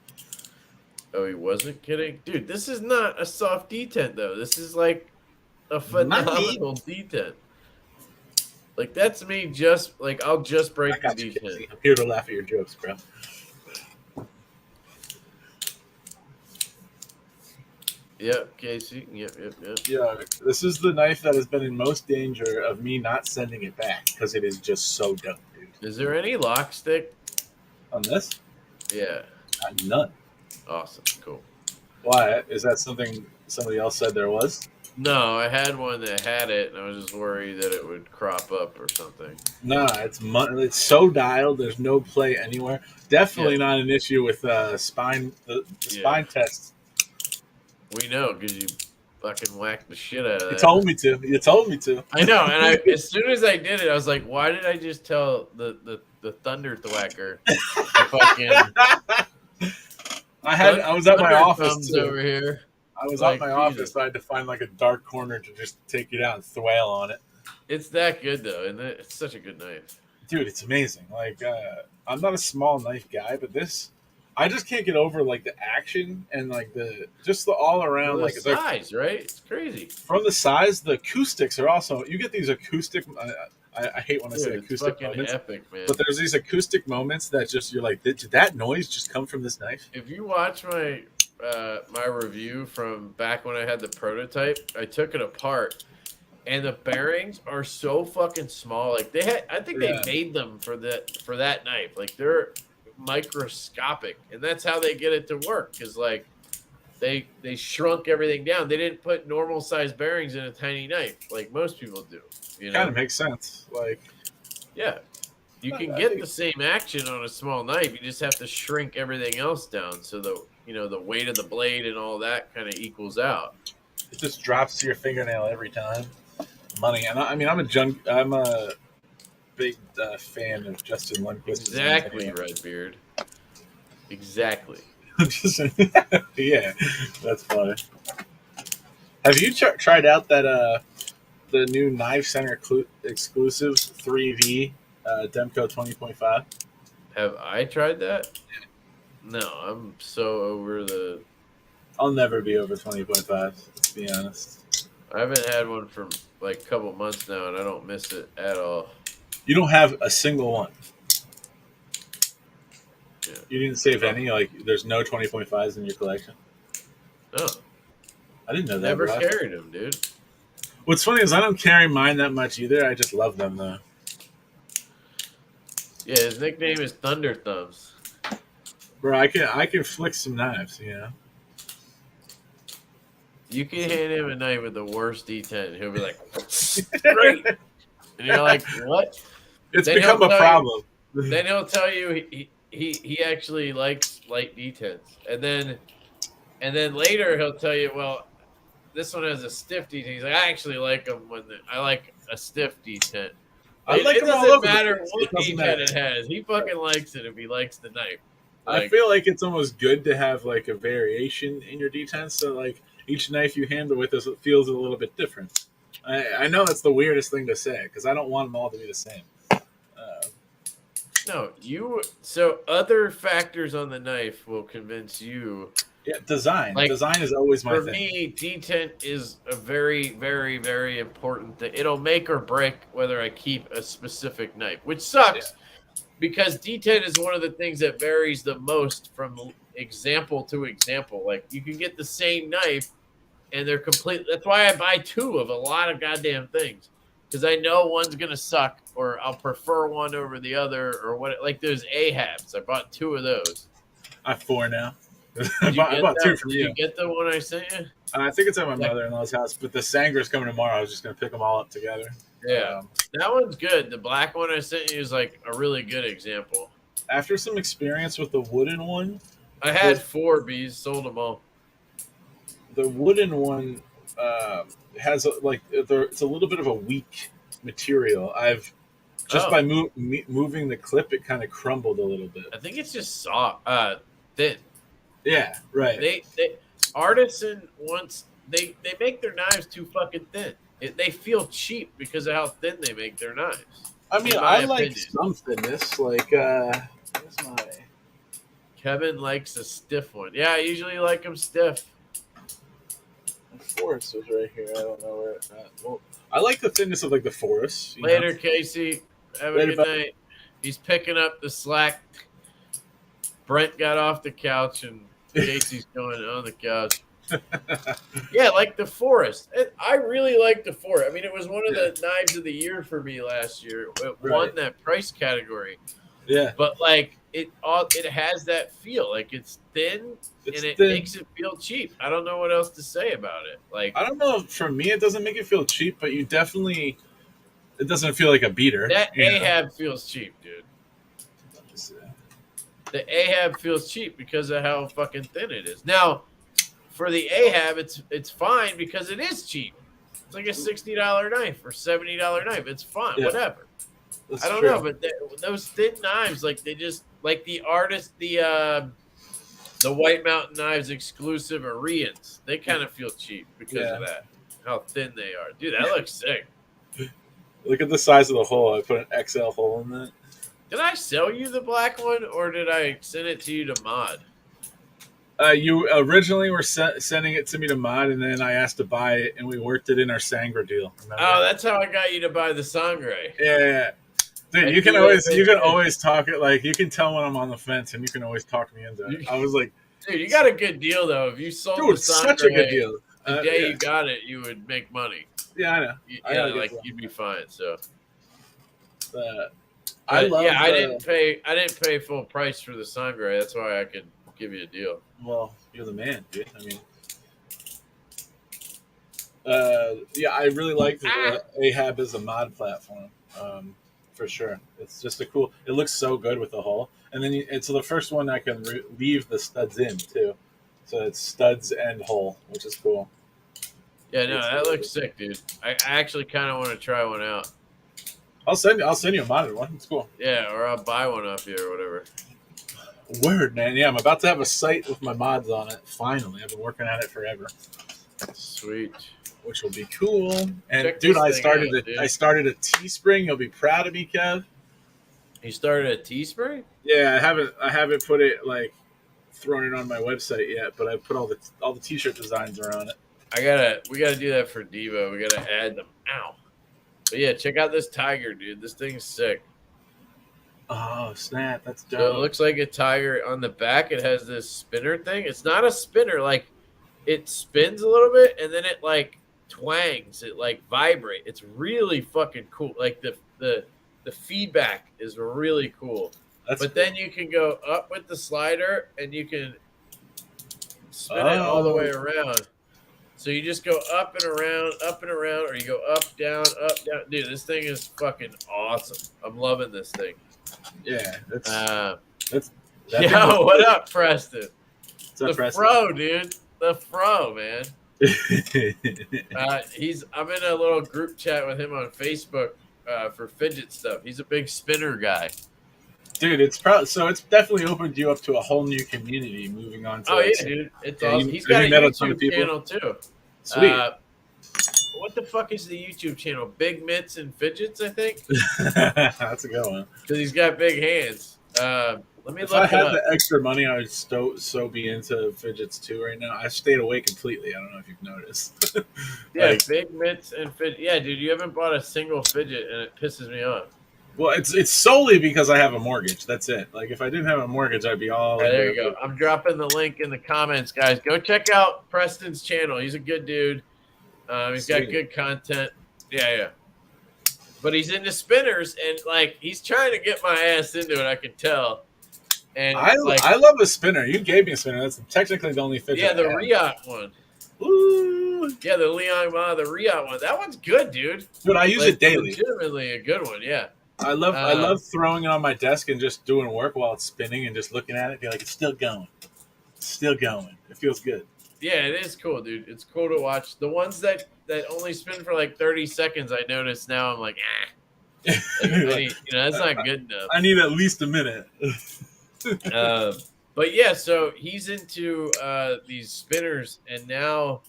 Oh, he wasn't kidding? Dude, this is not a soft detent, though. This is, like, a phenomenal detent. Like, that's me just, like, I'll just break the detent. I'm here to laugh at your jokes, bro. Yep, Casey. Yep. Yeah, this is the knife that has been in most danger of me not sending it back because it is just so dope, dude. Is there any lock stick on this? Yeah. None. Awesome. Cool. Why? Is that something somebody else said there was? No, I had one that had it, and I was just worried that it would crop up or something. Nah, it's so dialed. There's no play anywhere. Definitely not an issue with spine. The spine test. We know because you fucking whacked the shit out of that. You told me to. I know, and as soon as I did it, I was like, "Why did I just tell the thunder thwacker?" I was at my office too. Over here. I was at my office. So I had to find like a dark corner to just take it out and thwail on it. It's that good though, and it's such a good knife, dude. It's amazing. Like I'm not a small knife guy, but this. I just can't get over like the action and like the all around the like size, right? It's crazy. From the size, the acoustics are also. You get these acoustic. I hate when I say acoustic moments, epic, man. But there's these acoustic moments that just you're like, did that noise just come from this knife? If you watch my my review from back when I had the prototype, I took it apart, and the bearings are so fucking small. Like I think they made them for that knife. Like they're microscopic, and that's how they get it to work, because like They shrunk everything down. They didn't put normal size bearings in a tiny knife like most people do. You Kind of know? makes sense. Like, Yeah. You can I get think the same action on a small knife. You just have to shrink everything else down so the weight of the blade and all that kind of equals out. it just drops to your fingernail every time. Money, and I mean, I'm a big fan of Justin Lundquist's designs. Exactly, Anyway. Redbeard. Exactly. Yeah, that's funny. Have you tried out that the new Knife Center exclusive 3V Demco 20.5? Have I tried that? No, I'm so over the. I'll never be over 20.5. Let's be honest. I haven't had one for like a couple months now, and I don't miss it at all. You don't have a single one. Yeah. You didn't save No. any. Like, there's no 20.5s in your collection. No, I didn't know that. never Bro. carried them, dude. What's funny is I don't carry mine that much either. I just love them though. Yeah, his nickname is Thunder Thumbs. Bro, I can flick some knives. You know. You can hand him a knife with the worst D10, and he'll be like, "Great," and you're like, "What?" It's Then become he'll a tell problem. Then he'll tell you he actually likes light D10s, and then later he'll tell you, well, this one has a stiff D10. He's like, I actually like them I like a stiff D10. I like It them all doesn't over the matter place. what It doesn't D10 matter. it has. He fucking likes it if he likes the knife. I feel like it's almost good to have like a variation in your D10, so like each knife you handle with us feels a little bit different. I know that's the weirdest thing to say because I don't want them all to be the same. No, so other factors on the knife will convince you. Yeah, design. Like, Design is always my For thing. me, D10 is a very, very, very important thing. It'll make or break whether I keep a specific knife, which sucks because D10 is one of the things that varies the most from example to example. Like, you can get the same knife and they're complete. That's why I buy two of a lot of goddamn things because I know one's going to suck or I'll prefer one over the other or what. Like, those Ahabs. I bought two of those. I have 4 now. I Did you bought get 2 that? from Did you. you get the one I sent you? I think it's at my Like- mother-in-law's house, but the Sangre's coming tomorrow. I was just gonna pick them all up together. Yeah. That one's good. The black one I sent you is like a really good example. After some experience with the wooden one, I had 4 Bs, sold them all. the wooden one has it's a little bit of a weak material. I've just by moving the clip, it kind of crumbled a little bit. I think it's just soft, thin. Yeah, right. They artisan once they make their knives too fucking thin. They feel cheap because of how thin they make their knives. I mean, in my I like opinion. some thinness. Like, where's my? Kevin likes a stiff one. Yeah, I usually like them stiff. The Forest was right here. I don't know where it's at. Well, I like the thinness of like the Forest. you know? Later, Casey. Have a Later, good bud. night. He's picking up the slack. Brent got off the couch and Casey's going on the couch. Yeah, like the Forest. I really like the Forest. I mean, it was one of the knives of the year for me last year. It won that price category. Yeah, But like it has that feel. Like it's thin it's and it thin. makes it feel cheap. I don't know what else to say about it. Like I don't know. For me, it doesn't make it feel cheap, but it doesn't feel like a beater. that you know? Ahab feels cheap, dude. The Ahab feels cheap because of how fucking thin it is. Now, for the Ahab, it's fine because it is cheap. It's like a $60 knife or $70 knife. It's fine, Yeah. whatever. That's I don't true. know, but those thin knives, like they just like the artist, the White Mountain Knives exclusive Arians, they kind of feel cheap because of that, how thin they are. Dude, that looks sick. Look at the size of the hole. I put an XL hole in that. Did I sell you the black one or did I send it to you to mod? You originally were sending it to me to mod, and then I asked to buy it, and we worked it in our Sangre deal. Remember? Oh, that's how I got you to buy the Sangre. Yeah. Dude, you can always talk it, like you can tell when I'm on the fence, and you can always talk me into it. I was like, dude, you got a good deal though. If you sold dude, the Sangre such a good deal. the day you got it, you would make money. Yeah, I know. You'd be fine. So I love. I didn't pay full price for the Sangre. That's why I could give you a deal. Well, you're the man, dude. I mean, Yeah, I really liked Ahab as a mod platform. For sure. It's just a cool. It looks so good with the hole, and then it's the first one I can leave the studs in too. So it's studs and hole, which is cool. Yeah, no, that looks sick, dude. I actually kind of want to try one out. I'll send you a modded one. It's cool. Yeah, or I'll buy one off you or whatever. Word, man. Yeah, I'm about to have a site with my mods on it. Finally, I've been working on it forever. Sweet. Which will be cool. And Check dude, this I thing started out, dude. I started a Teespring. You'll be proud of me, Kev. You started a Teespring? Yeah, I haven't put it like thrown it on my website yet, but I put all the t-shirt designs around it. We gotta do that for Devo. We gotta add them. Ow. But yeah, check out this tiger, dude. This thing's sick. Oh snap! That's dope. So it looks like a tiger. On the back, it has this spinner thing. It's not a spinner. Like, it spins a little bit, and then it, like, twangs. It, like, vibrates. It's really fucking cool. Like, the feedback is really cool. But then you can go up with the slider, and you can spin it all the way around. So you just go up and around, or you go up, down, up, down. Dude, this thing is fucking awesome. I'm loving this thing. Yeah, Yo, what up, Preston? The Fro, dude. The Fro, man. I'm in a little group chat with him on Facebook for Fidget stuff. He's a big spinner guy. Dude, it's definitely opened you up to a whole new community. Moving on to yeah, dude, it's awesome. He's got a YouTube channel too. Sweet. What the fuck is the YouTube channel? Big Mitts and Fidgets, I think. That's a good one. Because he's got big hands. Let me if look I it had up. the extra money, I would so be into Fidgets too right now. I stayed away completely. I don't know if you've noticed. Yeah, Big Mitts and Fidget. Yeah, dude, you haven't bought a single Fidget, and it pisses me off. Well, it's solely because I have a mortgage. That's it. Like, if I didn't have a mortgage, I'd be all. There you go. I'm dropping the link in the comments, guys. Go check out Preston's channel. He's a good dude. He's got good content. Yeah. But he's into spinners, and, like, he's trying to get my ass into it, I can tell. And I love a spinner. You gave me a spinner. That's technically the only Fidget. Yeah, the Riot one. Ooh. Yeah, the Leon Ma, the Riot one. That one's good, dude. Dude, I use it daily. Legitimately a good one, yeah. I love throwing it on my desk and just doing work while it's spinning and just looking at it. Be like, it's still going. It's still going. It feels good. Yeah, it is cool, dude. It's cool to watch. The ones that only spin for like 30 seconds, I notice now. I'm like, that's not good enough. I need at least a minute. But yeah, so he's into these spinners, and now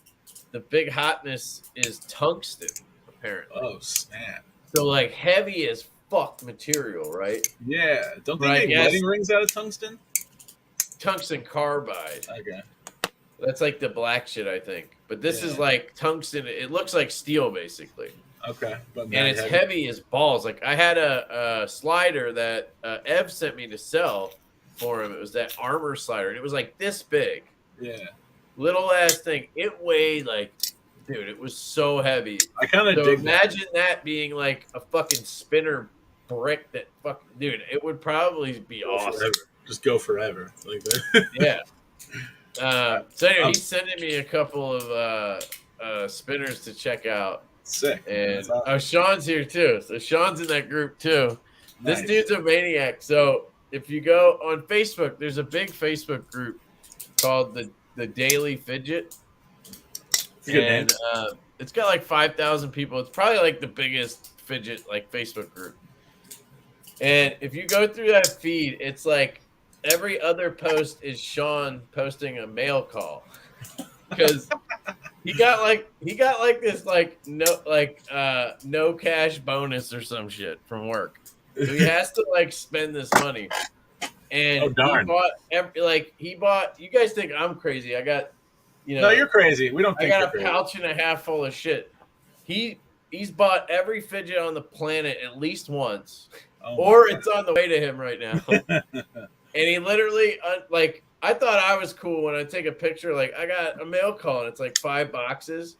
the big hotness is tungsten, apparently. Oh, snap. So, like, heavy as fuck material, right? Yeah. Don't they make wedding rings out of tungsten? Tungsten carbide. Okay. That's like the black shit, I think. But this is like tungsten. It looks like steel, basically. Okay. And it's heavy as balls. Like, I had a slider that Ev sent me to sell for him. It was that armor slider. And it was like this big. Yeah. Little ass thing. It weighed like, dude, it was so heavy. I kind of dig imagine that being like a fucking spinner brick that fucking, dude, it would probably be awesome. Forever. Just go forever. Like that. Yeah. So anyway, he's sending me a couple of spinners to check out. Sick. And Sean's here too. So Sean's in that group too. Nice. This dude's a maniac. So if you go on Facebook, there's a big Facebook group called the Daily Fidget. And it's got like 5,000 people. It's probably like the biggest Fidget like Facebook group. And if you go through that feed, it's like every other post is Sean posting a mail call because he got like this no cash bonus or some shit from work, so he has to like spend this money. And he bought. You guys think I'm crazy? I got, No, you're crazy. We don't think I got a pouch and a half full of shit. He's bought every Fidget on the planet at least once, or it's on the way to him right now. And he literally, I thought I was cool when I take a picture. Like, I got a mail call, and it's like 5 boxes.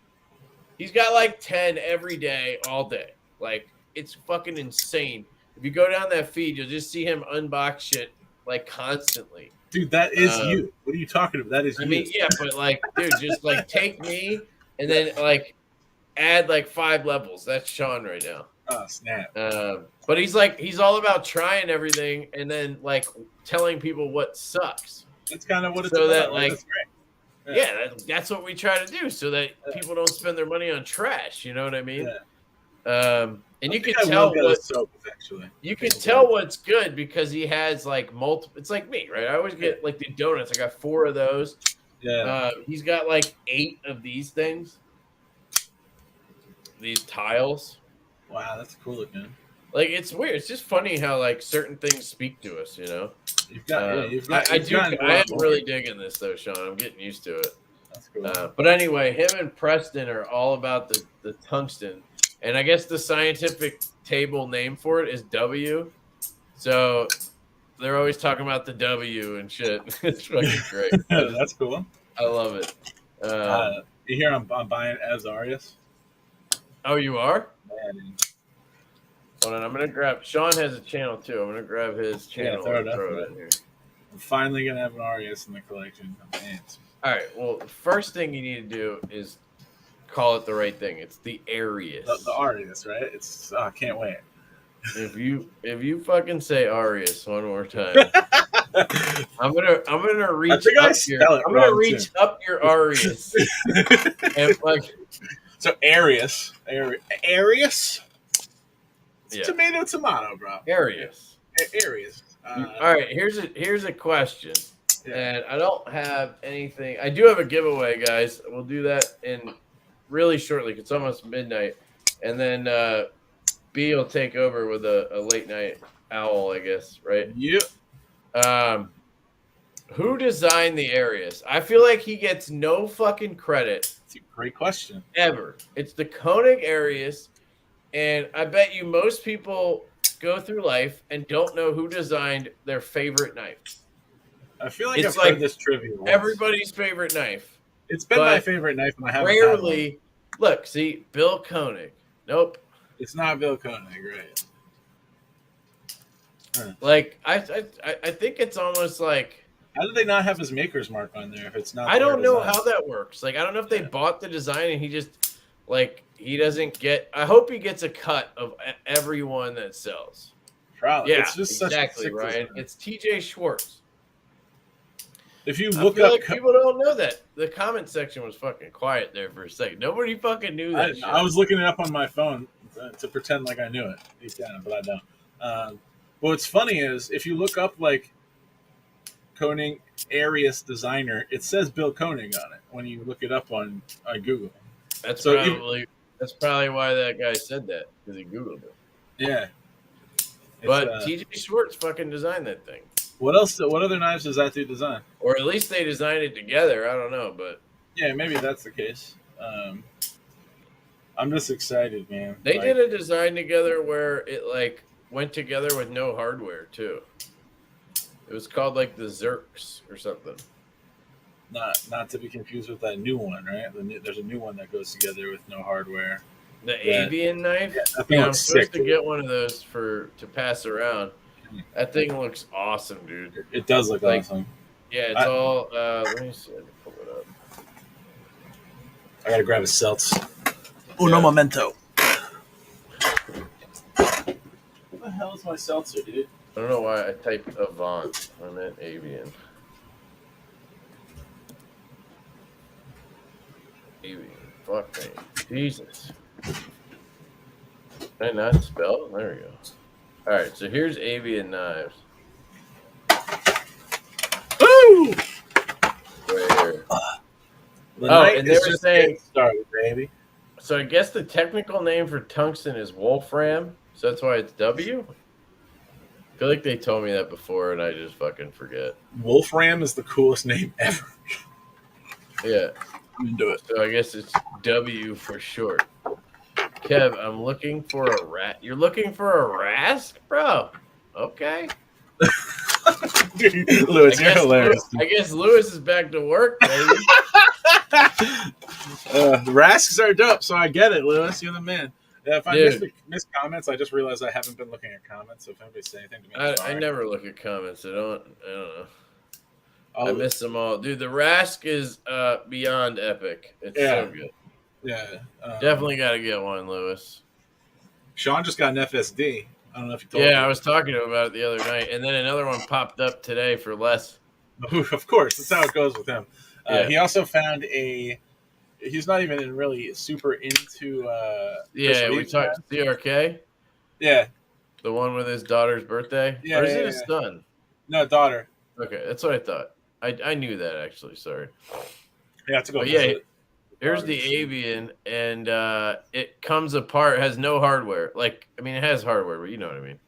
He's got like 10 every day, all day. Like, it's fucking insane. If you go down that feed, you'll just see him unbox shit, like, constantly. Dude, that is you. What are you talking about? That is you. I mean, yeah, but, like, dude, just, like, take me, and then, like, add like 5 levels. That's Sean right now. Oh snap! But he's all about trying everything and then like telling people what sucks. That's kind of what it's So about. that Right? like That's great. that's what we try to do, so that people don't spend their money on trash. You know what I mean? Yeah. And I you can think I tell will get what a soap eventually. you can tell what's good because he has like multiple. It's like me, right? I always get like the donuts. I got 4 of those. Yeah. He's got like 8 of these things. These tiles. Wow, that's cool looking. Like it's weird. It's just funny how like certain things speak to us. You know. You've got. I am really digging this though, Sean. I'm getting used to it. That's cool. But anyway, him and Preston are all about the tungsten, and I guess the scientific table name for it is W. So they're always talking about the W and shit. It's fucking great. That's cool. I love it. You hear I'm buying Azarius? Oh, you are? Man, Hold on, I'm gonna grab. Sean has a channel too. I'm gonna grab his channel throw and it up throw there. it in here. I'm finally gonna have an Arius in the collection. Man. All right. Well, the first thing you need to do is call it the right thing. It's the Arius. The Arius, right? It's. I can't wait. If you fucking say Arius one more time, I'm gonna reach up your Arius and like. So Arius. It's tomato, bro. Arius. Arius. All right. Here's a question. Yeah. And I don't have anything. I do have a giveaway, guys. We'll do that in really shortly. It's almost midnight, and then B will take over with a late night owl, I guess. Right? Yep. Who designed the Arius? I feel like he gets no fucking credit. It's a great question. Ever. It's the Koenig Arius, and I bet you most people go through life and don't know who designed their favorite knife. I feel like I've heard this trivia once. Everybody's favorite knife. It's been my favorite knife, and I haven't rarely. Look, see, Bill Koenig. Nope. It's not Bill Koenig, right? Huh. Like I think it's almost like. How did they not have his maker's mark on there if it's not? I don't know how that works. Like I don't know if they bought the design and he just like he doesn't get. I hope he gets a cut of every one that sells. Probably. Yeah, it's just exactly, such Ryan. It's TJ Schwartz. If you look up, like people don't know that. The comment section was fucking quiet there for a second. Nobody fucking knew that. I was looking it up on my phone to pretend like I knew it deep down, but I don't. What's funny is if you look up like Koenig Arius designer, it says Bill Koenig on it when you look it up on Google. That's probably why that guy said that, because he Googled it. Yeah. But TJ Schwartz fucking designed that thing. What else? What other knives does that dude design? Or at least they designed it together. I don't know, but yeah, maybe that's the case. I'm just excited, man. They did a design together where it like went together with no hardware too. It was called like the Zerks or something. Not to be confused with that new one, right? There's a new one that goes together with no hardware. The avian knife. Yeah, I'm supposed to get one of those to pass around. That thing looks awesome, dude. It does look awesome. Yeah, it's all. Let me see. I can pull it up. I gotta grab a seltz. Uno momento. What the hell is my seltzer, dude? I don't know why I typed Avant. I meant avian. Avian. Fuck me. Jesus. Did I not spell? There we go. All right, so here's avian knives. Woo! Where? And they were saying started, baby. So I guess the technical name for tungsten is wolfram, so that's why it's W. I feel like they told me that before, and I just fucking forget. Wolfram is the coolest name ever. Yeah, I'm into it. So I guess it's W for short. Kev, I'm looking for a rat. You're looking for a Rask, bro? Okay. Dude, Lewis, you're hilarious. I guess Lewis is back to work, baby. The Rasks are dope, so I get it, Lewis. You're the man. Yeah, if I miss comments, I just realized I haven't been looking at comments. So if anybody says anything to me, I never look at comments. I don't know. I miss them all, dude. The Rask is beyond epic. It's so good. Yeah. Definitely got to get one, Lewis. Sean just got an FSD. I don't know if you told Yeah, you. I was talking to him about it the other night, and then another one popped up today for less. Of course, that's how it goes with him. Yeah. He also found a. He's not even really super into. Yeah, we talked CRK. Yeah. The one with his daughter's birthday, Yeah, or is yeah, it his yeah. son? No, daughter. Okay, that's what I thought. I knew that actually. Sorry. Yeah, to go But visit. yeah, here's the Avian, and it comes apart. Has no hardware. Like, I mean, it has hardware, but you know what I mean.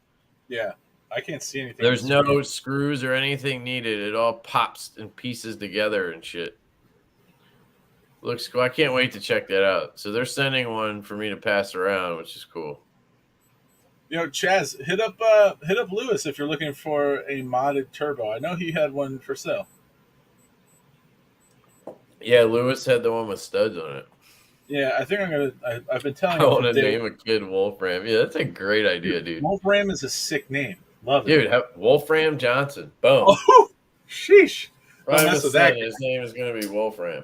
Yeah, I can't see anything. There's no screws or anything needed. It all pops and pieces together and shit. Looks cool. I can't wait to check that out. So they're sending one for me to pass around, which is cool. You know, Chaz, hit up Lewis if you're looking for a modded turbo. I know he had one for sale. Yeah, Lewis had the one with studs on it. Yeah, I think I'm gonna. I've been telling I him. want to name a kid Wolfram. Yeah, that's a great idea, dude. Wolfram is a sick name. Love it. Dude, Wolfram Johnson. Boom. Oh, sheesh. Don't mess with that. His name is going to be Wolfram.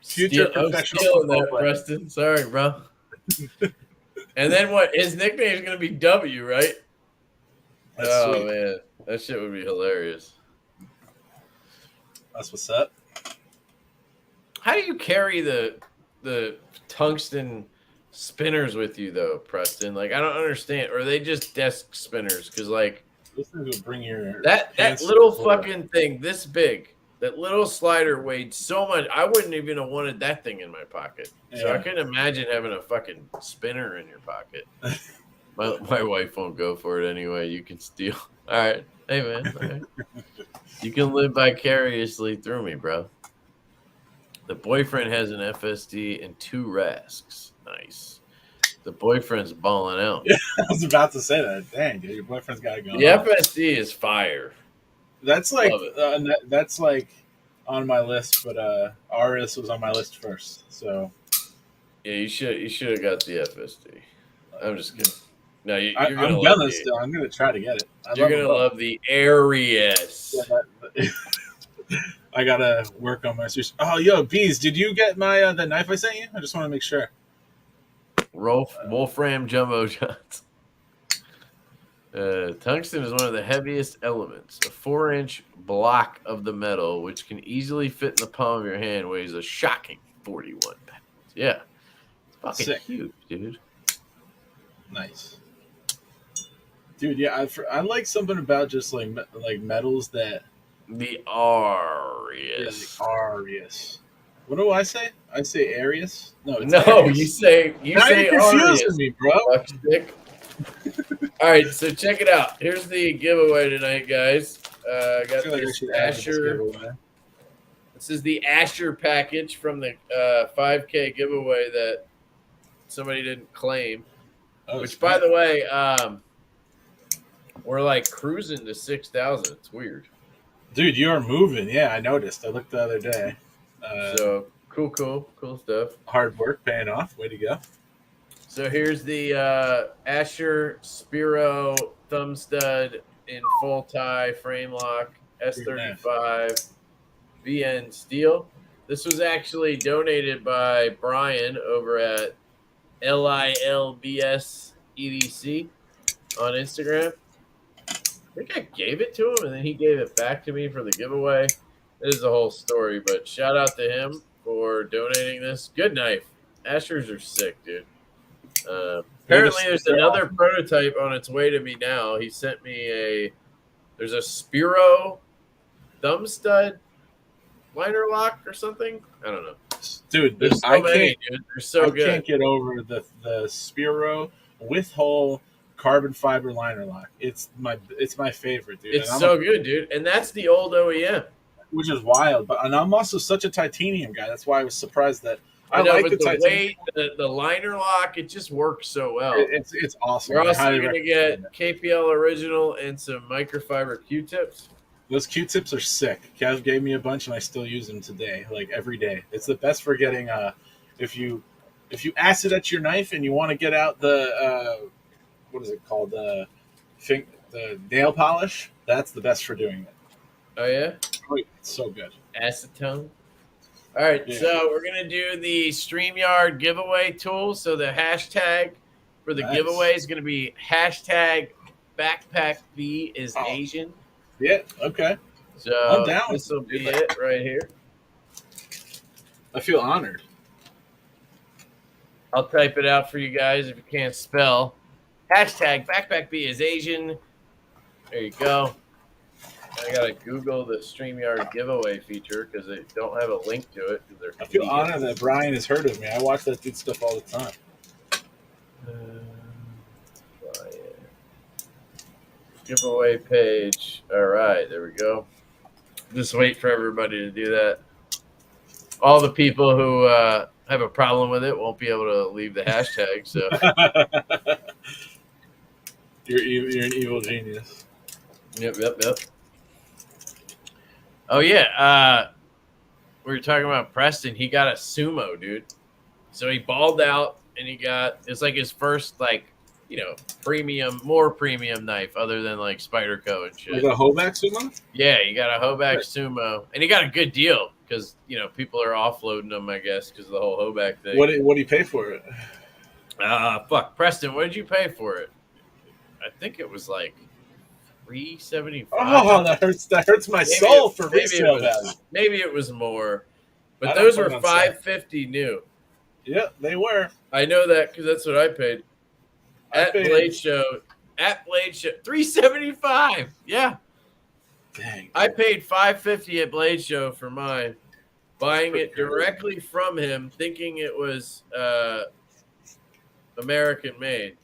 Future professional. I'm stealing that, Preston. Sorry, bro. And then what? His nickname is going to be W, right? That's oh, sweet. Man. That shit would be hilarious. That's what's up. How do you carry the tungsten spinners with you, though, Preston? Like, I don't understand. Or are they just desk spinners? Because, like, this thing will bring your that little fucking thing this big, that little slider weighed so much. I wouldn't even have wanted that thing in my pocket. Yeah. So I couldn't imagine having a fucking spinner in your pocket. my wife won't go for it anyway. You can steal. All right. Hey, man. All right. You can live vicariously through me, bro. The boyfriend has an FSD and 2 Rasks. Nice. The boyfriend's balling out. Yeah, I was about to say that. Dang, dude, your boyfriend's got to go. The FSD is fire. That's like that's like on my list, but Aris was on my list first. So yeah, you should have got the FSD. I'm just kidding. No, you're gonna I'm love gonna still. I'm gonna try to get it. You're gonna love the Arius. Yeah, I gotta work on my sushi. Oh, yo, Bees, did you get my the knife I sent you? I just want to make sure. Wolfram Jumbo Shots. Tungsten is one of the heaviest elements. A 4-inch block of the metal, which can easily fit in the palm of your hand, weighs a shocking 41 pounds. Yeah, it's fucking sick. Huge, dude. Nice, dude. Yeah, I like something about just like metals that. The Arius. Yeah, the Arius. What do I say? I say Arius. No, it's no. Arius. You say Arius. Me, bro. All right, so check it out. Here's the giveaway tonight, guys. I got this Asher. This is the Asher package from the 5K giveaway that somebody didn't claim. Oh, which, by the way, we're like cruising to 6,000. It's weird. Dude, you are moving. Yeah, I noticed. I looked the other day. So cool stuff. Hard work paying off. Way to go. So here's the Asher Spiro thumb stud in full tie frame lock S35 VN steel. This was actually donated by Brian over at LILBS EDC on Instagram. I think I gave it to him, and then he gave it back to me for the giveaway. This is a whole story, but shout out to him for donating this. Good knife. Ashers are sick, dude. Apparently, there's another prototype on its way to me now. He sent me there's a Spiro thumb stud liner lock or something. I don't know. Dude, there's so many, dude. They're so good. I can't get over the Spiro with whole carbon fiber liner lock. It's my favorite, dude. It's so good, dude. And that's the old OEM. Which is wild. And I'm also such a titanium guy. That's why I was surprised that I know, like the weight, the liner lock, it just works so well. It's awesome. You're also going to get KPL original and some microfiber Q-tips. Those Q-tips are sick. Kev gave me a bunch, and I still use them today, like every day. It's the best for getting if you acid at your knife and you want to get out the what is it called, the nail polish. That's the best for doing it. Oh yeah, it's so good. Acetone. All right, Yeah. so we're gonna do the StreamYard giveaway tool. So the hashtag for the Nice. giveaway is gonna be hashtag backpack B is Oh. Asian. Yeah. Okay. I'm So down. this will be it right here. I feel honored. I'll type it out for you guys if you can't spell. Hashtag backpack B is Asian. There you go. I gotta Google the StreamYard giveaway feature because they don't have a link to it. They're I feel idiots. honored that Brian has heard of me. I watch that dude stuff all the time. Giveaway page. All right, there we go. Just wait for everybody to do that. All the people who have a problem with it won't be able to leave the hashtag. So you're an evil genius. yep. Oh yeah, we were talking about Preston. He got a sumo, dude. So he balled out, and it's like his first more premium knife other than like Spyderco and shit. Like a Hoback sumo? Yeah, you got a Hoback sumo, and he got a good deal because people are offloading them, I guess, because of the whole Hoback thing. What did he pay for it? Fuck, Preston, what did you pay for it? I think it was like $375. Oh, that hurts my soul for resale value. Maybe it was more, but those were $550 new. Yeah, they were. I know that because that's what I paid. Blade Show, $375. Yeah. Dang. I paid $550 at Blade Show for mine, buying it directly from him, thinking it was American made.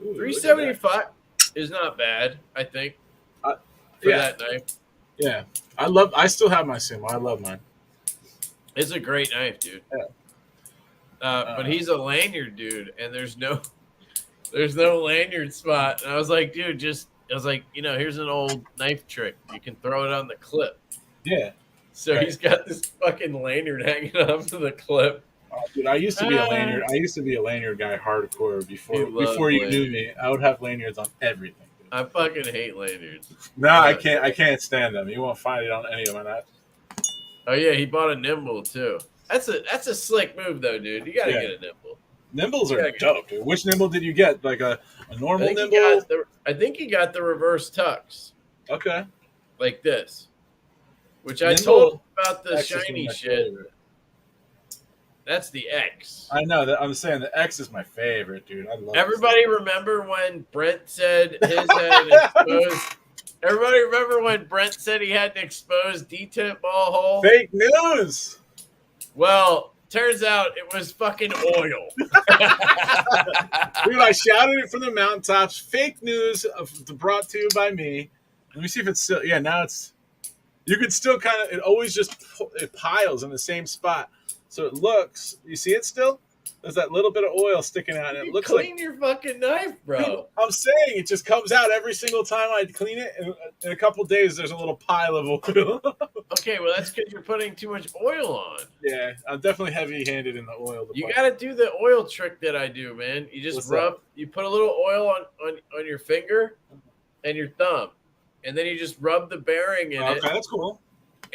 $375 is not bad, I think, for that knife. Yeah, I still have my sumo. I love mine. It's a great knife, dude. Yeah. But he's a lanyard dude, and there's no lanyard spot. And I was like, dude, here's an old knife trick. You can throw it on the clip. Yeah. So he's got this fucking lanyard hanging off to the clip. Oh, dude, I used to be a lanyard. I used to be a lanyard guy hardcore before you knew me. I would have lanyards on everything. Dude. I fucking hate lanyards. No, I can't. I can't stand them. You won't find it on any of my knives. Oh yeah, he bought a nimble too. That's a slick move though, dude. You gotta get a nimble. Nimbles are dope, dude. Which nimble did you get? Like a normal nimble? I think he got the reverse tux. Okay. Like this. Which I told him about the shiny shit. Favorite. That's the X. I know that. I'm saying the X is my favorite, dude. I love. Everybody remember when Brent said his had an exposed? Everybody remember when Brent said he had an exposed detent ball hole? Fake news. Well, turns out it was fucking oil. Dude, I shouted it from the mountaintops. Fake news brought to you by me. Let me see if it's still. Yeah, now it's. You could still kind of. It always just piles in the same spot. So it looks, you see it still? There's that little bit of oil sticking out. And it looks clean your fucking knife, bro. Dude, I'm saying it just comes out every single time I clean it. And in a couple of days, there's a little pile of oil. Okay, well, that's because you're putting too much oil on. Yeah, I'm definitely heavy-handed in the oil department. You got to do the oil trick that I do, man. You just you put a little oil on your finger and your thumb. And then you just rub the bearing in it. Okay, that's cool.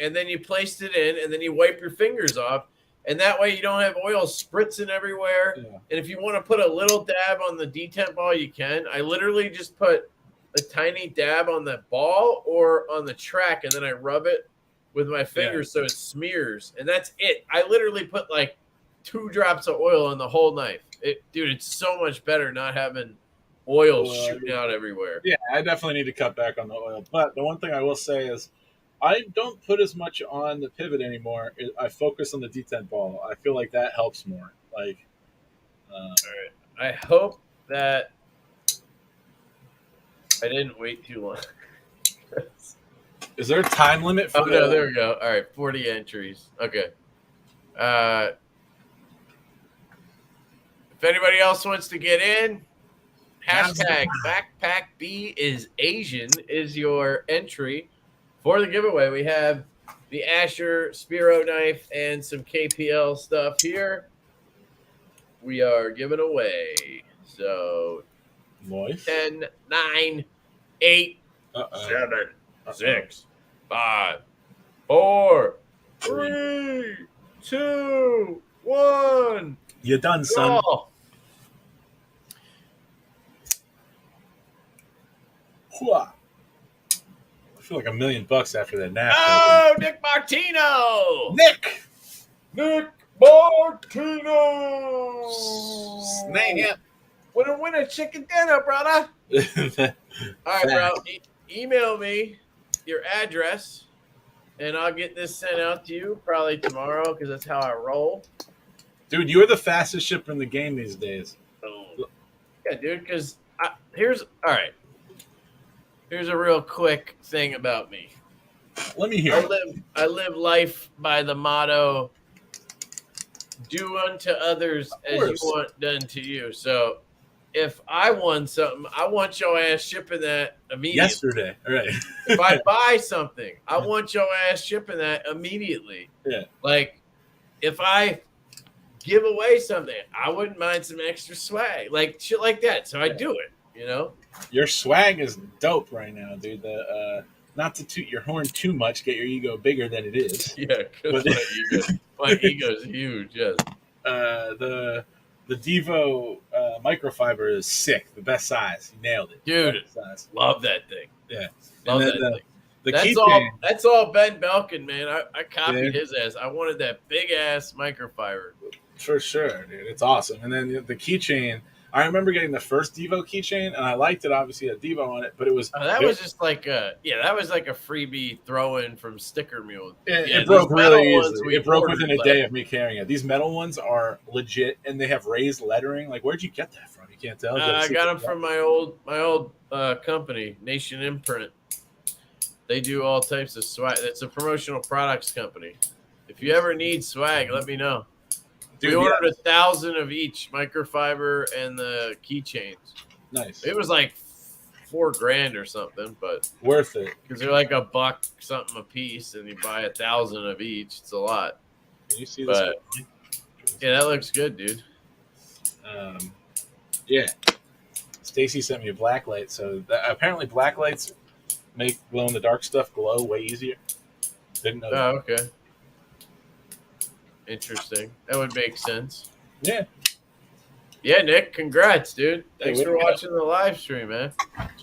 And then you place it in, and then you wipe your fingers off. And that way you don't have oil spritzing everywhere. Yeah. And if you want to put a little dab on the detent ball, you can. I literally just put a tiny dab on the ball or on the track, and then I rub it with my fingers so it smears. And that's it. I literally put like 2 drops of oil on the whole knife. Dude, it's so much better not having oil shooting out everywhere. Yeah, I definitely need to cut back on the oil. But the one thing I will say is I don't put as much on the pivot anymore. I focus on the detent ball. I feel like that helps more. Like, all right. I hope that I didn't wait too long. Is there a time limit for no, there we go. All right, 40 entries. Okay. If anybody else wants to get in, hashtag backpack B is Asian is your entry. For the giveaway, we have the Asher Spiro knife and some KPL stuff here. We are giving away. So, 10, 9, 8, 7, 6, 5, 4, 3, 2, 1. You done, son. Draw. Hooah. I feel like $1 million after that nap. Oh, Nick Martino. Nick Martino. Snap. Winner, chicken dinner, brother. All right, bro. Email me your address, and I'll get this sent out to you probably tomorrow because that's how I roll. Dude, you're the fastest shipper in the game these days. Yeah, dude, because here's a real quick thing about me. Let me hear. I live life by the motto, do unto others as you want done to you. So if I won something, I want your ass shipping that immediately. Yesterday. All right. If I buy something, I want your ass shipping that immediately. Yeah. Like, if I give away something, I wouldn't mind some extra swag. Like, shit like that. So I do it, you know? Your swag is dope right now, dude. Not to toot your horn too much, get your ego bigger than it is. Yeah, because my ego's huge, yes. The Devo microfiber is sick. The best size. You nailed it. Dude, love that thing. Yeah. Love that thing. That's all Ben Belkin, man. I copied his ass. I wanted that big ass microfiber. For sure, dude. It's awesome. And then the keychain. I remember getting the first Devo keychain, and I liked it. Obviously, had Devo on it, but it was was just like that was like a freebie throw-in from Sticker Mule. It broke really easily. It broke within a day of me carrying it. These metal ones are legit, and they have raised lettering. Like, where'd you get that from? You can't tell. I got them from my old company, Nation Imprint. They do all types of swag. It's a promotional products company. If you ever need swag, let me know. Dude, we ordered 1,000 of each microfiber and the keychains. Nice. It was like $4,000 or something, but worth it because they're like $1 something a piece, and you buy 1,000 of each. It's a lot. Can you see this? But, yeah, that looks good, dude. Yeah. Stacy sent me a black light, so apparently black lights make glow in the dark stuff glow way easier. Didn't know. Oh, okay. Interesting. That would make sense. Yeah. Yeah, Nick, congrats, dude. Thanks for watching the live stream, man.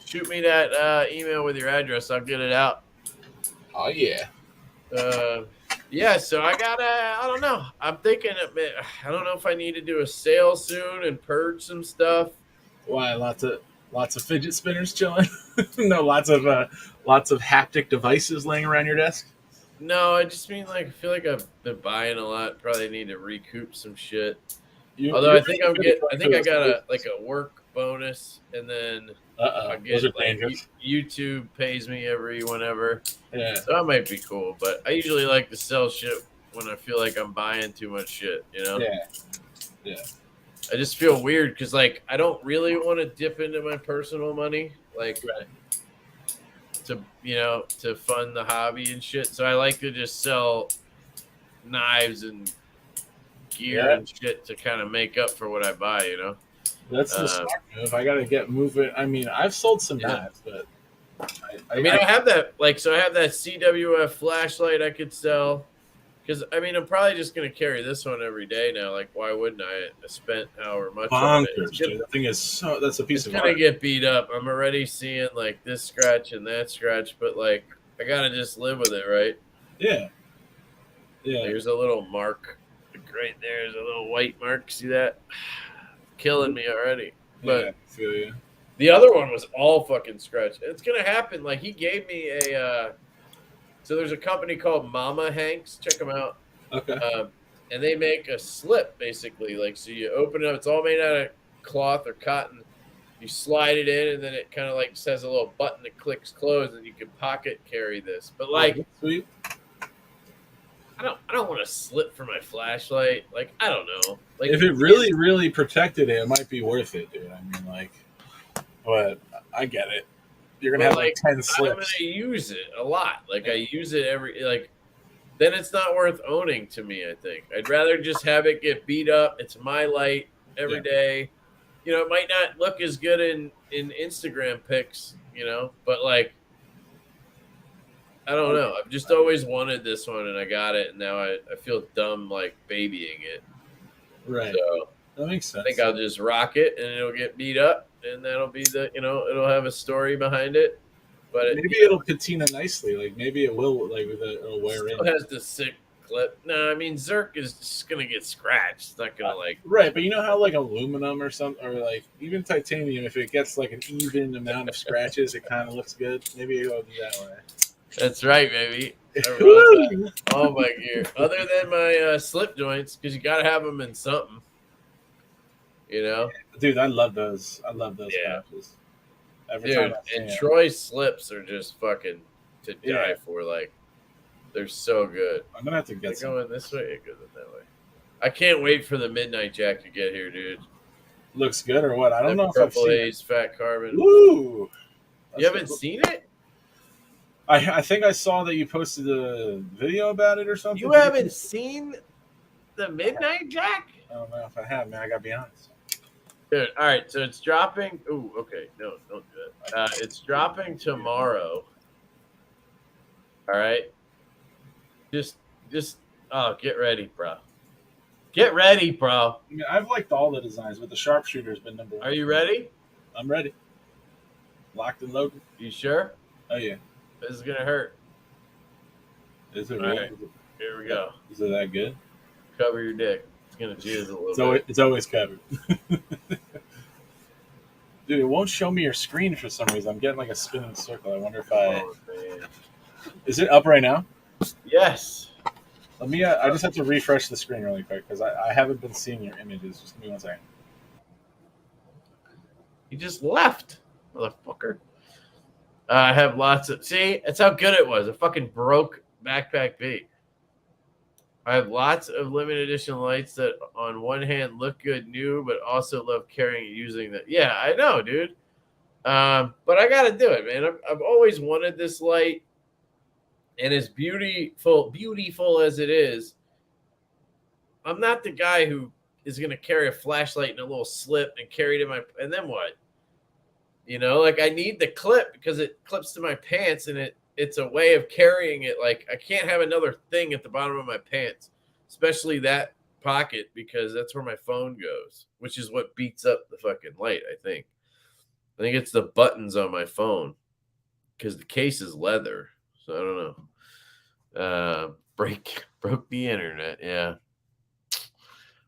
Shoot me that email with your address. I'll get it out. Oh, yeah. Yeah, so I don't know. I'm thinking, I don't know if I need to do a sale soon and purge some stuff. Why? Lots of fidget spinners chilling? No, lots of haptic devices laying around your desk? No, I just mean I feel like I've been buying a lot. Probably need to recoup some shit. Although I think I got a work bonus, and then I get YouTube pays me every whenever. Yeah. So that might be cool. But I usually like to sell shit when I feel like I'm buying too much shit. You know? Yeah. Yeah. I just feel weird because I don't really want to dip into my personal money. To fund the hobby and shit. So I like to just sell knives and gear and shit to kind of make up for what I buy, you know? That's the smart move. I got to get moving. I mean, I've sold some knives, but I have that, so I have that CWF flashlight I could sell. Because, I'm probably just going to carry this one every day now. Like, why wouldn't I? I spent however much on it. That thing is that's a piece of art. It's going to get beat up. I'm already seeing, this scratch and that scratch. But, I got to just live with it, right? Yeah. Yeah. There's a little mark. Right there's a little white mark. See that? Killing me already. But I feel you. The other one was all fucking scratch. It's going to happen. He gave me a... So there's a company called Mama Hanks. Check them out. Okay. And they make a slip, basically. So you open it up. It's all made out of cloth or cotton. You slide it in, and then it kind of says a little button that clicks close, and you can pocket carry this. But sweet. I don't want to slip for my flashlight. I don't know. If it really, really protected it, it might be worth it, dude. But I get it. You're gonna have 10 slips. I'm gonna use it a lot. I use it every then it's not worth owning to me, I think. I'd rather just have it get beat up. It's my light every day. It might not look as good in Instagram pics, but I don't know. I've just always wanted this one, and I got it, and now I feel dumb like babying it. Right. So That makes sense. I think I'll just rock it, and it'll get beat up, and that'll be it'll have a story behind it. But maybe it'll patina nicely. Like maybe it will. Like it'll wear still in. has the sick clip. No, I mean Zerk is just gonna get scratched. It's not gonna right. But you know how like aluminum or something, or like even titanium, if it gets like an even amount of scratches, it kind of looks good. Maybe it'll do that way. That's right, baby. All my gear, other than my slip joints, because you gotta have them in something. You know, dude, I love those. I love those patches. Every time I see Troy's slips are just fucking to die for. Like, they're so good. I'm gonna have to get some. Going this way, it goes that way. I can't wait for the Midnight Jack to get here, dude. Looks good or what? I don't know if I've seen it. Fat Carbon. Woo! You haven't seen it? I think I saw that you posted a video about it or something. You haven't seen the Midnight Jack? I don't know if I have, man. I gotta be honest. Dude, all right, so it's dropping. Ooh, okay, no, don't do it. It's dropping tomorrow. All right, just, get ready, bro. Get ready, bro. I mean, I've liked all the designs, but the sharpshooter's been number one. Are you ready? I'm ready. Locked and loaded. You sure? Oh yeah. This is gonna hurt. Is it really? Right. Here we go. Is it that good? Cover your dick. It's gonna jizz a little bit. It's always covered. Dude, it won't show me your screen for some reason. I'm getting like a spinning circle. I wonder if Is it up right now? Yes. Let me. I just have to refresh the screen really quick because I haven't been seeing your images. Just give me 1 second. You just left, motherfucker. I have lots of. See, that's how good it was. It fucking broke Backpack B. I have lots of limited edition lights that, on one hand, look good new, but also love carrying and using them. Yeah, I know, dude. But I got to do it, man. I've always wanted this light, and as beautiful as it is, I'm not the guy who is going to carry a flashlight in a little slip and carry it in my. And then what? You know, like I need the clip because it clips to my pants, and it's a way of carrying it. Like I can't have another thing at the bottom of my pants, especially that pocket, because that's where my phone goes, which is what beats up the fucking light. I think it's the buttons on my phone because the case is leather. So I don't know. Broke the internet. Yeah.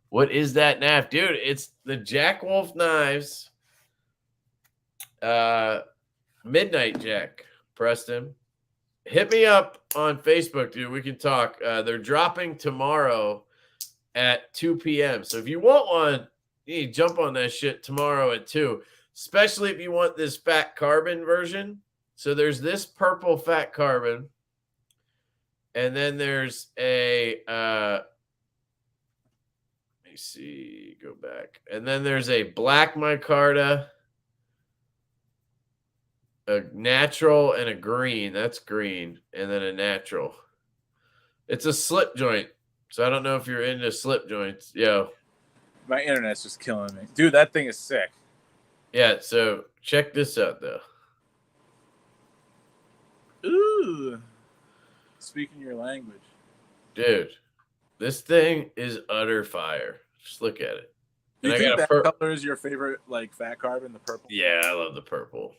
What is that knife, dude? It's the Jack Wolf knives. Midnight Jack, Preston. Hit me up on Facebook, dude. We can talk. They're dropping tomorrow at 2 p.m. So if you want one, you need to jump on that shit tomorrow at 2, especially if you want this Fat Carbon version. So there's this purple Fat Carbon, and then there's a let me see, go back. And then there's a black micarta, a natural, and a green. That's green. And then a natural. It's a slip joint. So I don't know if you're into slip joints. Yo. My internet's just killing me. Dude, that thing is sick. Yeah, so check this out, though. Ooh. Speaking your language. Dude, this thing is utter fire. Just look at it. Do you think that color is your favorite, like, Fat Carbon, the purple? Yeah, I love the purple.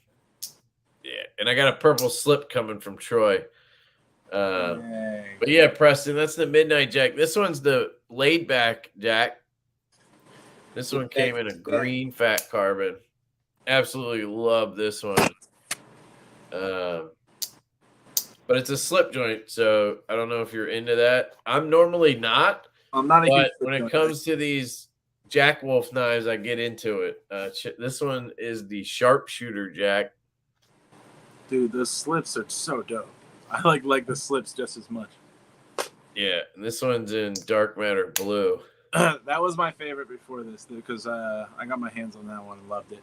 Yeah, and I got a purple slip coming from Troy. But yeah, Preston, that's the Midnight Jack. This one's the laid back Jack. This one came in a green Fat Carbon. Absolutely love this one. But it's a slip joint, so I don't know if you're into that. I'm normally not. I'm not. But when it comes to these Jack Wolf knives, I get into it. This one is the Sharpshooter Jack. Dude, those slips are so dope. I like the slips just as much. Yeah, and this one's in dark matter blue. That was my favorite before this, because I got my hands on that one and loved it.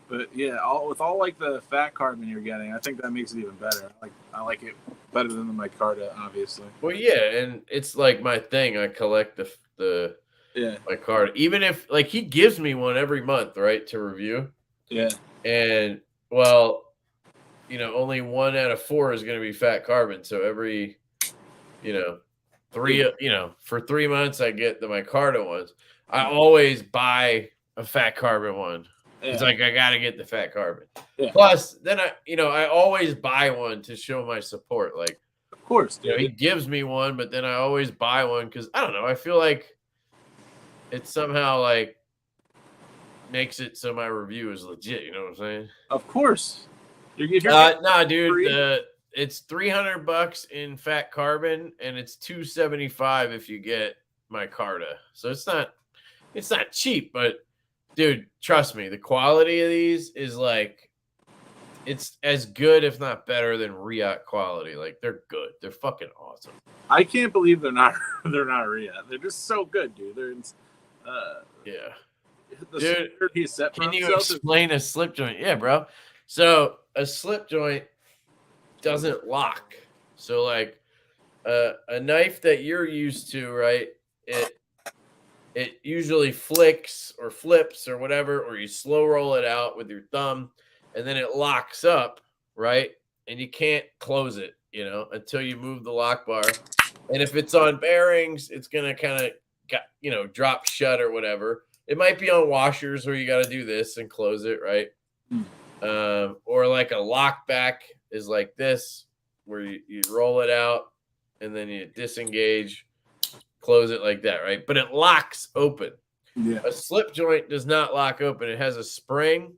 But yeah, with all like the Fat Carbon you're getting, I think that makes it even better. I like it better than the micarta, obviously. Well, yeah, and it's like my thing. I collect the micarta, even if like he gives me one every month, right, to review. Yeah, and well, only 1 out of 4 is going to be fat carbon. So every, 3, for 3 months, I get the micarta ones. I always buy a fat carbon one. It's like, I got to get the fat carbon. Yeah. Plus, then I always buy one to show my support. Like, of course, dude. He gives me one, but then I always buy one because I don't know. I feel like it somehow like makes it so my review is legit. You know what I'm saying? Of course. Nah, dude. It's $300 in fat carbon, and it's $275 if you get micarta. So it's not cheap, but dude, trust me, the quality of these is like. It's as good, if not better, than Riot quality. Like, they're good. They're fucking awesome. I can't believe they're not Riot. They're just so good, dude. They're yeah. Dude, he's set for can you explain a slip joint? Yeah, bro. So a slip joint doesn't lock. So like a knife that you're used to, right? It usually flicks or flips or whatever, or you slow roll it out with your thumb. And then it locks up, right? And you can't close it, until you move the lock bar. And if it's on bearings, it's going to kind of, drop shut or whatever. It might be on washers where you got to do this and close it, right? Or like a lock back is like this, where you roll it out and then you disengage, close it like that, right? But it locks open. Yeah. A slip joint does not lock open. It has a spring.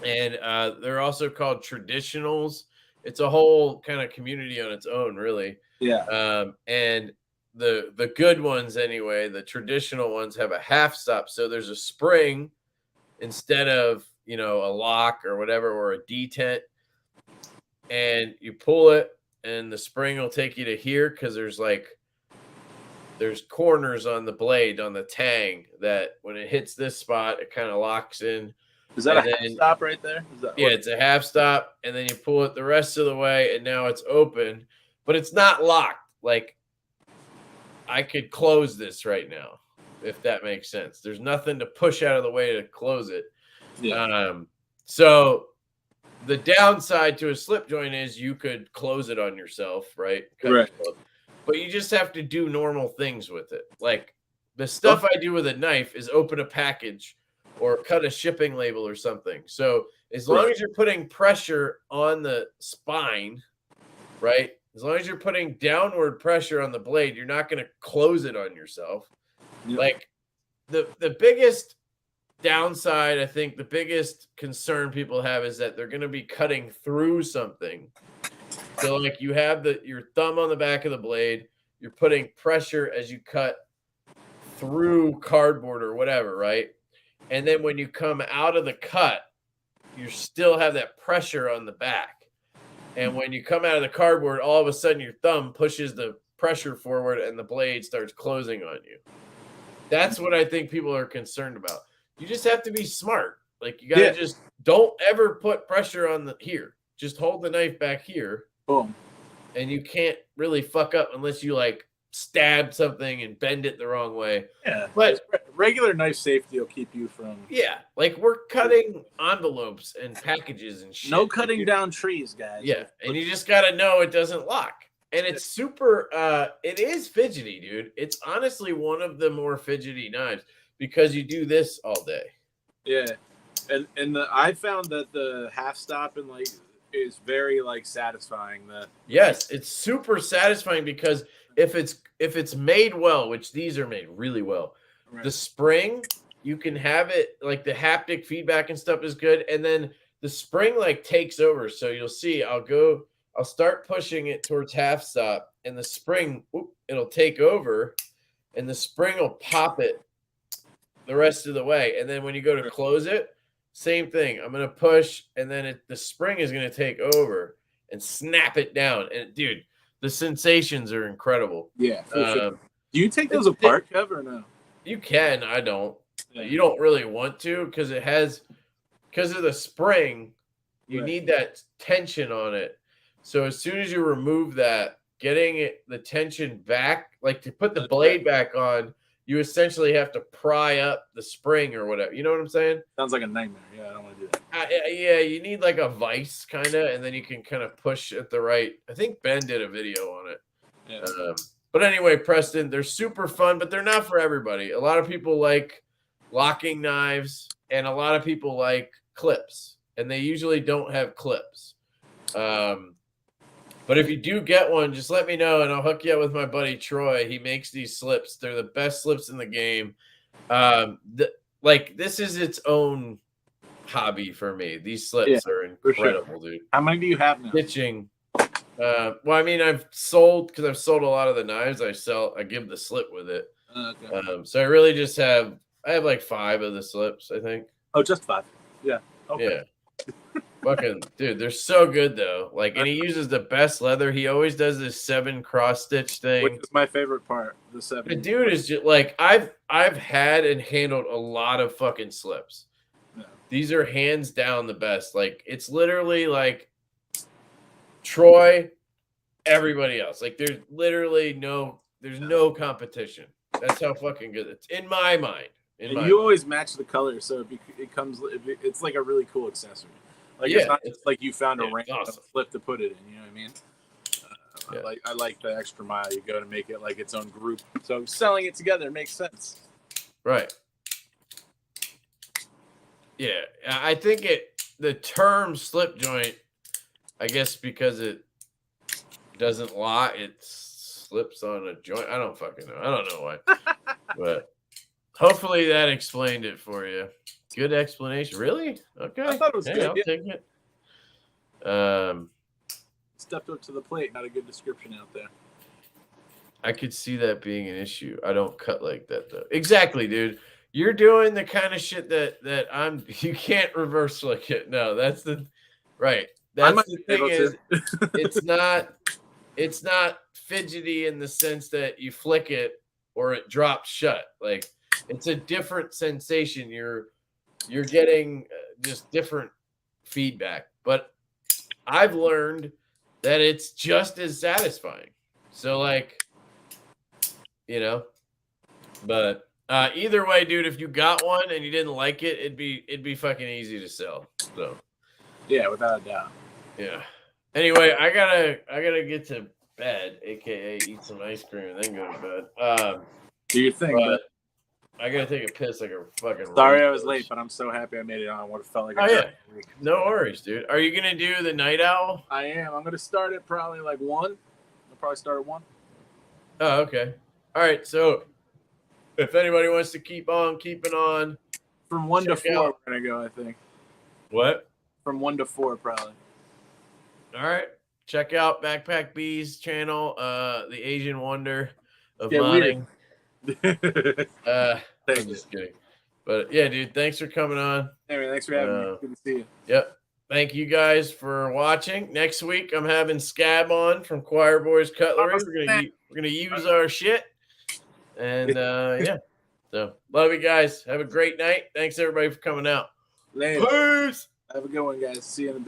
And they're also called traditionals. It's a whole kind of community on its own, really. Yeah. And the good ones, anyway, the traditional ones have a half stop. So there's a spring instead of, a lock or whatever, or a detent. And you pull it, and the spring will take you to here because there's corners on the blade, on the tang, that when it hits this spot, it kind of locks in. Is that a half stop right there? It's a half stop, and then you pull it the rest of the way, and now it's open, but it's not locked. Like, I could close this right now, if that makes sense. There's nothing to push out of the way to close it. Yeah. So the downside to a slip joint is you could close it on yourself, right? Right. But you just have to do normal things with it. Like, the stuff I do with a knife is open a package or cut a shipping label or something. So as long as you're putting pressure on the spine, right? As long as you're putting downward pressure on the blade, you're not going to close it on yourself. Yep. Like the biggest downside, I think the biggest concern people have is that they're going to be cutting through something. So like you have your thumb on the back of the blade, you're putting pressure as you cut through cardboard or whatever, right? And then when you come out of the cut, you still have that pressure on the back. And when you come out of the cardboard, all of a sudden your thumb pushes the pressure forward and the blade starts closing on you. That's what I think people are concerned about. You just have to be smart. Like, you got to just don't ever put pressure on here. Just hold the knife back here. Boom. And you can't really fuck up unless you like stab something and bend it the wrong way. Yeah, but regular knife safety will keep you from. Yeah, like we're cutting envelopes and packages and shit. No cutting down trees, guys. Yeah, and you just gotta know it doesn't lock. And it's super. It is fidgety, dude. It's honestly one of the more fidgety knives because you do this all day. Yeah, and I found that the half stop and like is very like satisfying. Yes, it's super satisfying because if it's made well, which these are made really well, right. The spring, you can have it like the haptic feedback and stuff is good, and then the spring like takes over. So you'll see, I'll start pushing it towards half stop, and the spring, it'll take over, and the spring will pop it the rest of the way. And then when you go to close it, same thing. I'm gonna push, and then the spring is gonna take over and snap it down. And dude, the sensations are incredible. Yeah. Sure. Do you take those apart, Kev, or no? You can. I don't. Yeah. You don't really want to because of the spring, you need that tension on it. So as soon as you remove that, getting the tension back, like to put the blade back on, you essentially have to pry up the spring or whatever. You know what I'm saying? Sounds like a nightmare. Yeah, I don't want to do that. Yeah, you need like a vice kind of, and then you can kind of push at the right. I think Ben did a video on it. Yeah. But anyway, Preston, they're super fun, but they're not for everybody. A lot of people like locking knives, and a lot of people like clips, and they usually don't have clips. But if you do get one, just let me know, and I'll hook you up with my buddy Troy. He makes these slips. They're the best slips in the game. This is its own hobby for me. These slips are incredible, dude. How many do you have now? Stitching. Well, I mean, I've sold a lot of the knives I give the slip with it. Okay. So I really just have like 5 of the slips, I think. Oh, just 5. Yeah. Okay. Yeah. Fucking dude, they're so good though. Like, and he uses the best leather. He always does this 7 cross stitch thing. Which is my favorite part. The 7. The dude is just like I've had and handled a lot of fucking slips. Yeah. These are hands down the best. Like, it's literally like Troy, everybody else. Like, there's literally no competition. That's how fucking good it's in my mind. You always match the color, so it's like a really cool accessory. Like, it's not just like you found a random flip to put it in. You know what I mean? I like the extra mile you go to make it like its own group. So selling it together makes sense. Right. Yeah, I think the term slip joint, I guess because it doesn't lock, it slips on a joint. I don't fucking know. I don't know why. But hopefully that explained it for you. Good explanation. Really? Okay. I thought it was good. I'll take it. Stepped up to the plate. Not a good description out there. I could see that being an issue. I don't cut like that though. Exactly, dude. You're doing the kind of shit that I'm. You can't reverse slick it. No, that's the right. That's the thing is, it's not fidgety in the sense that you flick it or it drops shut. Like, it's a different sensation. You're getting just different feedback, but I've learned that it's just as satisfying. So, like, you know, but either way, dude, if you got one and you didn't like it, it'd be fucking easy to sell. So, yeah, without a doubt. Yeah. Anyway, I gotta get to bed, aka eat some ice cream and then go to bed. Do your thing, but I gotta take a piss like a fucking. Sorry I was late, but I'm so happy I made it on. What it felt like. No worries, dude. Are you gonna do the night owl? I am. I'm gonna start at probably like 1. I'll probably start at 1. Oh, okay. All right. So, if anybody wants to keep on keeping on, from 1 to 4, we're gonna go. I think. What? From 1 to 4, probably. All right. Check out Backpack B's channel, the Asian Wonder of Modding. I'm just kidding. But yeah, dude, thanks for coming on. Anyway, thanks for having me. Good to see you. Yep. Thank you guys for watching. Next week, I'm having Scab on from Choir Boys Cutlery. We're gonna use our shit. And yeah. So love you guys. Have a great night. Thanks everybody for coming out. Later. Peace. Have a good one, guys. See you in a bit.